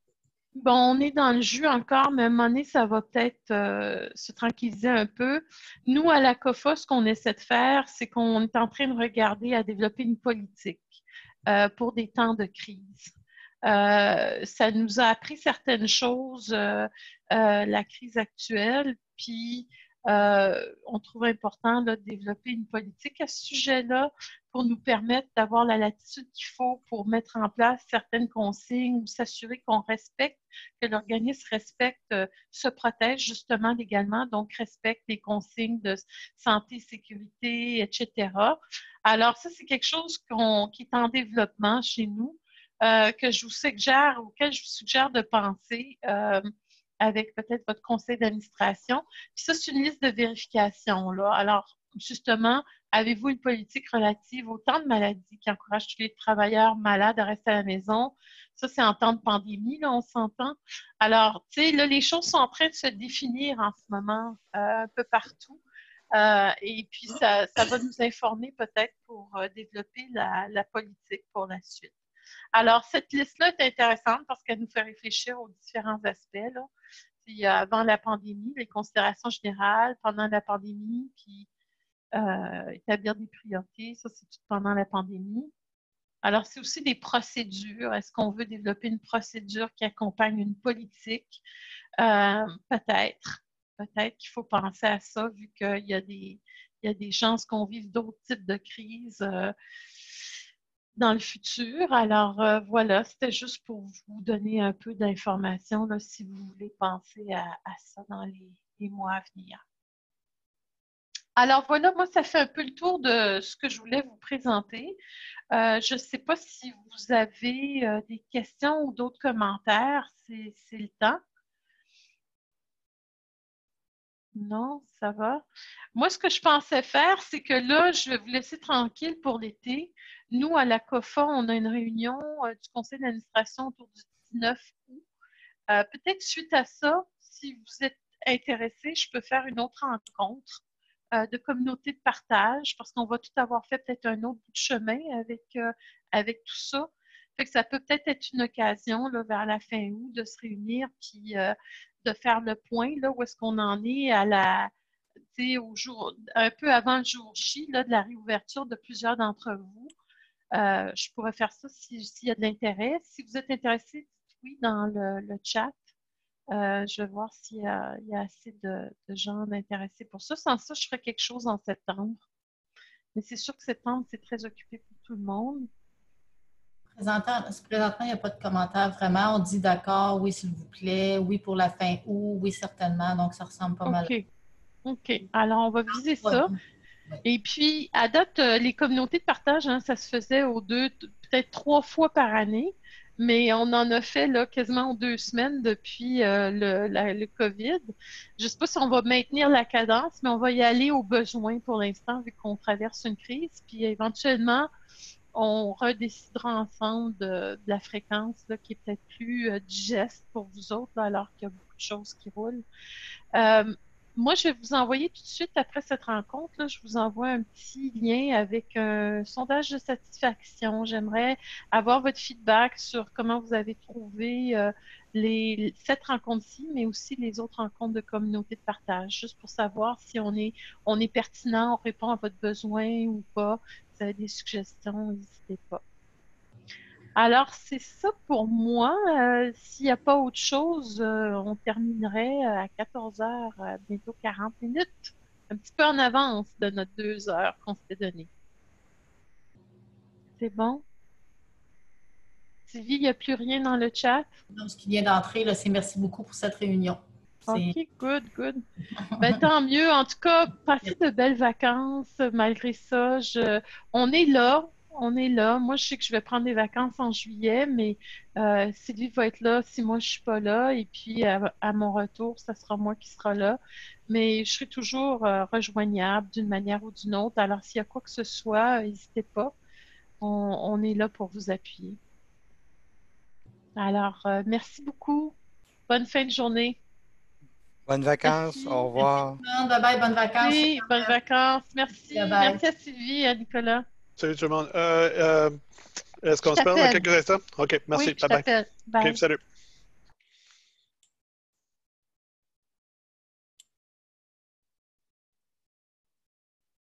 bon, on est dans le jus encore, mais à un moment donné, ça va peut-être se tranquilliser un peu. Nous, à la COFA, ce qu'on essaie de faire, c'est qu'on est en train de regarder à développer une politique pour des temps de crise. Ça nous a appris certaines choses, la crise actuelle, puis on trouve important là, de développer une politique à ce sujet-là pour nous permettre d'avoir la latitude qu'il faut pour mettre en place certaines consignes ou s'assurer qu'on respecte, que l'organisme respecte, se protège justement légalement, donc respecte les consignes de santé, sécurité, etc. Alors ça, c'est quelque chose qui est en développement chez nous. Que je vous suggère, auquel je vous suggère de penser avec peut-être votre conseil d'administration. Puis ça, c'est une liste de vérification, là. Alors, justement, avez-vous une politique relative au temps de maladie qui encourage tous les travailleurs malades à rester à la maison? Ça, c'est en temps de pandémie, là, on s'entend. Alors, tu sais, là, les choses sont en train de se définir en ce moment un peu partout. Et puis, ça va nous informer peut-être pour développer la politique pour la suite. Alors, cette liste-là est intéressante parce qu'elle nous fait réfléchir aux différents aspects. Là. Puis, avant la pandémie, les considérations générales, pendant la pandémie, puis établir des priorités, ça, c'est tout pendant la pandémie. Alors, c'est aussi des procédures. Est-ce qu'on veut développer une procédure qui accompagne une politique? Peut-être. Peut-être qu'il faut penser à ça, vu qu'il y a des chances qu'on vive d'autres types de crises dans le futur. Alors, voilà, c'était juste pour vous donner un peu d'informations si vous voulez penser à ça dans les mois à venir. Alors, voilà, moi, ça fait un peu le tour de ce que je voulais vous présenter. Je ne sais pas si vous avez des questions ou d'autres commentaires. C'est le temps. Non, ça va. Moi, ce que je pensais faire, c'est que là, je vais vous laisser tranquille pour l'été. Nous, à la COFA, on a une réunion du conseil d'administration autour du 19 août. Peut-être suite à ça, si vous êtes intéressé, je peux faire une autre rencontre de communauté de partage parce qu'on va tout avoir fait peut-être un autre bout de chemin avec tout ça. Fait que ça peut peut-être être une occasion là, vers la fin août de se réunir puis de faire le point, là, où est-ce qu'on en est un peu avant le jour J là, de la réouverture de plusieurs d'entre vous. Je pourrais faire ça s'il y a de l'intérêt. Si vous êtes intéressé, dites oui dans le chat. Je vais voir s'il y a assez de gens intéressés pour ça. Sans ça, je ferai quelque chose en septembre. Mais c'est sûr que septembre, c'est très occupé pour tout le monde. Présentement, il n'y a pas de commentaire vraiment. On dit d'accord, oui, s'il vous plaît, oui pour la fin août, oui, certainement. Donc, ça ressemble pas mal. OK. Alors, on va viser ça. Et puis, à date, les communautés de partage, hein, ça se faisait peut-être 3 fois par année. mais on en a fait là, quasiment en 2 semaines depuis le COVID. Je ne sais pas si on va maintenir la cadence, mais on va y aller au besoin pour l'instant, vu qu'on traverse une crise. Puis éventuellement, on redécidera ensemble de la fréquence là, qui est peut-être plus digeste pour vous autres, là, alors qu'il y a beaucoup de choses qui roulent. Moi, je vais vous envoyer tout de suite après cette rencontre, là, je vous envoie un petit lien avec un sondage de satisfaction. J'aimerais avoir votre feedback sur comment vous avez trouvé cette rencontre-ci, mais aussi les autres rencontres de communauté de partage, juste pour savoir si on est pertinent, on répond à votre besoin ou pas. Si vous avez des suggestions, n'hésitez pas. Alors, c'est ça pour moi. S'il n'y a pas autre chose, on terminerait à 14 heures, bientôt 40 minutes, un petit peu en avance de notre 2 heures qu'on s'était donné. C'est bon? Sylvie, il n'y a plus rien dans le chat? Donc, ce qui vient d'entrer, c'est merci beaucoup pour cette réunion. OK, good. Ben, tant mieux. En tout cas, passez de belles vacances. Malgré ça, on est là. Moi, je sais que je vais prendre des vacances en juillet, mais Sylvie va être là si moi je suis pas là. Et puis, à mon retour, ça sera moi qui sera là. Mais je serai toujours rejoignable d'une manière ou d'une autre. Alors, s'il y a quoi que ce soit, n'hésitez pas. On est là pour vous appuyer. Alors, merci beaucoup. Bonne fin de journée. Bonnes vacances. Merci. Au revoir. Bye bye, bonnes vacances. Oui, bonnes vacances. Merci. Bye bye. Merci à Sylvie et à Nicolas. Salut tout le monde. Est-ce qu'on se parle dans quelques instants? OK, merci. Oui, Bye bye. Bye. OK, salut.